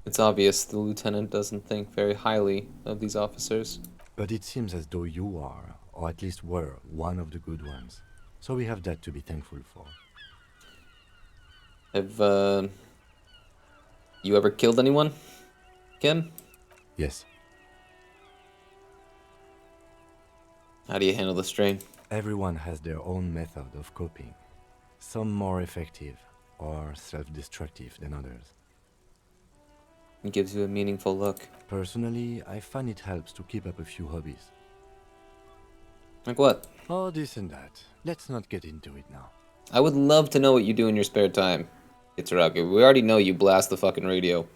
It's obvious the lieutenant doesn't think very highly of these officers. But it seems as though you are, or at least were, one of the good ones. So we have that to be thankful for. Have, you ever killed anyone, Kim? Yes. How do you handle the strain? Everyone has their own method of coping. Some more effective, or self-destructive than others. It gives you a meaningful look. Personally, I find it helps to keep up a few hobbies. Like what? Oh, this and that. Let's not get into it now. I would love to know what you do in your spare time. Kitsuragi, we already know you blast the fucking radio.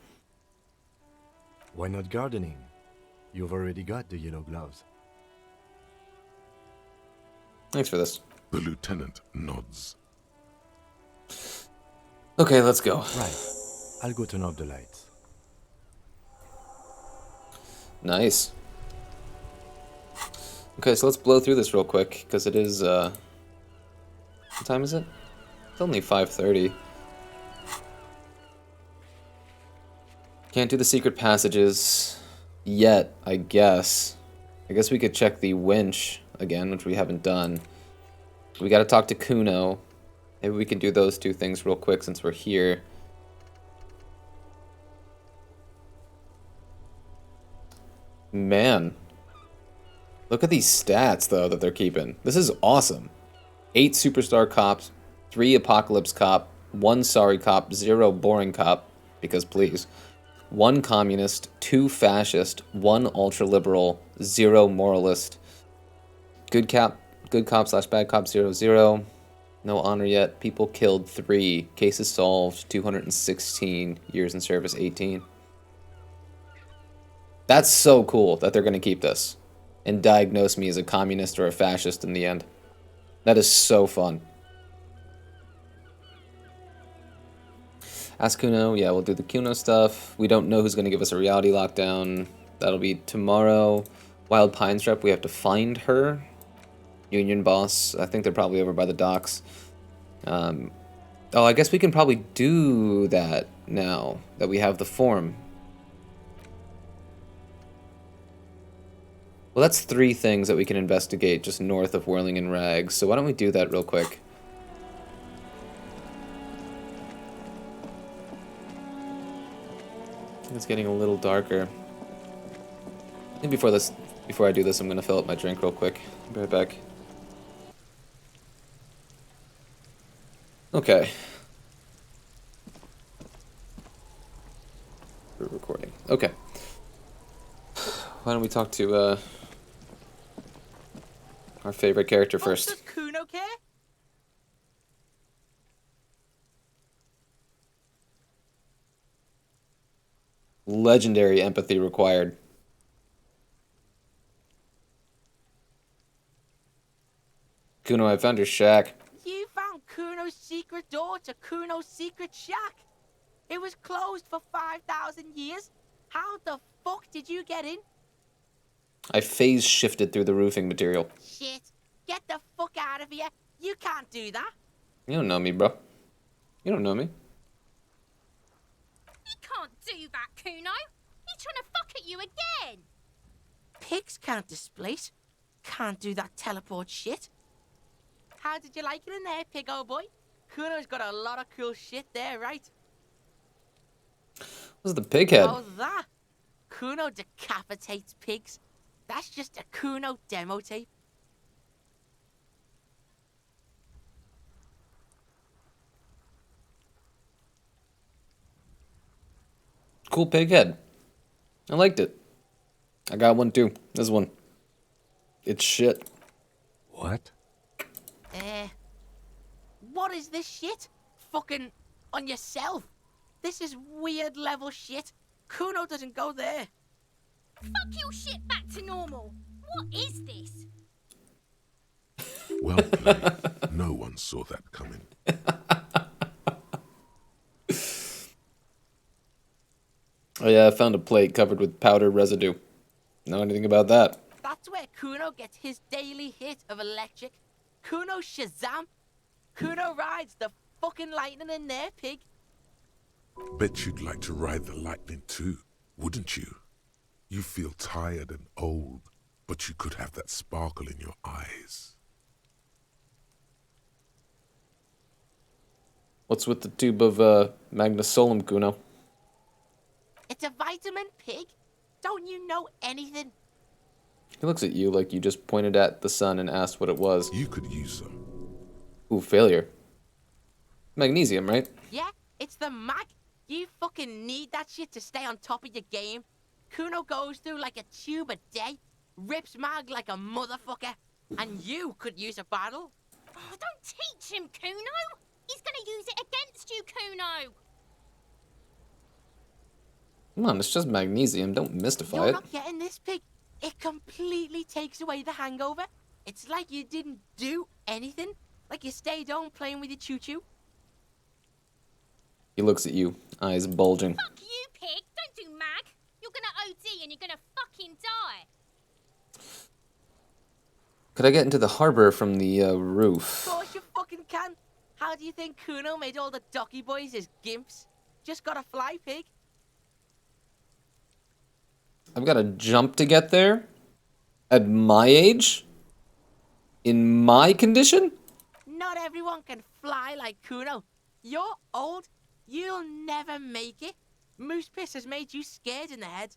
Why not gardening? You've already got the yellow gloves. Thanks for this. The lieutenant nods. Okay, let's go. Right. I'll go turn off the lights. Nice. Okay, so let's blow through this real quick, because it is, what time is it? It's only 5:30. Can't do the secret passages yet, I guess. I guess we could check the winch again, which we haven't done. We gotta talk to Kuno. Maybe we can do those two things real quick since we're here. Man. Look at these stats, though, that they're keeping. This is awesome. 8 superstar cops, 3 apocalypse cop, 1 sorry cop, 0 boring cop, because please. 1 communist, 2 fascist, 1 ultra-liberal, 0 moralist. Good cop slash bad cop, 0, 0. No honor yet. People killed, 3. Cases solved, 216. Years in service, 18. That's so cool that they're going to keep this and diagnose me as a communist or a fascist in the end. That is so fun. Ask Kuno. Yeah, we'll do the Kuno stuff. We don't know who's going to give us a reality lockdown. That'll be tomorrow. Wild Pines rep, we have to find her. Union boss, I think they're probably over by the docks. Oh, I guess we can probably do that now that we have the form. Well, that's 3 things that we can investigate just north of Whirling in Rags. So why don't we do that real quick? It's getting a little darker. I think before I do this, I'm gonna fill up my drink real quick. Be right back. Okay. We're recording. Okay. Why don't we talk to our favorite character first? Does Kuno care? Legendary empathy required. Kuno, I found your shack. You found Kuno's secret door to Kuno's secret shack. It was closed for 5,000 years. How the fuck did you get in? I phase shifted through the roofing material. Shit. Get the fuck out of here. You can't do that. You don't know me, bro. You don't know me. He can't do that, Kuno. He's trying to fuck at you again. Pigs can't displace. Can't do that teleport shit. How did you like it in there, pig old boy? Kuno's got a lot of cool shit there, right? What's the pig head? Oh, that? Kuno decapitates pigs. That's just a Kuno demo tape. Cool pig head. I liked it. I got one too. This one. It's shit. What? What is this shit? Fucking on yourself. This is weird level shit. Kuno doesn't go there. Fuck your shit back to normal. What is this? Well played. No one saw that coming. Oh yeah, I found a plate covered with powder residue. Know anything about that? That's where Kuno gets his daily hit of electric. Kuno Shazam. Kuno rides the fucking lightning in there, pig. Bet you'd like to ride the lightning too, wouldn't you? You feel tired and old, but you could have that sparkle in your eyes. What's with the tube of Magnesolum, Kuno? It's a vitamin, pig. Don't you know anything? He looks at you like you just pointed at the sun and asked what it was. You could use some. Ooh, failure. Magnesium, right? Yeah, it's the mag. You fucking need that shit to stay on top of your game. Kuno goes through like a tube a day, rips mag like a motherfucker, and you could use a bottle. Oh, don't teach him, Kuno. He's gonna use it against you, Kuno. Come on, it's just magnesium. Don't mystify You're it. not getting this, pig. It completely takes away the hangover. It's like you didn't do anything. Like you stayed home playing with your choo-choo. He looks at you, eyes bulging. Fuck you, pig. Don't do mag. You're gonna OD and you're gonna fucking die. Could I get into the harbor from the roof? Of course you fucking can. How do you think Kuno made all the docky boys his gimps? Just gotta fly, pig. I've got to jump to get there? At my age? In my condition? Not everyone can fly like Kuno. You're old. You'll never make it. Moose piss has made you scared in the head.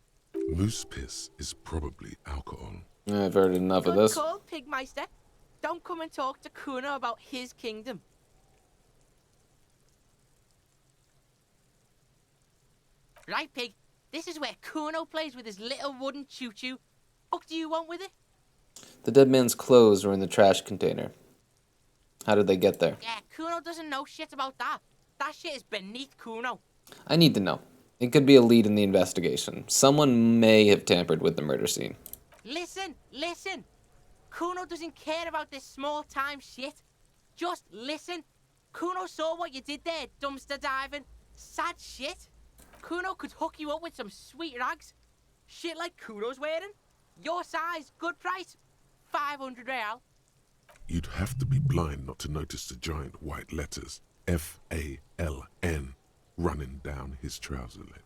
Moose piss is probably alcohol. I've heard enough of Good this. call, Pigmeister. Don't come and talk to Kuno about his kingdom. Right, Pig. This is where Kuno plays with his little wooden choo-choo. What do you want with it? The dead man's clothes were in the trash container. How did they get there? Yeah, Kuno doesn't know shit about that. That shit is beneath Kuno. I need to know. It could be a lead in the investigation. Someone may have tampered with the murder scene. Listen, listen. Kuno doesn't care about this small-time shit. Just listen. Kuno saw what you did there, dumpster diving. Sad shit. Kuno could hook you up with some sweet rags. Shit like Kuno's wearing. Your size, good price. 500 real. You'd have to be blind not to notice the giant white letters F-A-L-N running down his trouser leg.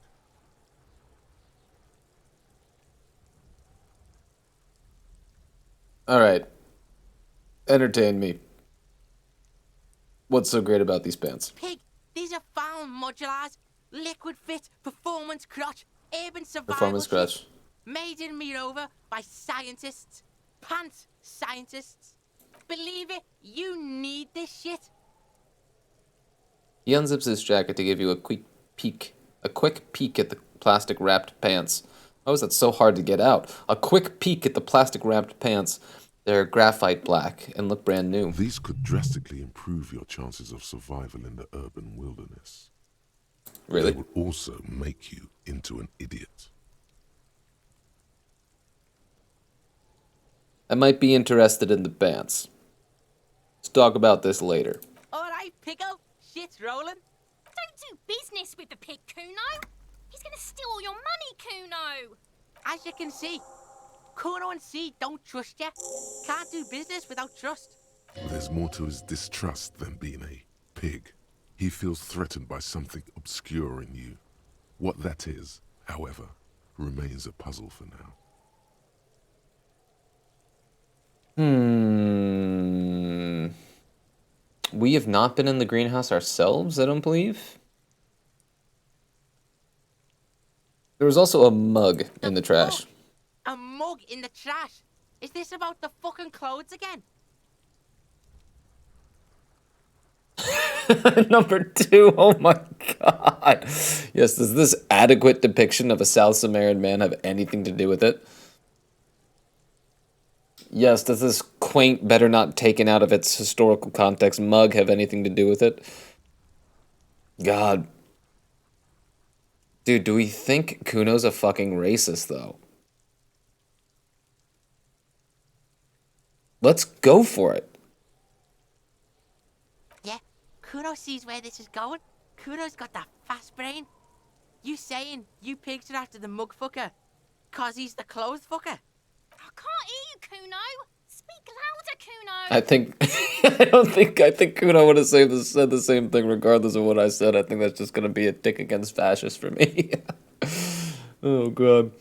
Alright. Entertain me. What's so great about these pants? Pig, these are found modulars. Liquid fit, performance crotch, urban survival Performance shit. crotch. Made in Mirova by scientists. Pants scientists. Believe it, you need this shit. He unzips his jacket to give you a quick peek. A quick peek at the plastic wrapped pants. How is that so hard to get out? A quick peek at the plastic wrapped pants. They're graphite black and look brand new. These could drastically improve your chances of survival in the urban wilderness. Really? They would also make you into an idiot. I might be interested in the pants. Let's talk about this later. Alright, Pico, shit's rolling. Don't do business with the pig, Kuno. He's gonna steal all your money, Kuno. As you can see, Kuno and C don't trust you. Can't do business without trust. There's more to his distrust than being a pig. He feels threatened by something obscure in you. What that is, however, remains a puzzle for now. We have not been in the greenhouse ourselves, I don't believe. There was also a mug in the trash. A mug in the trash. Is this about the fucking clothes again? Number 2, oh my god. Yes, does this adequate depiction of a South Samaritan man have anything to do with it? Yes, does this quaint, better not taken out of its historical context mug have anything to do with it? God. Dude, do we think Kuno's a fucking racist, though? Let's go for it. Yeah, Kuno sees where this is going. Kuno's got that fast brain. You saying you pigs are after the mug fucker? Cause he's the clothes fucker? I can't hear you, Kuno. Speak louder, Kuno. I think Kuno would have said the same thing regardless of what I said. I think that's just gonna be a tick against fascists for me. Oh god.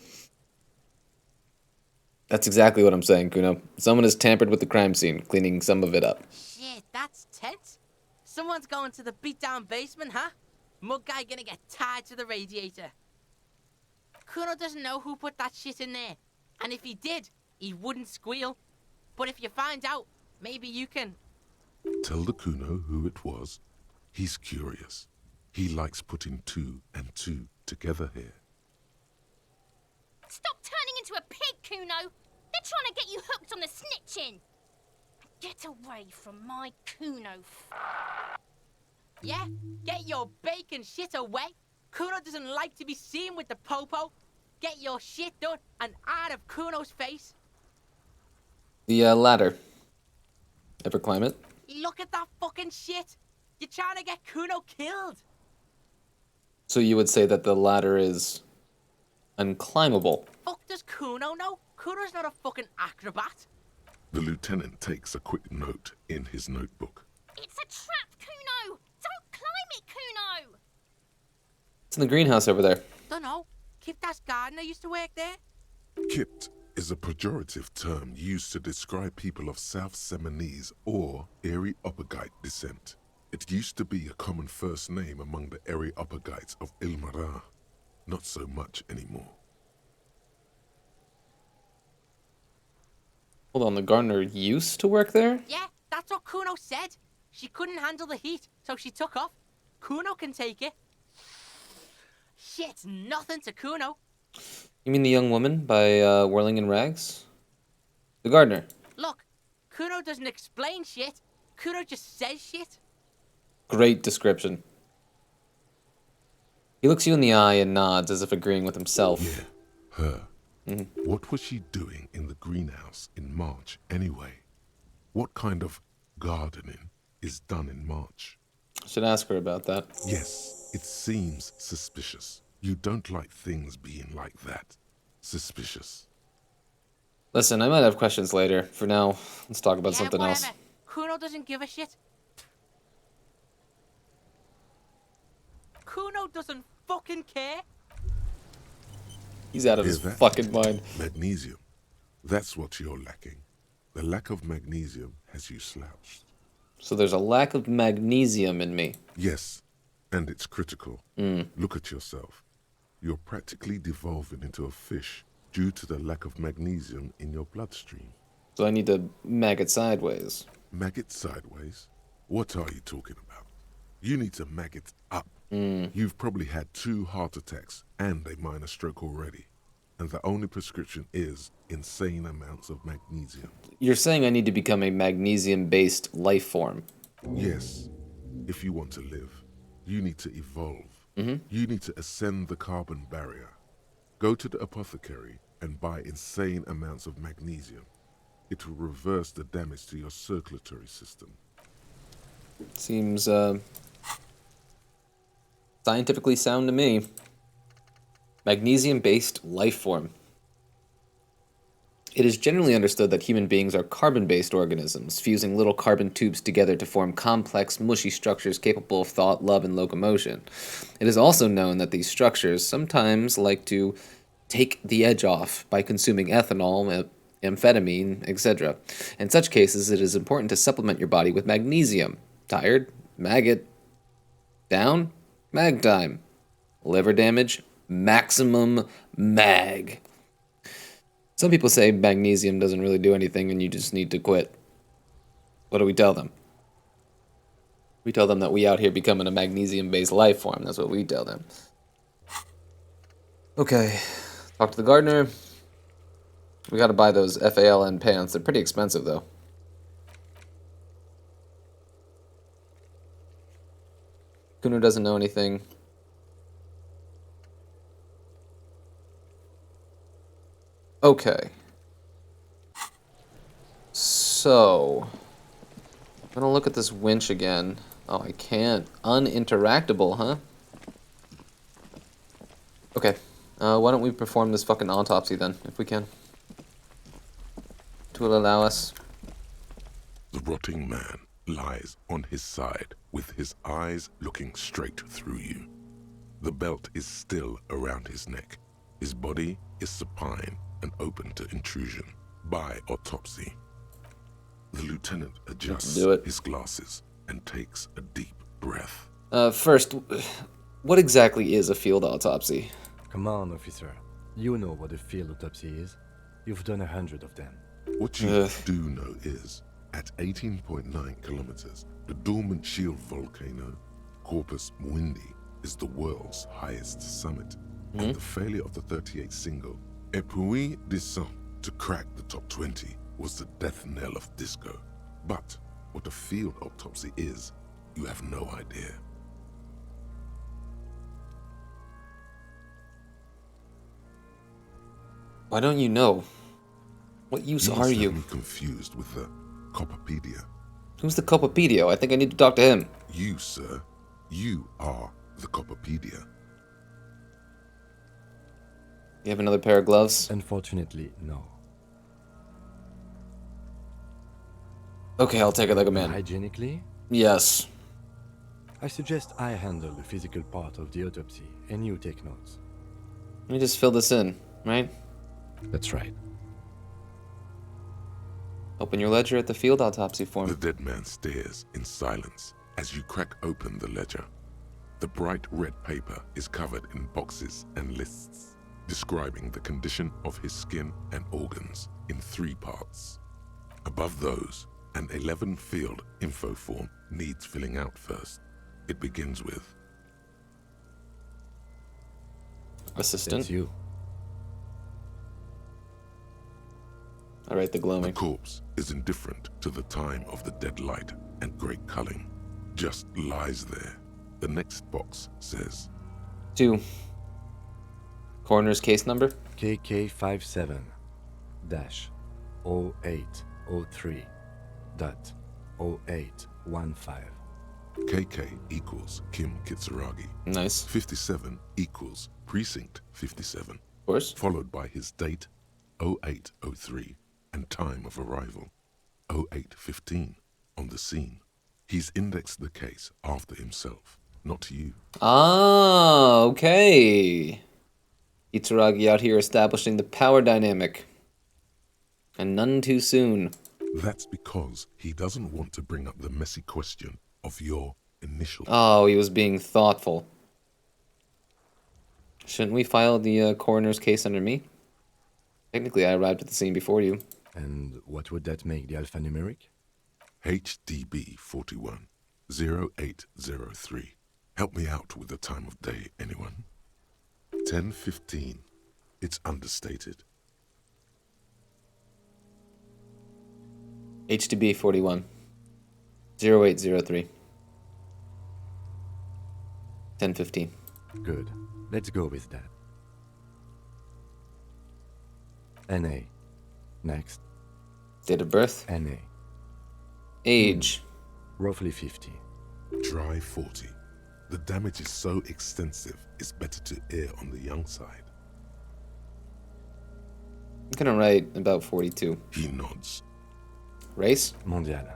That's exactly what I'm saying, Kuno. Someone has tampered with the crime scene, cleaning some of it up. Shit, that's tense. Someone's going to the beat-down basement, huh? Mug guy gonna get tied to the radiator. Kuno doesn't know who put that shit in there. And if he did, he wouldn't squeal. But if you find out, maybe you can... Tell the Kuno who it was. He's curious. He likes putting 2 and 2 together here. Stop turning into a pig, Kuno. They're trying to get you hooked on the snitching. Get away from my Kuno. Yeah, get your bacon shit away. Kuno doesn't like to be seen with the popo. Get your shit done and out of Kuno's face. The ladder. Ever climb it? Look at that fucking shit. You're trying to get Kuno killed. So you would say that the ladder is unclimbable. Fuck does Kuno know? Kuno's not a fucking acrobat. The lieutenant takes a quick note in his notebook. It's a trap, Kuno. Don't climb it, Kuno. It's in the greenhouse over there. Dunno. Kiptas gardener used to work there. Kipt is a pejorative term used to describe people of South Seminese or Erie-Uppergite descent. It used to be a common first name among the Erie-Uppergites of Ilmara. Not so much anymore. Hold on, the gardener used to work there? Yeah, that's what Kuno said. She couldn't handle the heat, so she took off. Kuno can take it. Shit's nothing to Kuno. You mean the young woman by Whirling in Rags? The gardener. Look, Kuno doesn't explain shit. Kuno just says shit. Great description. He looks you in the eye and nods as if agreeing with himself. Yeah, her. What was she doing in the greenhouse in March anyway? What kind of gardening is done in March? I should ask her about that. Yes, it seems suspicious. You don't like things being like that. Suspicious. Listen, I might have questions later. For now, let's talk about Yeah, something whatever. else. Kuno doesn't give a shit. Kuno doesn't fucking care. He's out of Hear his that? fucking mind. Magnesium. That's what you're lacking. The lack of magnesium has you slouched. So there's a lack of magnesium in me. Yes, and it's critical. Look at yourself. You're practically devolving into a fish due to the lack of magnesium in your bloodstream. So I need to mag it sideways. Maggot sideways? What are you talking about? You need to maggot up. You've probably had 2 heart attacks and a minor stroke already. And the only prescription is insane amounts of magnesium. You're saying I need to become a magnesium-based life form. Yes. If you want to live, you need to evolve. You need to ascend the carbon barrier. Go to the apothecary and buy insane amounts of magnesium. It will reverse the damage to your circulatory system. Seems, scientifically sound to me. Magnesium-based life form. It is generally understood that human beings are carbon-based organisms, fusing little carbon tubes together to form complex, mushy structures capable of thought, love, and locomotion. It is also known that these structures sometimes like to take the edge off by consuming ethanol, amphetamine, etc. In such cases, it is important to supplement your body with magnesium. Tired? Maggot. Down? Mag time. Liver damage? Maximum mag. Some people say magnesium doesn't really do anything and you just need to quit. What do we tell them? We tell them that we out here becoming a magnesium-based life form. That's what we tell them. Okay. Talk to the gardener. We gotta buy those FALN pants. They're pretty expensive, though. Kuno doesn't know anything. Okay. So, I'm gonna look at this winch again. Oh, I can't. Uninteractable, huh? Okay. Why don't we perform this fucking autopsy then, if we can? It will allow us. The rotting man lies on his side with his eyes looking straight through you. The belt is still around his neck. His body is supine and open to intrusion by autopsy. The lieutenant adjusts his glasses and takes a deep breath. First, what exactly is a field autopsy? Come on, officer. You know what a field autopsy is. You've done 100 of them. What you do know is, at 18.9 kilometers, the dormant shield volcano, Corpus Muindi, is the world's highest summit. And the failure of the 38 single, Epui Descent, to crack the top 20 was the death knell of disco. But what a field autopsy is, you have no idea. Why don't you know? What use are you? I'm confused with the Copperpedia. Who's the Copapedio? I think I need to talk to him. You, sir. You are the Copperpedia. You have another pair of gloves? Unfortunately, no. Okay, I'll take it like a man. Hygienically, Yes. I suggest I handle the physical part of the autopsy and you take notes. Let me just fill this in, right? That's right. Open your ledger at the field autopsy form. The dead man stares in silence as you crack open the ledger. The bright red paper is covered in boxes and lists, describing the condition of his skin and organs in 3 parts. Above those, an 11-field info form needs filling out first. It begins with Assistant. That's you. I write the the gloaming. corpse is indifferent to the time of the dead light and great culling, just lies there. The next box says 2. Coroner's case number? KK57-0803.0815. KK equals Kim Kitsuragi. Nice. 57 equals Precinct 57, Of course. followed by his date 0803 and time of arrival 0815 on the scene. He's indexed the case after himself, not you. Ah, okay. Itsuragi out here establishing the power dynamic. And none too soon. That's because he doesn't want to bring up the messy question of your initial. Oh, he was being thoughtful. Shouldn't we file the coroner's case under me? Technically, I arrived at the scene before you. And what would that make the alphanumeric? HDB 41 0803. Help me out with the time of day, anyone? 10:15. It's understated. HTB 41 0803 10:15. Good. Let's go with that. NA. Next. Date of birth? NA. Age? Roughly 50. Try 40. The damage is so extensive, it's better to err on the young side. I'm gonna write about 42. He nods. Race? Mondial.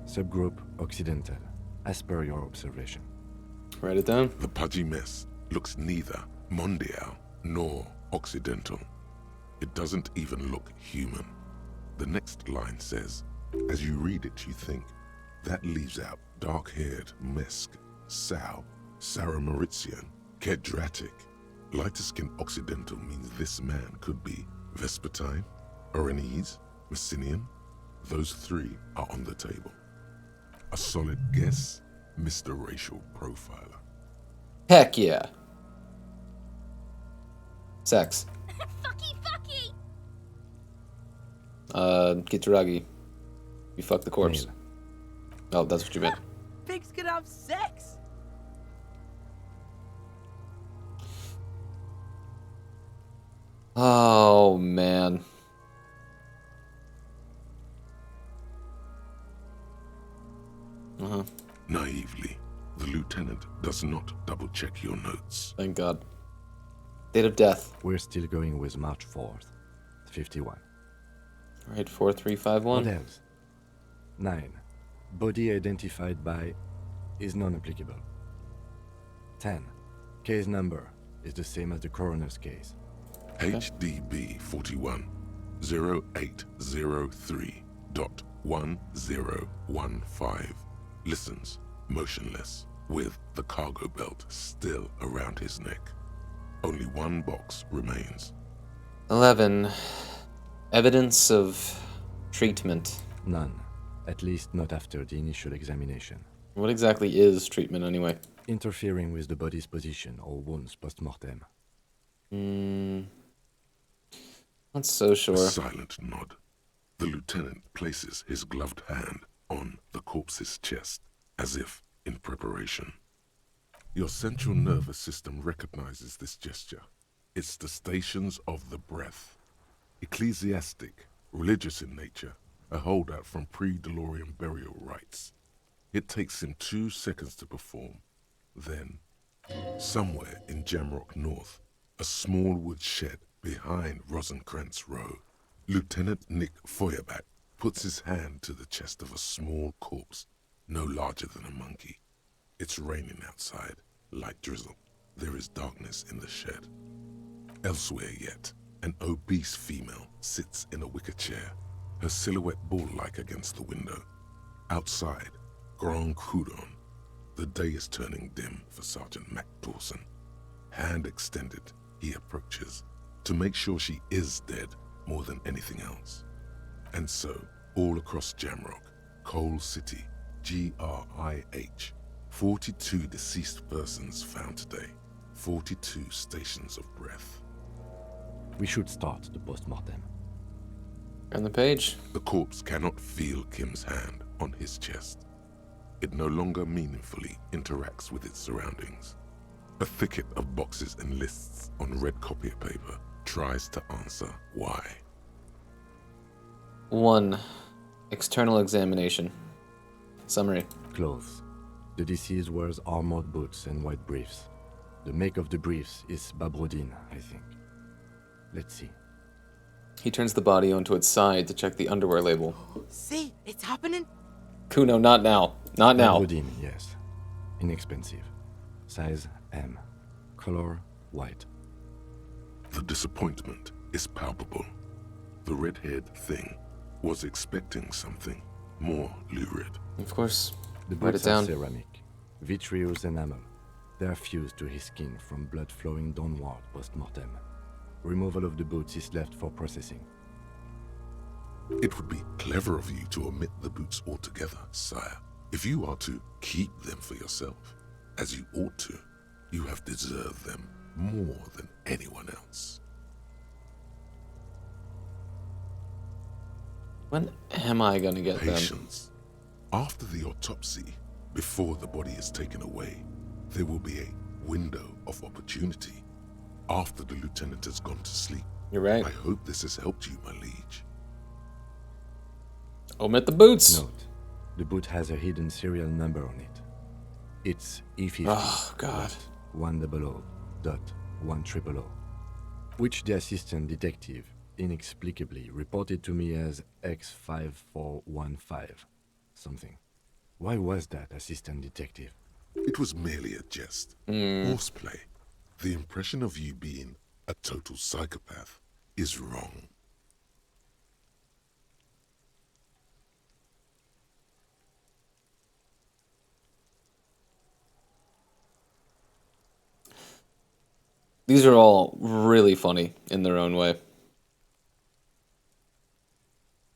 Subgroup Occidental. As per your observation. Write it down. The pudgy mess looks neither mondial nor occidental. It doesn't even look human. The next line says, as you read it, you think, that leaves out dark-haired Mesk, Sal, Sarah Mauritian, Kedratic. Lighter-skinned occidental means this man could be Vespertine, Oranese, Messinian. Those 3 are on the table. A solid guess, Mr. Racial Profiler. Heck yeah. Sex. Fucky, fucky! Kitsuragi. You fucked the corpse. Male. Oh, that's what you meant. Pigs can have sex. Oh, man. Uh-huh. Naively, the lieutenant does not double-check your notes. Thank God. Date of death. We're still going with March 4th. 51. Right, 4351. What else? 9. Body identified by is non-applicable. 10. Case number is the same as the coroner's case. HDB 41 0803.1015. Listens, motionless, with the cargo belt still around his neck. Only one box remains. 11. Evidence of treatment. None. At least not after the initial examination. What exactly is treatment anyway? Interfering with the body's position or wounds post-mortem. Not so sure. A silent nod. The lieutenant places his gloved hand on the corpse's chest, as if in preparation. Your central nervous system recognizes this gesture. It's the stations of the breath. Ecclesiastic, religious in nature, a holdout from pre-DeLorean burial rites. It takes him 2 seconds to perform. Then, somewhere in Jamrock North, a small wood shed behind Rosencrantz Row, Lieutenant Nick Feuerbach puts his hand to the chest of a small corpse, no larger than a monkey. It's raining outside, light drizzle. There is darkness in the shed. Elsewhere yet, an obese female sits in a wicker chair. her silhouette bull-like against the window. Outside, Grand Coudon. The day is turning dim for Sergeant Mac Dawson. Hand extended, he approaches to make sure she is dead more than anything else. And so, all across Jamrock, Coal City, GRIH, 42 deceased persons found today, 42 stations of breath. We should start the post-mortem. On the page. The corpse cannot feel Kim's hand on his chest. It no longer meaningfully interacts with its surroundings. A thicket of boxes and lists on red copier paper tries to answer why. 1. External examination. Summary. Clothes. The deceased wears armored boots and white briefs. The make of the briefs is Babrodine, I think. Let's see. He turns the body onto its side to check the underwear label. See, it's happening. Kuno, not now. Not now. Babrodine, yes. Inexpensive. Size M. Color white. The disappointment is palpable. The red-haired thing was expecting something more lurid. Of course. The Write boots it down. are ceramic, vitreous enamel. They are fused to his skin from blood flowing downward post-mortem. Removal of the boots is left for processing. It would be clever of you to omit the boots altogether, sire. If you are to keep them for yourself, as you ought to, you have deserved them more than anyone else. When am I gonna get them? Patience. After the autopsy, before the body is taken away, there will be a window of opportunity. After the lieutenant has gone to sleep. You're right. I hope this has helped you, my liege. Omit the boots. Note, the boot has a hidden serial number on it. It's E50. Oh, God. 100.1000, which the assistant detective inexplicably reported to me as X5415 something. Why was that, assistant detective? It was merely a jest. Horseplay. The impression of you being a total psychopath is wrong. These are all really funny in their own way.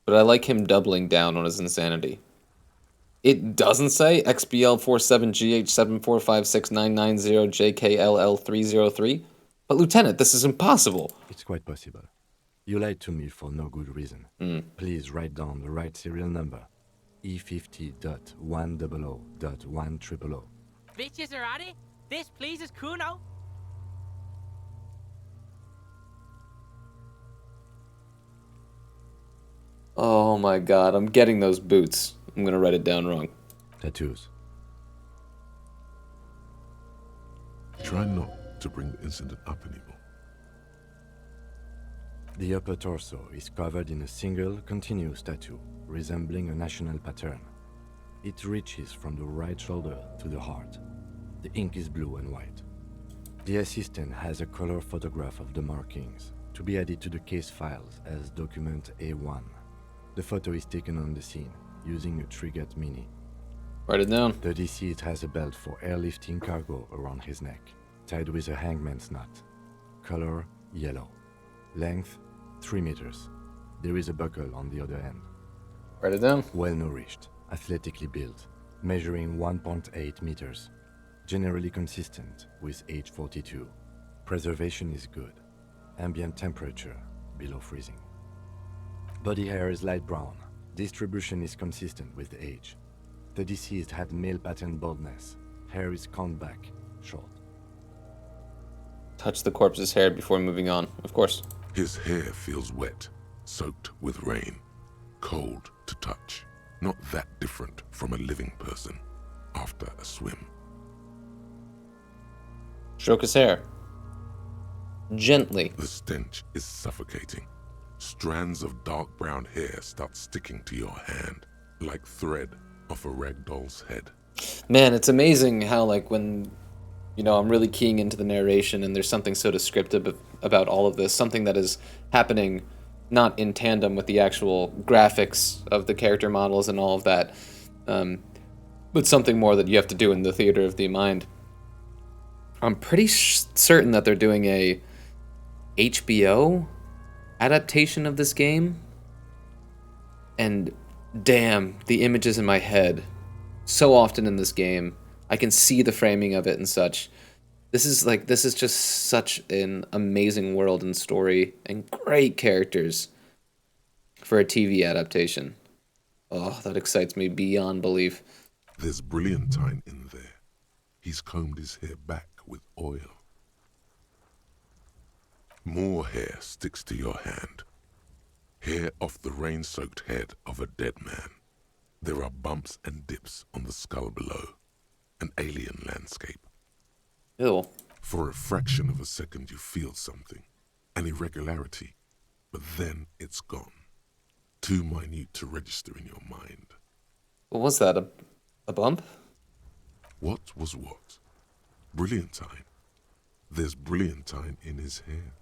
But I like him doubling down on his insanity. It doesn't say XBL47GH7456990JKLL303, but Lieutenant, this is impossible. It's quite possible. You lied to me for no good reason. Please write down the right serial number. E50.100.1000. Bitches are at it. This pleases Kuno. Oh my god, I'm getting those boots. I'm gonna write it down wrong. Tattoos. Try not to bring the incident up anymore. The upper torso is covered in a single continuous tattoo, resembling a national pattern. It reaches from the right shoulder to the heart. The ink is blue and white. The assistant has a color photograph of the markings, to be added to the case files as document A1. The photo is taken on the scene, using a Trigat Mini. Write it down. The deceased has a belt for airlifting cargo around his neck, tied with a hangman's knot. Color, yellow. Length, 3 meters. There is a buckle on the other end. Write it down. Well-nourished, athletically built, measuring 1.8 meters. Generally consistent with age 42. Preservation is good. Ambient temperature, below freezing. Body hair is light brown. Distribution is consistent with the age. The deceased had male pattern baldness. Hair is combed back, short. Touch the corpse's hair before moving on, of course. His hair feels wet, soaked with rain, cold to touch. Not that different from a living person after a swim. Stroke his hair. Gently. The stench is suffocating. Strands of dark brown hair start sticking to your hand, like thread off a ragdoll's head. Man, it's amazing how, like, when, you know, I'm really keying into the narration and there's something so descriptive about all of this, something that is happening not in tandem with the actual graphics of the character models and all of that, but something more that you have to do in the theater of the mind. I'm pretty certain that they're doing a HBO adaptation of this game, and damn, the images in my head so often in this game, I can see the framing of it and such. This is just such an amazing world and story and great characters for a TV adaptation. Oh, that excites me beyond belief. There's brilliantine in there. He's combed his hair back with oil. More hair sticks to your hand. Hair off the rain-soaked head of a dead man. There are bumps and dips on the skull below. An alien landscape. Ew. For a fraction of a second you feel something. An irregularity. But then it's gone. Too minute to register in your mind. What was that? A bump? What was what? Brilliantine. There's brilliantine in his hair.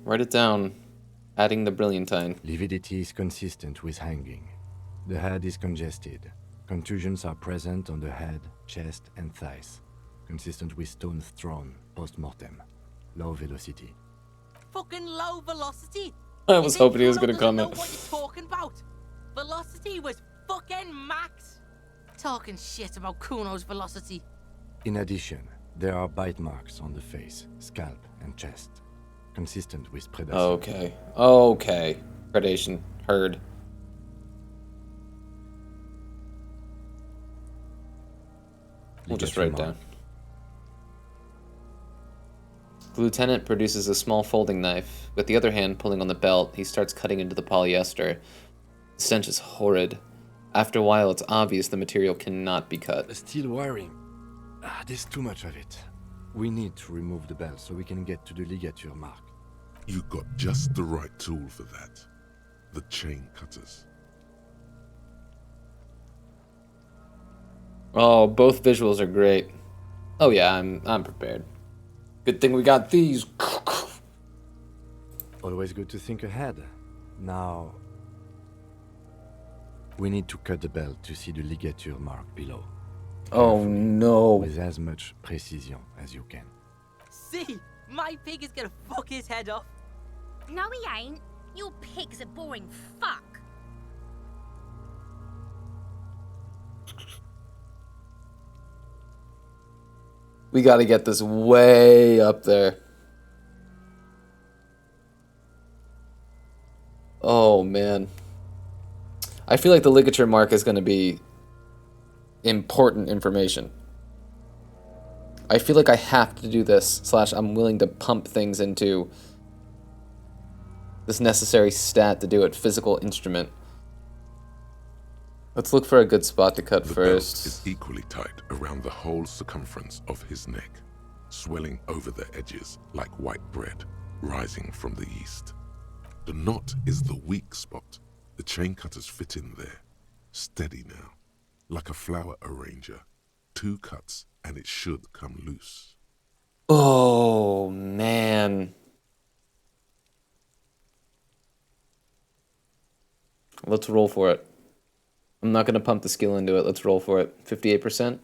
Write it down. Adding the brilliantine. Lividity is consistent with hanging. The head is congested. Contusions are present on the head, chest, and thighs. Consistent with stones thrown post-mortem. Low velocity. Fucking low velocity. I was hoping he was going to comment. Know what you're talking about? Velocity was fucking max. Talking shit about Kuno's velocity. In addition, there are bite marks on the face, scalp, and chest. Consistent with predation. Okay. Predation. Heard. We'll just write it down. The lieutenant produces a small folding knife. With the other hand pulling on the belt, he starts cutting into the polyester. The stench is horrid. After a while, it's obvious the material cannot be cut. Steel wiring. There's too much of it. We need to remove the belt so we can get to the ligature mark. You got just the right tool for that. The chain cutters. Oh, both visuals are great. Oh yeah, I'm prepared. Good thing we got these. Always good to think ahead. Now, we need to cut the belt to see the ligature mark below. Oh no. With as much precision as you can. See, my pig is gonna fuck his head off. No, he ain't. Your pig's a boring fuck. We gotta get this way up there. Oh man. I feel like the ligature mark is gonna be important information. I feel like I have to do this, / I'm willing to pump things into this necessary stat to do it, physical instrument. Let's look for a good spot to cut first. The belt is equally tight around the whole circumference of his neck, swelling over the edges like white bread rising from the east. The knot is the weak spot. The chain cutters fit in there. Steady now, like a flower arranger. 2 cuts and it should come loose. Oh, man. Let's roll for it. I'm not going to pump the skill into it. Let's roll for it. 58%.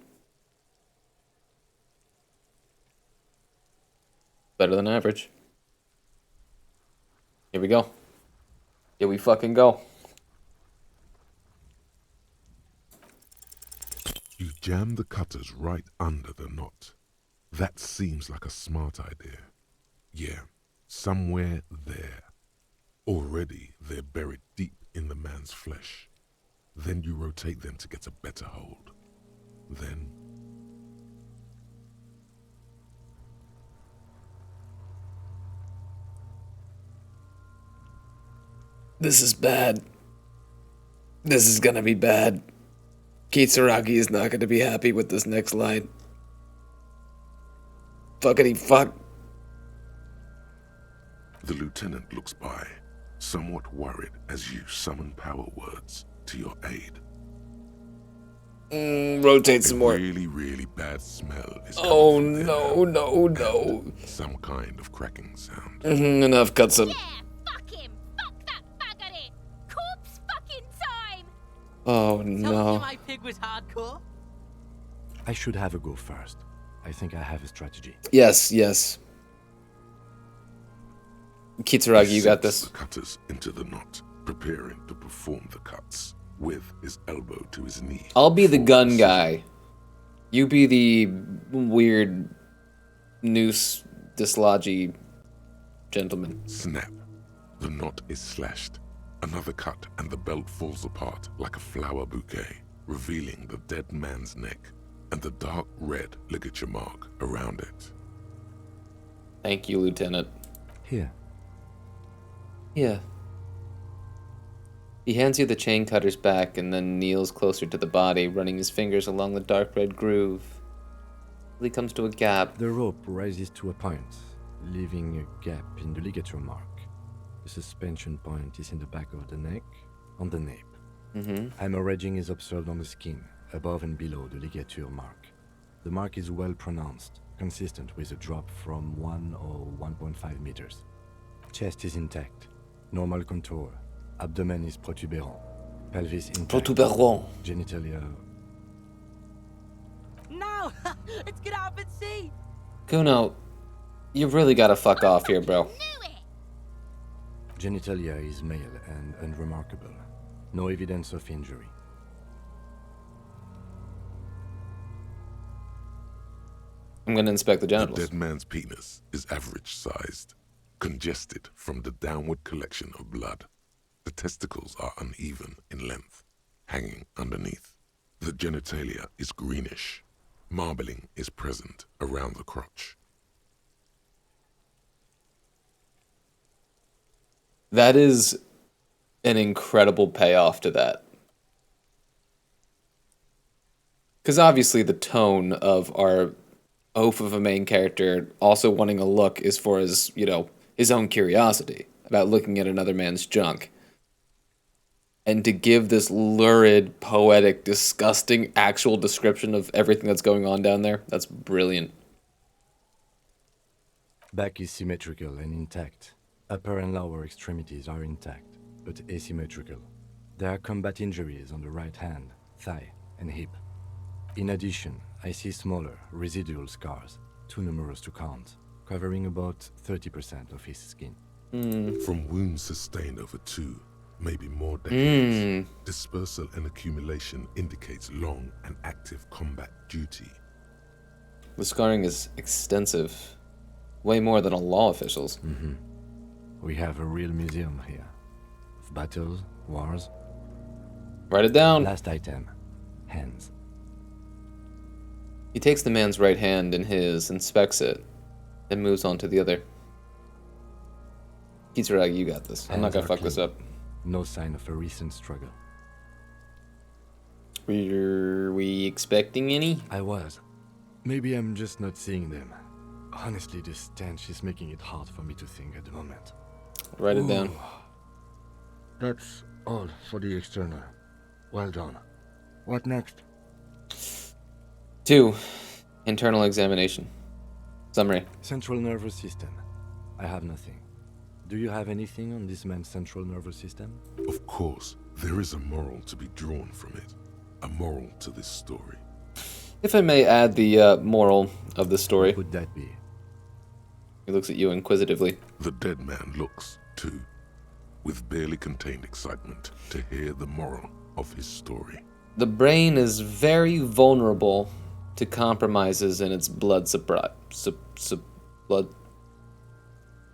Better than average. Here we go. Here we fucking go. You jam the cutters right under the knot. That seems like a smart idea. Yeah, somewhere there. Already they're buried deep in the man's flesh. Then you rotate them to get a better hold. Then... This is bad. This is gonna be bad. Kitsuragi is not gonna be happy with this next line. Fuckity fuck. The lieutenant looks by, somewhat worried as you summon power words to your aid. Rotate some more. A really, really bad smell is coming Oh from there no, now. no, no. Some kind of cracking sound. Enough, Cutson. Yeah, Oh Told you no. my pig was hardcore. I should have a go first. I think I have a strategy. Yes, yes. Kitsuragi, He you got sinks this. the cutters into the knot, preparing to perform the cuts, with his elbow to his knee. I'll be the for gun precision. guy. You be the weird noose dislodgy gentleman. Snap. The knot is slashed. Another cut and the belt falls apart like a flower bouquet, revealing the dead man's neck and the dark red ligature mark around it. Thank you, Lieutenant. Here. Yeah. He hands you the chain cutter's back and then kneels closer to the body, running his fingers along the dark red groove. Till he comes to a gap. The rope rises to a point, leaving a gap in the ligature mark. The suspension point is in the back of the neck, on the nape. Hemorrhaging is observed on the skin, above and below the ligature mark. The mark is well pronounced, consistent with a drop from 1 or 1.5 meters. Chest is intact, normal contour. Abdomen is protuberant. Pelvis intact. Protuberant. Genitalia. No! Let's get out and see! Kuno, you really gotta fuck off here, bro. Genitalia is male and unremarkable. No evidence of injury. I'm gonna inspect the The genitals. dead man's penis is average-sized, congested from the downward collection of blood. The testicles are uneven in length, hanging underneath. The genitalia is greenish. Marbling is present around the crotch. That is an incredible payoff to that. Because obviously the tone of our oaf of a main character also wanting a look is for his, his own curiosity about looking at another man's junk. And to give this lurid, poetic, disgusting, actual description of everything that's going on down there, that's brilliant. Back is symmetrical and intact. Upper and lower extremities are intact, but asymmetrical. There are combat injuries on the right hand, thigh, and hip. In addition, I see smaller, residual scars, too numerous to count, covering about 30% of his skin. From wounds sustained over 2, maybe more decades, dispersal and accumulation indicates long and active combat duty. The scarring is extensive. Way more than a law official's. We have a real museum here. Of battles, wars. Write it down. Last item. Hands. He takes the man's right hand in his, inspects it, then moves on to the other. Kitsuragi, you got this. I'm not gonna fuck this up. No sign of a recent struggle. Were we expecting any? I was. Maybe I'm just not seeing them. Honestly, this stench is making it hard for me to think at the moment. Write it down. That's all for the external. Well done. What next? 2. Internal examination. Summary. Central nervous system. I have nothing. Do you have anything on this man's central nervous system? Of course, there is a moral to be drawn from it. A moral to this story. If I may add the moral of the story. What would that be? He looks at you inquisitively. The dead man looks, too, with barely contained excitement to hear the moral of his story. The brain is very vulnerable to compromises in its blood supply.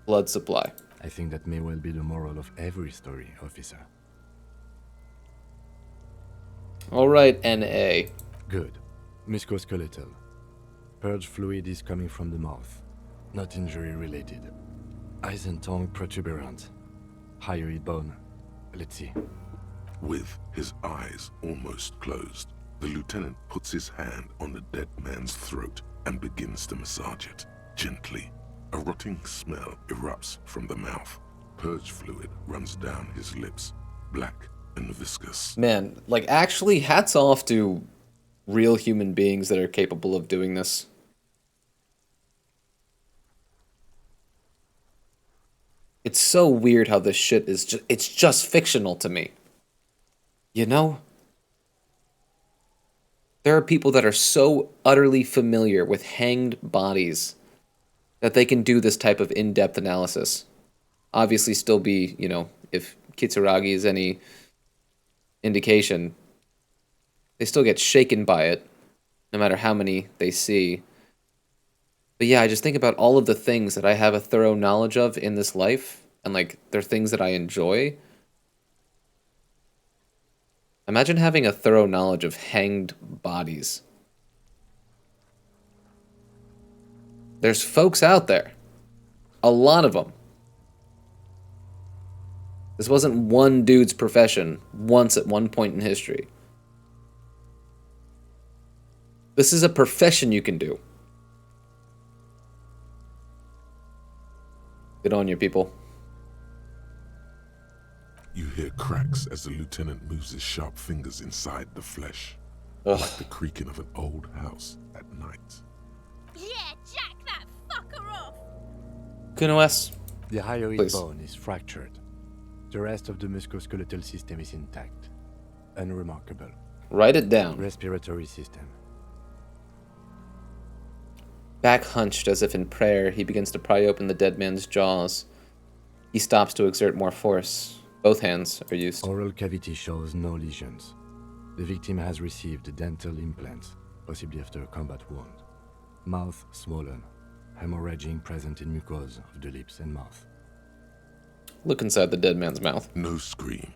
Blood supply. I think that may well be the moral of every story, officer. All right, NA. Good. Musculoskeletal. Purge fluid is coming from the mouth. Not injury related. Eyes and tongue protuberant. Hyoid bone. Let's see. With his eyes almost closed, the lieutenant puts his hand on the dead man's throat and begins to massage it, gently. A rotting smell erupts from the mouth. Purge fluid runs down his lips, black and viscous. Man, actually, hats off to real human beings that are capable of doing this. It's so weird how this shit is it's just fictional to me. You know? There are people that are so utterly familiar with hanged bodies that they can do this type of in-depth analysis. Obviously, still be, if Kitsuragi is any indication, they still get shaken by it, no matter how many they see. But yeah, I just think about all of the things that I have a thorough knowledge of in this life, and like, they're things that I enjoy. Imagine having a thorough knowledge of hanged bodies. There's folks out there. A lot of them. This wasn't one dude's profession once at one point in history. This is a profession you can do. Good on you, people. You hear cracks as the lieutenant moves his sharp fingers inside the flesh, Ugh. like the creaking of an old house at night. Yeah, jack that fucker off! Kuno-S, The hyoid please. bone is fractured. The rest of the musculoskeletal system is intact. Unremarkable. Write it down. Respiratory system. Back hunched as if in prayer, he begins to pry open the dead man's jaws. He stops to exert more force. Both hands are used. Oral cavity shows no lesions. The victim has received dental implants, possibly after a combat wound. Mouth swollen. Hemorrhaging present in mucosa of the lips and mouth. Look inside the dead man's mouth. No scream,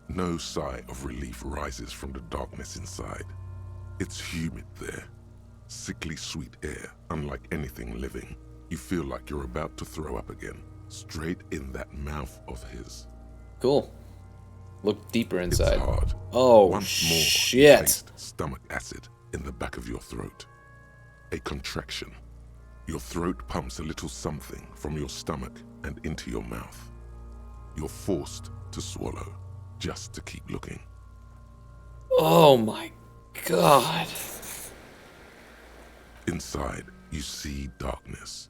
no sigh of relief rises from the darkness inside. It's humid there. Sickly sweet air, unlike anything living. You feel like you're about to throw up again, straight in that mouth of his. Cool. Look deeper inside. It's hard. Oh, Once more, you shit. taste stomach acid in the back of your throat. A contraction. Your throat pumps a little something from your stomach and into your mouth. You're forced to swallow, just to keep looking. Oh my god. Inside, you see darkness.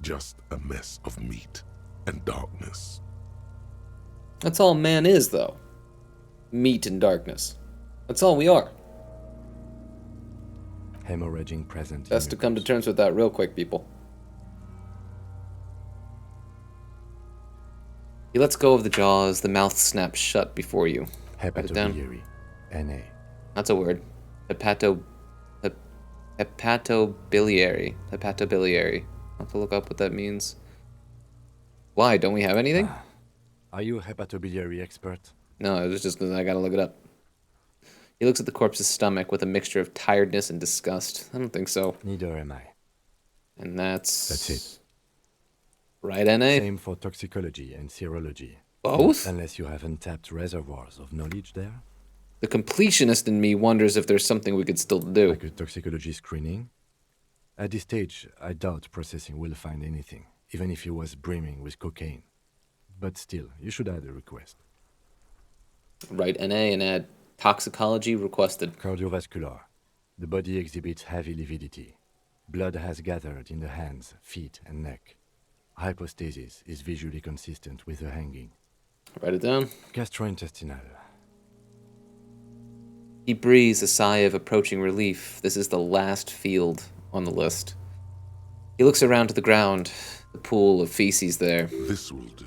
Just a mess of meat and darkness. That's all man is, though. Meat and darkness. That's all we are. Hemorrhaging present. Best to come to terms with that real quick, people. He lets go of the jaws, the mouth snaps shut before you. Write it down. Hepatobiliary. NA. That's a word. Hepatobiliary. Hepatobiliary. I'll have to look up what that means. Why? Don't we have anything? Are you a hepatobiliary expert? No, it was just because I gotta look it up. He looks at the corpse's stomach with a mixture of tiredness and disgust. I don't think so. Neither am I. And that's it. Right, NA? Same for toxicology and serology. Both? Unless you have untapped reservoirs of knowledge there. The completionist in me wonders if there's something we could still do. Like a toxicology screening. At this stage, I doubt processing will find anything, even if he was brimming with cocaine. But still, you should add a request. Write NA and add toxicology requested. Cardiovascular. The body exhibits heavy lividity. Blood has gathered in the hands, feet, and neck. Hypostasis is visually consistent with the hanging. Write it down. Gastrointestinal. He breathes a sigh of approaching relief. This is the last field on the list. He looks around to the ground, the pool of feces there. This will do.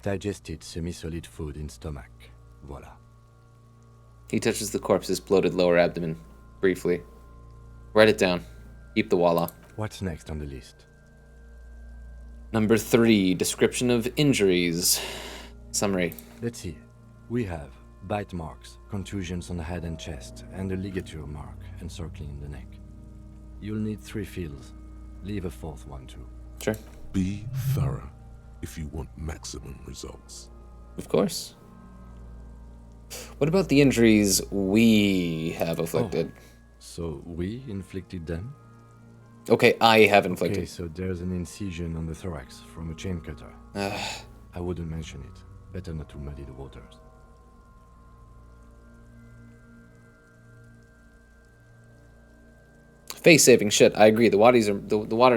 Digested semi-solid food in stomach. Voila. He touches the corpse's bloated lower abdomen, briefly. Write it down. Keep the voila. What's next on the list? Number 3, description of injuries. Summary. Let's see. We have bite marks, contusions on the head and chest, and a ligature mark encircling the neck. You'll need 3 fields. Leave a 4th one too. Sure. Be thorough if you want maximum results. Of course. What about the injuries we have afflicted? Oh, so we inflicted them? Okay, I have inflicted. Okay, so there's an incision on the thorax from a chain cutter. I wouldn't mention it. Better not to muddy the waters. Face-saving shit. I agree. The waters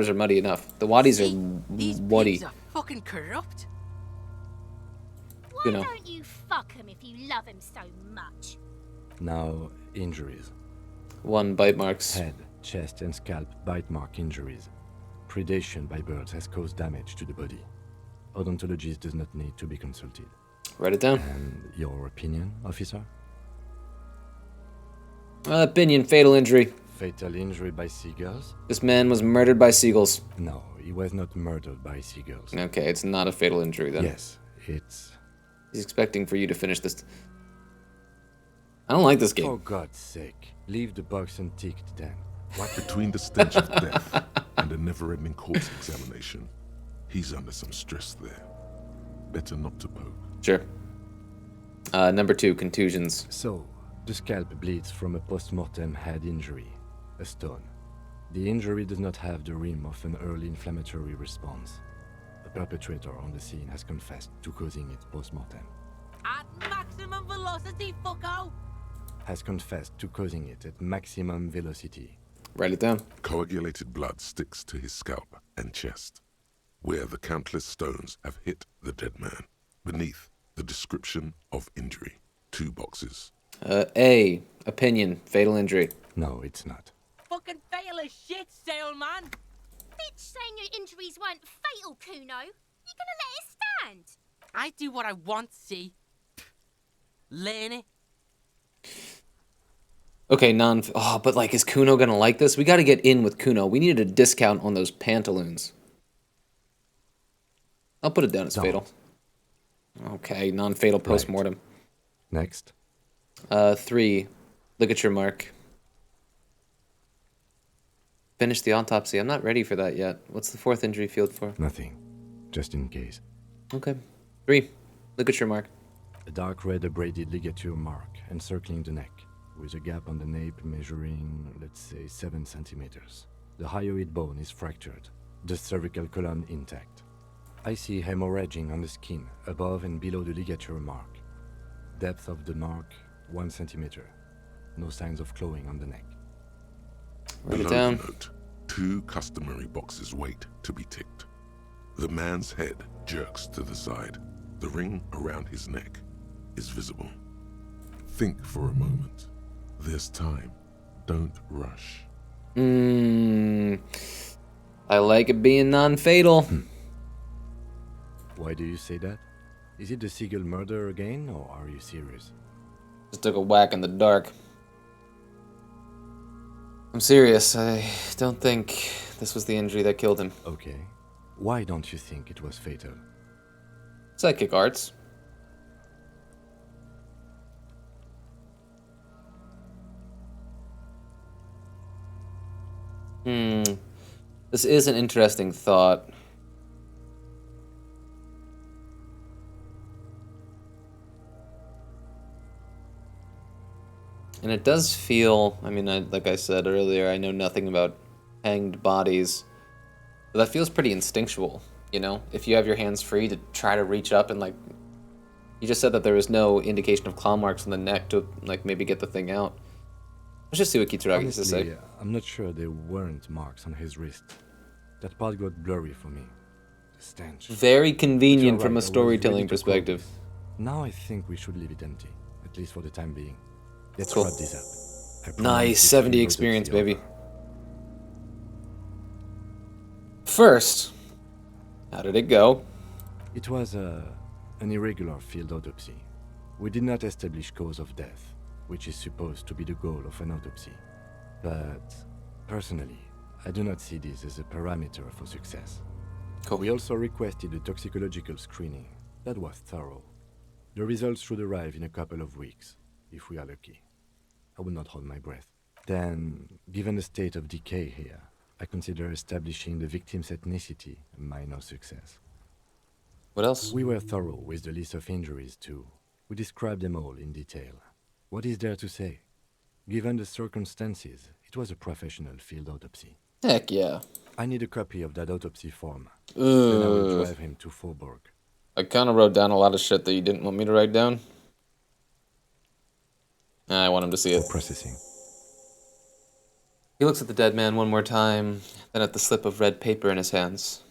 are muddy enough. The waddies are These muddy. pigs are fucking corrupt. Why You know. don't you fuck him if you love him so much? Now, injuries. 1 bite marks. Head, chest, and scalp bite mark injuries. Predation by birds has caused damage to the body. Odontologist does not need to be consulted. Write it down. And your opinion, officer? Opinion, fatal injury. Fatal injury by seagulls? This man was murdered by seagulls. No, he was not murdered by seagulls. Okay, it's not a fatal injury then. Yes, it's... He's expecting for you to finish this. I don't like this game. For God's sake, leave the box unticked then. What? Between the stench of death and a never-ending corpse examination, he's under some stress there. Better not to poke. Sure. Number 2, contusions. So, the scalp bleeds from a post-mortem head injury, a stone. The injury does not have the rim of an early inflammatory response. The perpetrator on the scene has confessed to causing it post-mortem. At maximum velocity, fucko! Has confessed to causing it at maximum velocity. Write it down. Coagulated blood sticks to his scalp and chest, where the countless stones have hit the dead man. Beneath, the description of injury. 2 boxes. A, opinion, fatal injury. No, it's not. Fucking fail as shit, Sailman! Bitch saying your injuries weren't fatal, Kuno. You gonna let it stand? I do what I want, see? Learn it. Okay, but like, is Kuno gonna like this? We gotta get in with Kuno. We needed a discount on those pantaloons. I'll put it down as fatal. Okay, non-fatal post-mortem. Next. 3, ligature mark. Finish the autopsy. I'm not ready for that yet. What's the 4th injury field for? Nothing. Just in case. Okay. 3, ligature mark. A dark red abraded ligature mark encircling the neck, with a gap on the nape measuring, let's say, 7 centimeters. The hyoid bone is fractured, the cervical column intact. I see hemorrhaging on the skin, above and below the ligature mark. Depth of the mark, 1 centimeter. No signs of clawing on the neck. Write it Below down. the note, 2 customary boxes wait to be ticked. The man's head jerks to the side. The ring around his neck is visible. Think for a moment. There's time. Don't rush. I like it being non-fatal. Why do you say that? Is it the seagull murder again, or are you serious? Just took a whack in the dark. I'm serious. I don't think this was the injury that killed him. Okay. Why don't you think it was fatal? Psychic arts. This is an interesting thought. And it does feel, I mean, like I said earlier, I know nothing about hanged bodies. But that feels pretty instinctual, you know? If you have your hands free to try to reach up and, like... You just said that there was no indication of claw marks on the neck to, like, maybe get the thing out. Let's just see what Kitsuragi has to say. Honestly, I'm not sure there weren't marks on his wrist. That part got blurry for me. The stench. Very convenient You're from right, a I was storytelling ready to quote perspective. this. Now I think we should leave it empty, at least for the time being. Let's Cool. wrap this up. I promise Nice, this 70 will experience, autopsy baby. over. First, how did it go? It was an irregular field autopsy. We did not establish cause of death, which is supposed to be the goal of an autopsy. But, personally, I do not see this as a parameter for success. Cool. We also requested a toxicological screening. That was thorough. The results should arrive in a couple of weeks, if we are lucky. I would not hold my breath. Then, given the state of decay here, I consider establishing the victim's ethnicity a minor success. What else? We were thorough with the list of injuries, too. We described them all in detail. What is there to say? Given the circumstances, it was a professional field autopsy. Heck yeah. I need a copy of that autopsy form. Then I will Ugh. drive him to Faubourg. I kind of wrote down a lot of shit that you didn't want me to write down. I want him to see it. For processing. He looks at the dead man one more time, then at the slip of red paper in his hands,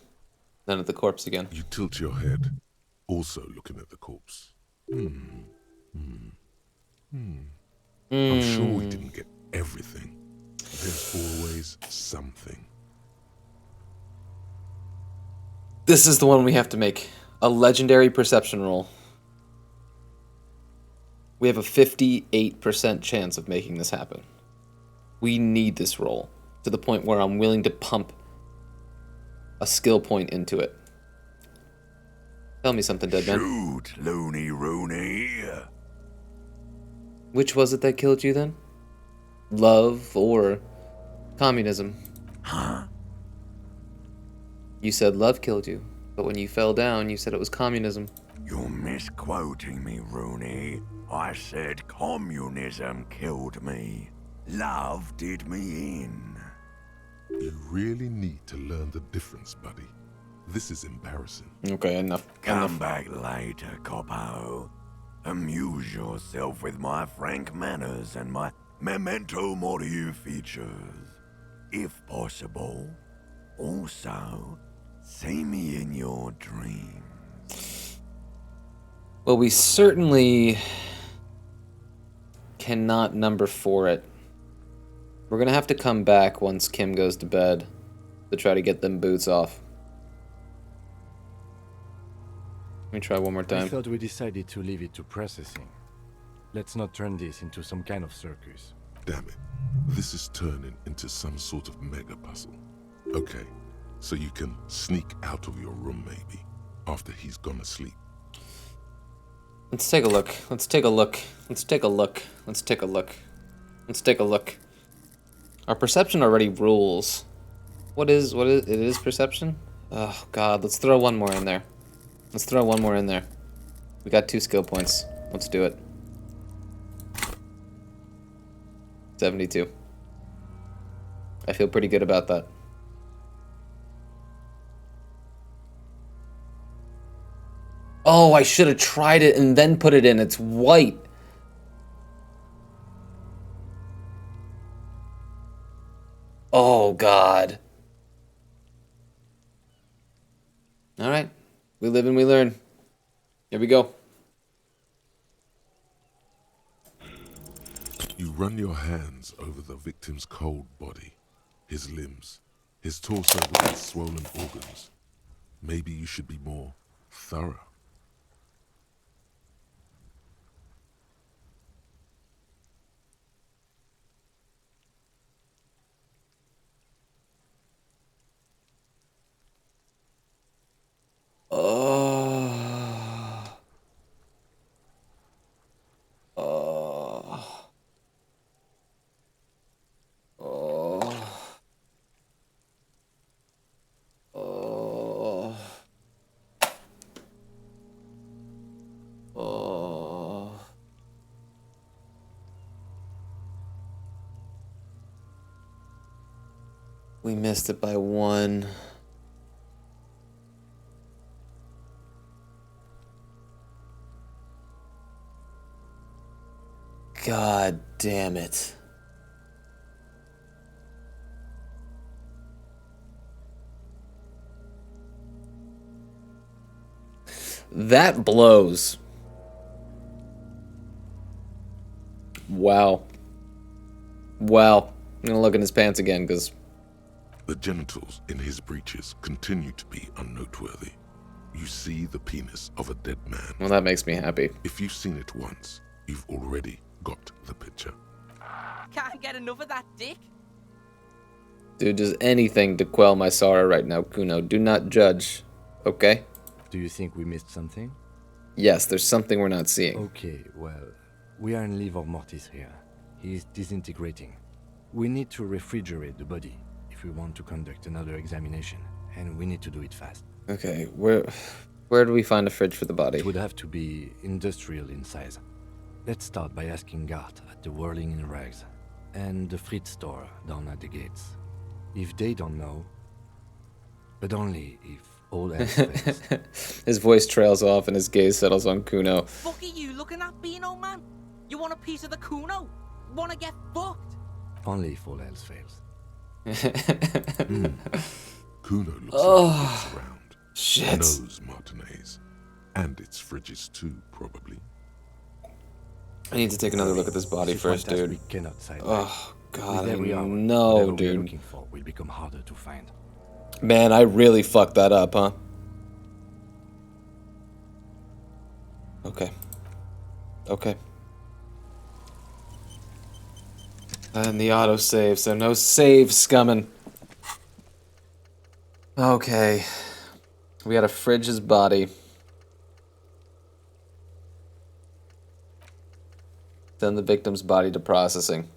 then at the corpse again. You tilt your head, also looking at the corpse. I'm sure we didn't get everything. There's always something. This is the one we have to make. A legendary perception roll. We have a 58% chance of making this happen. We need this roll to the point where I'm willing to pump a skill point into it. Tell me something, Deadman. Shoot, Looney Rooney. Which was it that killed you then? Love or communism? Huh? You said love killed you, but when you fell down, you said it was communism. You're misquoting me, Rooney. I said communism killed me. Love did me in. You really need to learn the difference, buddy. This is embarrassing. Okay, enough. Come back later, Coppo. Amuse yourself with my frank manners and my memento mori features. If possible. Also, see me in your dreams. Well, we certainly cannot number 4 it. We're gonna have to come back once Kim goes to bed to try to get them boots off. Let me try one more I time. thought we decided to leave it to processing. Let's not turn this into some kind of circus. Damn it. This is turning into some sort of mega puzzle. Okay, so you can sneak out of your room maybe, after he's gone to sleep. Let's take a look. Let's take a look. Let's take a look. Let's take a look. Let's take a look. Our perception already rules. What is it is perception? Oh god, let's throw one more in there. Let's throw one more in there. We got 2 skill points. Let's do it. 72. I feel pretty good about that. Oh, I should have tried it and then put it in. It's white. Oh, God. All right. We live and we learn. Here we go. You run your hands over the victim's cold body, his limbs, his torso with its swollen organs. Maybe you should be more thorough. We missed it by 1. God damn it. That blows. Wow. Wow. I'm gonna look in his pants again, because... The genitals in his breeches continue to be unnoteworthy. You see the penis of a dead man. Well, that makes me happy. If you've seen it once, you've already got the picture. Can't get enough of that dick. Dude, just anything to quell my sorrow right now, Kuno. Do not judge, okay? Do you think we missed something? Yes, there's something we're not seeing. Okay, well, we are in livor mortis here. He is disintegrating. We need to refrigerate the body if we want to conduct another examination, and we need to do it fast. Okay, where do we find a fridge for the body? It would have to be industrial in size. Let's start by asking Gart at the Whirling in Rags and the Fritz store down at the gates. If they don't know, but only if all else fails. His voice trails off and his gaze settles on Kuno. Fuck are you looking at, Beano man? You want a piece of the Kuno? Wanna get fucked? Only if all else fails. Kuno looks like it's around. Shit. Knows Martinez. And its fridges too, probably. I need to take another look at this body This is first, one task dude. we cannot sideline. Oh, God, With every I hour, know, whatever we're dude. looking for will become harder to find. Man, I really fucked that up, huh? Okay. Okay. And the autosave, so no save scumming. Okay. We gotta fridge his body. Send the victim's body to processing.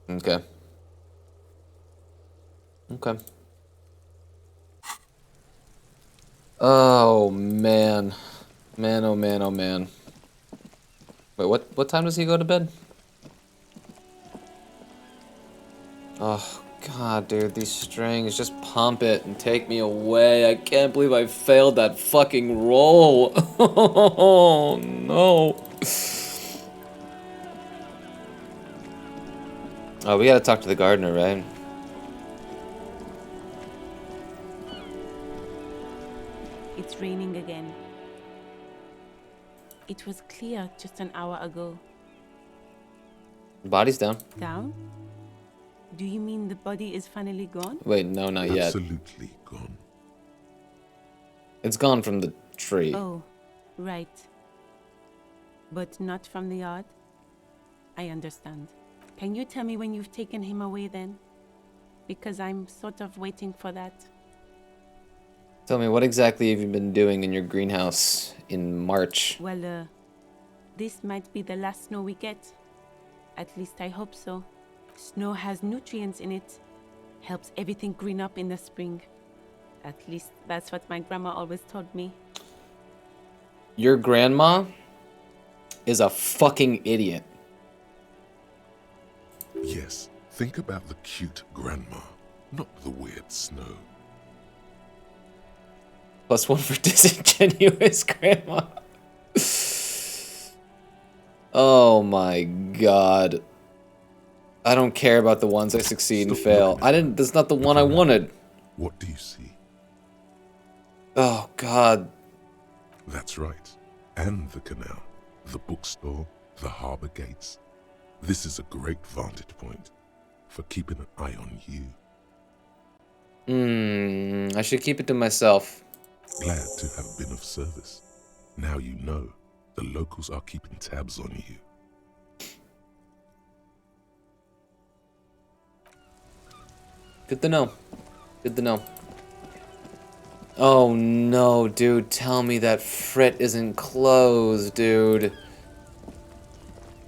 Okay. Okay. Oh, man. Man, oh man, oh man. Wait, what time does he go to bed? Oh, God, dude, these strings, just pump it and take me away. I can't believe I failed that fucking roll. Oh, no. Oh, we gotta talk to the gardener, right? It's raining again. It was clear just an hour ago. Body's down. Down? Do you mean the body is finally gone? Wait, no, not yet. Absolutely gone. It's gone from the tree. Oh, right. But not from the yard? I understand. Can you tell me when you've taken him away then? Because I'm sort of waiting for that. Tell me, what exactly have you been doing in your greenhouse in March? Well, this might be the last snow we get. At least I hope so. Snow has nutrients in it. Helps everything green up in the spring. At least that's what my grandma always told me. Your grandma is a fucking idiot. Yes, think about the cute grandma, not the weird snow. +1 for disingenuous grandma. Oh my god. I don't care about the ones I succeed and fail. That's not the one I wanted. What do you see? Oh god. That's right. And the canal, the bookstore, the harbor gates. This is a great vantage point for keeping an eye on you. I should keep it to myself. Glad to have been of service. Now you know the locals are keeping tabs on you. Good to know. Good to know. Oh no, dude. Tell me that Frit isn't closed, dude.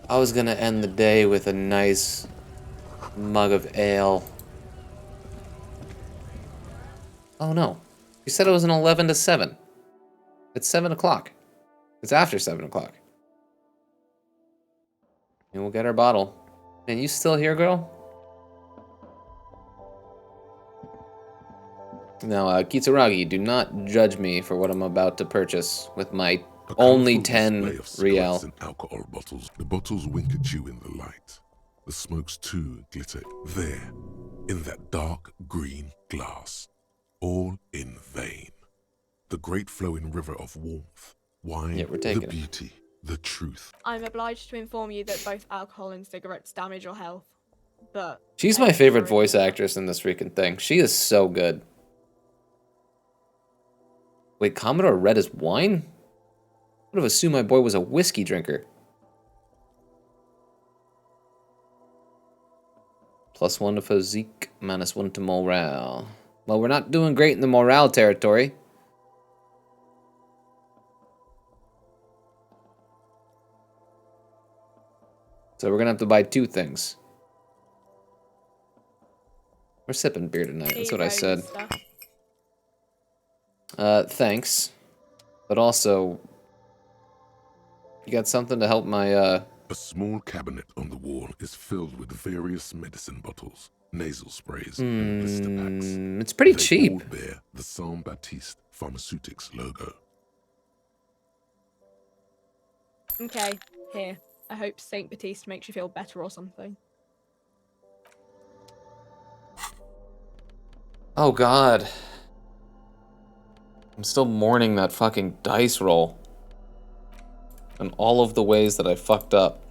I was gonna end the day with a nice mug of ale. Oh no. You said it was an 11 to 7. It's 7 o'clock. It's after 7 o'clock. And we'll get our bottle. Man, you still here, girl? Now, Kitsuragi, do not judge me for what I'm about to purchase with my only 10 real. And alcohol bottles. The bottles wink at you in the light. The smokes too glitter there, in that dark green glass. All in vain. The great flowing river of warmth, wine, the beauty, the truth. I'm obliged to inform you that both alcohol and cigarettes damage your health, but... She's my favorite voice actress in this freaking thing. She is so good. Wait, Commodore Red is wine? I would have assumed my boy was a whiskey drinker. +1 to physique, -1 to morale. Well, we're not doing great in the morale territory. So we're gonna have to buy 2 things. We're sipping beer tonight, that's what I said. Thanks. But also, you got something to help my, A small cabinet on the wall is filled with various medicine bottles, nasal sprays, and blister packs. It's pretty They cheap. all bear the Saint Baptiste Pharmaceutics logo. Okay, here. I hope Saint Baptiste makes you feel better or something. Oh god. I'm still mourning that fucking dice roll. And all of the ways that I fucked up.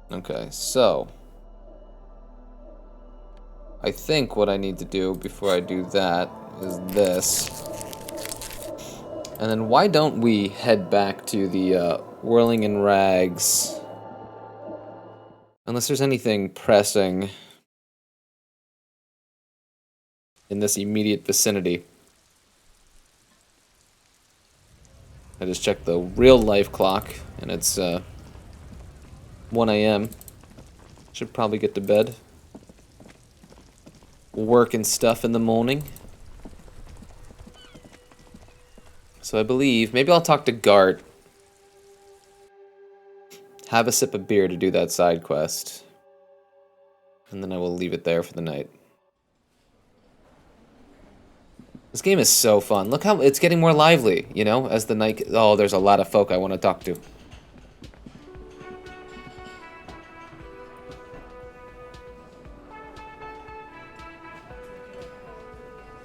Okay, so I think what I need to do before I do that is this. And then why don't we head back to the Whirling in Rags? Unless there's anything pressing in this immediate vicinity. I just checked the real life clock, and it's 1 a.m. Should probably get to bed. Work and stuff in the morning. So I believe, maybe I'll talk to Gart. Have a sip of beer to do that side quest. And then I will leave it there for the night. This game is so fun. Look how it's getting more lively, you know, as the night... Oh, there's a lot of folk I want to talk to.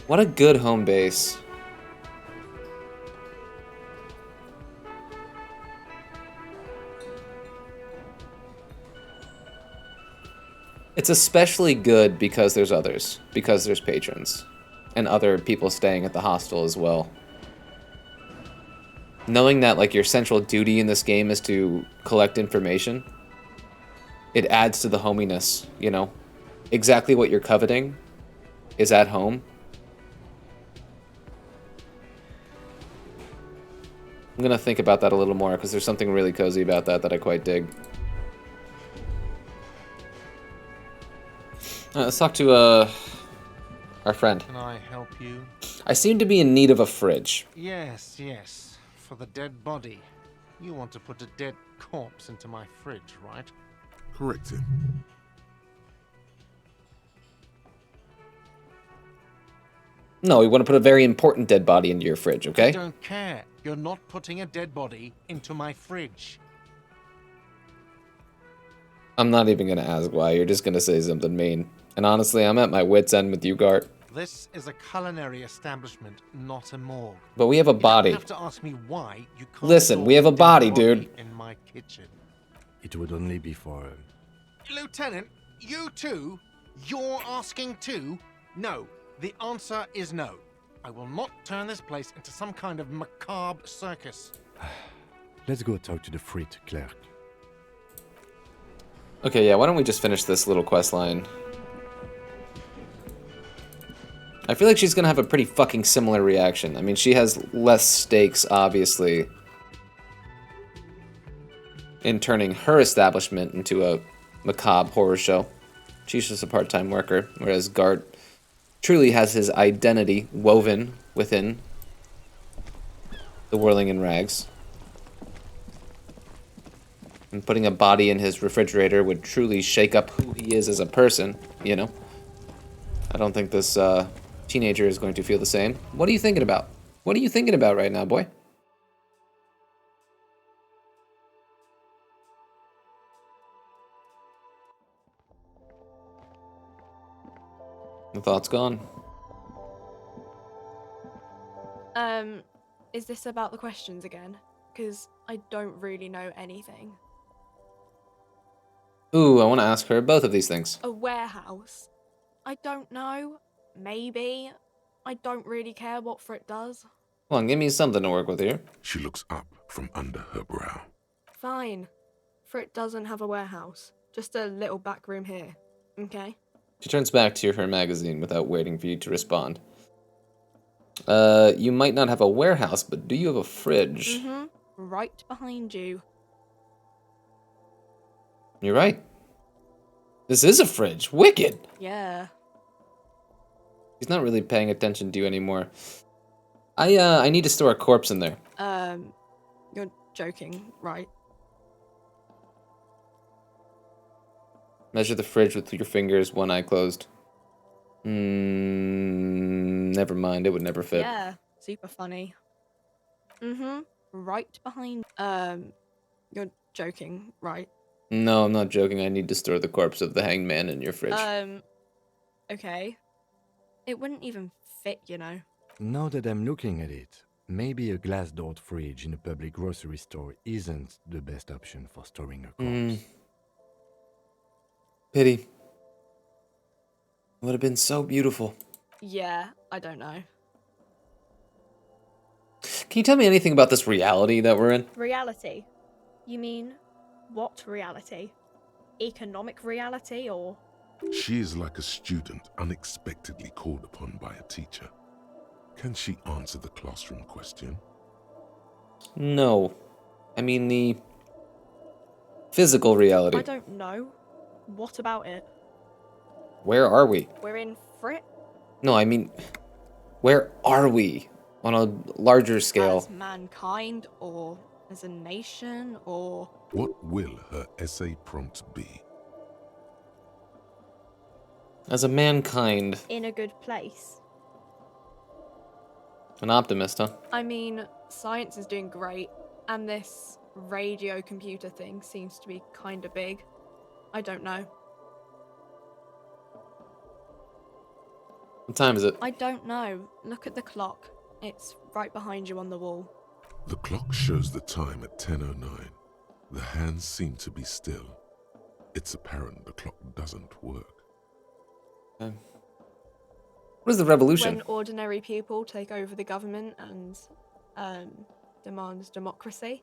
What a good home base. It's especially good because there's others. Because there's patrons. And other people staying at the hostel as well. Knowing that, like, your central duty in this game is to collect information, it adds to the hominess, you know? Exactly what you're coveting is at home. I'm gonna think about that a little more, because there's something really cozy about that that I quite dig. Let's talk to, our friend. Can I help you? I seem to be in need of a fridge. Yes, yes. For the dead body. You want to put a dead corpse into my fridge, right? Correct him. No, we want to put a very important dead body into your fridge, okay? I don't care. You're not putting a dead body into my fridge. I'm not even gonna ask why. You're just gonna say something mean. And honestly, I'm at my wit's end with you, Gart. This is a culinary establishment, not a morgue. But we have a body. You don't have to ask me why you can't. Listen, we have a body, dude. In my kitchen. It would only be for... Lieutenant, you too? You're asking too? No. The answer is no. I will not turn this place into some kind of macabre circus. Let's go talk to the freight clerk. Okay, yeah, why don't we just finish this little quest line? I feel like she's gonna have a pretty fucking similar reaction. I mean, she has less stakes, obviously, in turning her establishment into a macabre horror show. She's just a part-time worker, whereas Gart truly has his identity woven within the Whirling in Rags. And putting a body in his refrigerator would truly shake up who he is as a person, you know? I don't think this teenager is going to feel the same. What are you thinking about? What are you thinking about right now, boy? The thought's gone. Is this about the questions again? Because I don't really know anything. Ooh, I want to ask her both of these things. A warehouse? I don't know. Maybe. I don't really care what Frit does. Come on, give me something to work with here. She looks up from under her brow. Fine. Frit doesn't have a warehouse. Just a little back room here. Okay? She turns back to her magazine without waiting for you to respond. You might not have a warehouse, but do you have a fridge? Mm-hmm. Right behind you. You're right. This is a fridge. Wicked! Yeah. He's not really paying attention to you anymore. I need to store a corpse in there. You're joking, right? Measure the fridge with your fingers, one eye closed. Never mind, it would never fit. Yeah, super funny. Mm-hmm. Right behind... You're joking, right? No, I'm not joking. I need to store the corpse of the hanged man in your fridge. Okay. It wouldn't even fit, you know. Now that I'm looking at it, maybe a glass-doored fridge in a public grocery store isn't the best option for storing a Hmm. corpse. Pity. Would have been so beautiful. Yeah, I don't know. Can you tell me anything about this reality that we're in? Reality? You mean what reality? Economic reality or? She is like a student unexpectedly called upon by a teacher. Can she answer the classroom question? No. I mean the physical reality. I don't know. What about it? Where are we? We're in Frit No, I mean, where are we on a larger scale? as mankind or as a nation or? What will her essay prompt be? As a mankind. In a good place. An optimist, huh? I mean, science is doing great, and this radio computer thing seems to be kinda big. I don't know. What time is it? I don't know. Look at the clock. It's right behind you on the wall. The clock shows the time at 10:09. The hands seem to be still. It's apparent the clock doesn't work. What is the revolution? When ordinary people take over the government and demand democracy.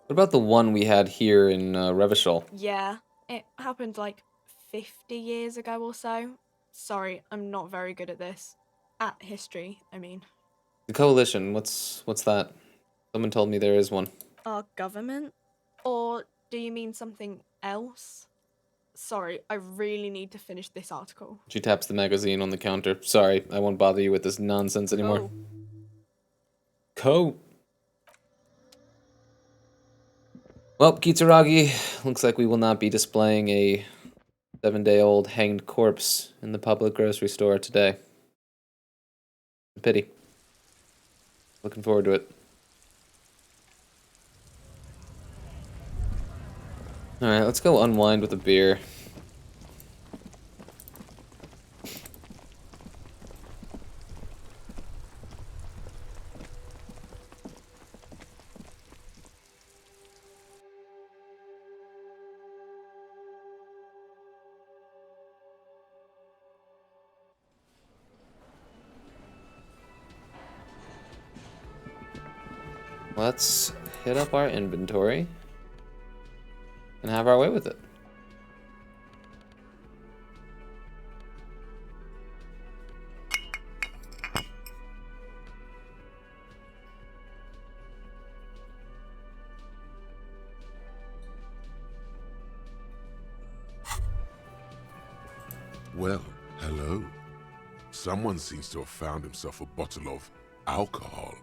What about the one we had here in Revachol? Yeah, it happened like 50 years ago or so. Sorry, I'm not very good at this. At history, I mean. The coalition, what's that? Someone told me there is one. Our government? Or do you mean something else? Sorry, I really need to finish this article. She taps the magazine on the counter. Sorry, I won't bother you with this nonsense anymore. Well, Kitsuragi, looks like we will not be displaying a 7-day-old hanged corpse in the public grocery store today. A pity. Looking forward to it. Alright, let's go unwind with a beer. Let's hit up our inventory and have our way with it. Well, hello. Someone seems to have found himself a bottle of alcohol.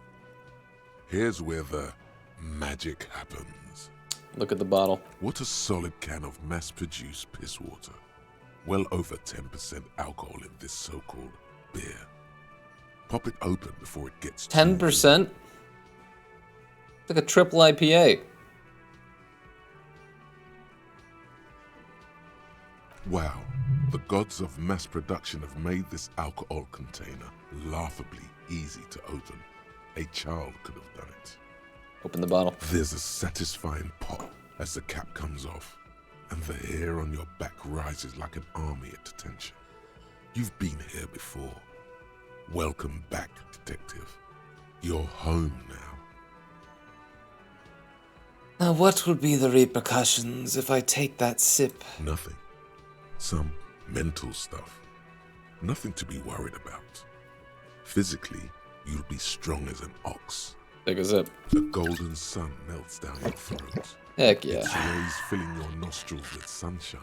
Here's where the magic happens. Look at the bottle. What a solid can of mass-produced piss water. Well over 10% alcohol in this so-called beer. Pop it open before it gets 10%? It's like a triple IPA. Wow, the gods of mass production have made this alcohol container laughably easy to open. A child could have done it. Open the bottle. There's a satisfying pop as the cap comes off, and the hair on your back rises like an army at attention. You've been here before. Welcome back, detective. You're home now. Now what will be the repercussions if I take that sip? Nothing. Some mental stuff. Nothing to be worried about. Physically, you'll be strong as an ox. Take a sip. The golden sun melts down your throat. Heck yeah. Its rays filling your nostrils with sunshine.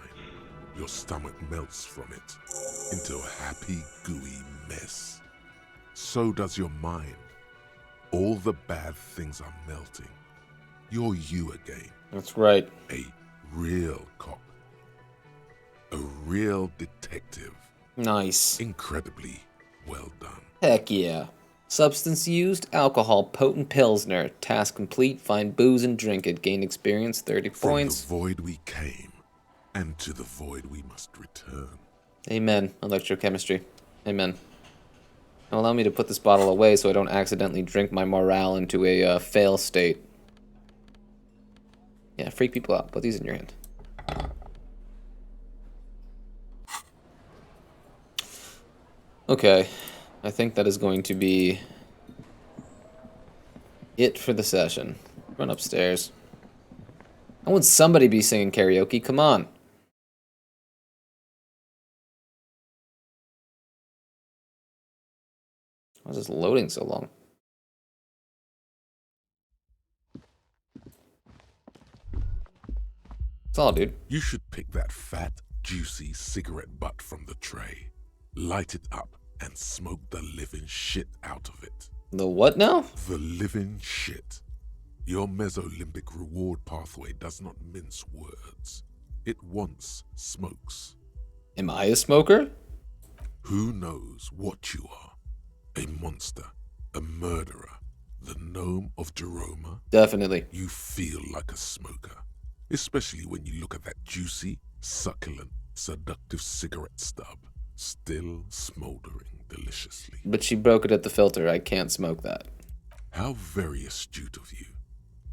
Your stomach melts from it into a happy, gooey mess. So does your mind. All the bad things are melting. You're you again. That's right. A real cop. A real detective. Nice. Incredibly well done. Heck yeah. Substance used, alcohol, potent pilsner. Task complete, find booze and drink it. Gain experience, 30 points. From the void we came, and to the void we must return. Amen. Electrochemistry. Amen. Now allow me to put this bottle away so I don't accidentally drink my morale into a fail state. Yeah, freak people out. Put these in your hand. Okay, I think that is going to be it for the session. Run upstairs. I want somebody to be singing karaoke. Come on. Why is this loading so long? That's all, dude. You should pick that fat, juicy cigarette butt from the tray, light it up, and smoke the living shit out of it. The what now? The living shit. Your mesolimbic reward pathway does not mince words. It wants smokes. Am I a smoker? Who knows what you are? A monster, a murderer, the gnome of Jeroma? Definitely. You feel like a smoker, especially when you look at that juicy, succulent, seductive cigarette stub, still smoldering deliciously. But she broke it at the filter. I can't smoke that. How very astute of you.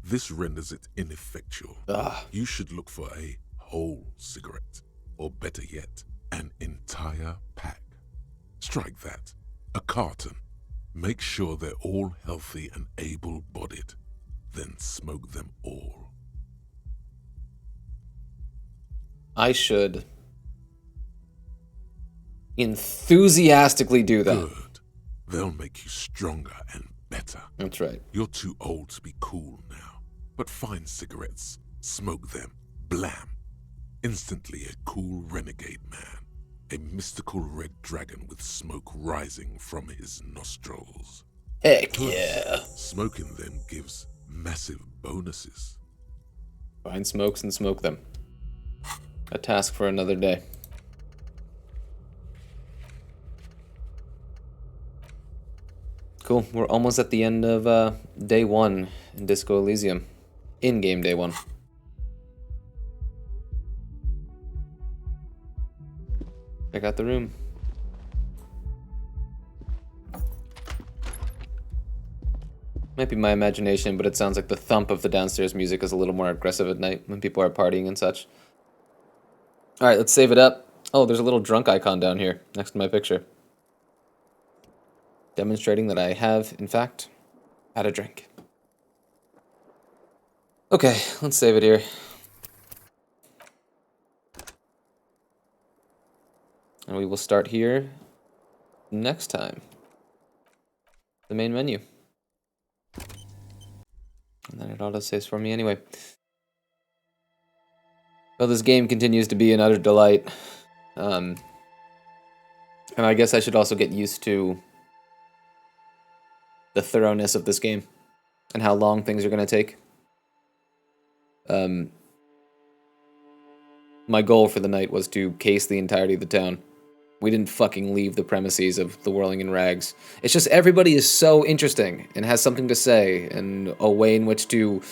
This renders it ineffectual. Ugh. You should look for a whole cigarette, or better yet, an entire pack. Strike that. A carton. Make sure they're all healthy and able-bodied. Then smoke them all. I should enthusiastically do that. Good. They'll make you stronger and better. That's right. You're too old to be cool now. But find cigarettes, smoke them, blam. Instantly a cool renegade man. A mystical red dragon with smoke rising from his nostrils. Heck yeah. Smoking them gives massive bonuses. Find smokes and smoke them. A task for another day. Cool. We're almost at the end of day 1 in Disco Elysium. In-game day 1. Check out the room. Might be my imagination, but it sounds like the thump of the downstairs music is a little more aggressive at night when people are partying and such. Alright, let's save it up. Oh, there's a little drunk icon down here next to my picture. Demonstrating that I have, in fact, had a drink. Okay, let's save it here. And we will start here next time. The main menu. And then it auto-saves for me anyway. Well, this game continues to be an utter delight. And I guess I should also get used to the thoroughness of this game and how long things are going to take. My goal for the night was to case the entirety of the town. We didn't fucking leave the premises of the Whirling in Rags. It's just everybody is so interesting and has something to say and a way in which to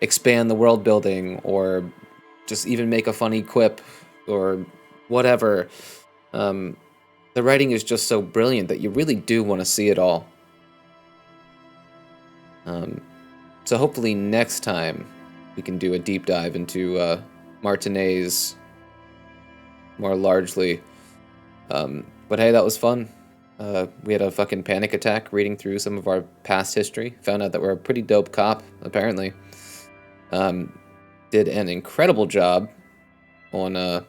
expand the world building or just even make a funny quip or whatever. The writing is just so brilliant that you really do want to see it all. So hopefully next time we can do a deep dive into Martinez more largely. But hey, that was fun. We had a fucking panic attack reading through some of our past history. Found out that we're a pretty dope cop, apparently. Did an incredible job on the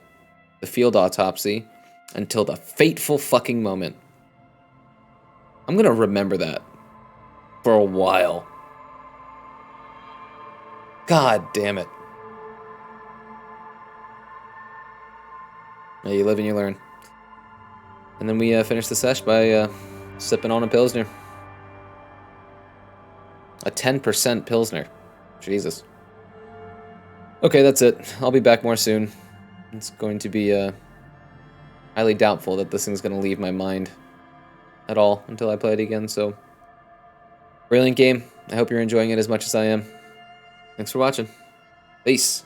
field autopsy until the fateful fucking moment. I'm gonna remember that for a while. God damn it. Yeah, you live and you learn. And then we finish the sesh by sipping on a Pilsner. A 10% Pilsner. Jesus. Okay, that's it. I'll be back more soon. It's going to be highly doubtful that this thing's going to leave my mind at all until I play it again, so... Brilliant game. I hope you're enjoying it as much as I am. Thanks for watching. Peace.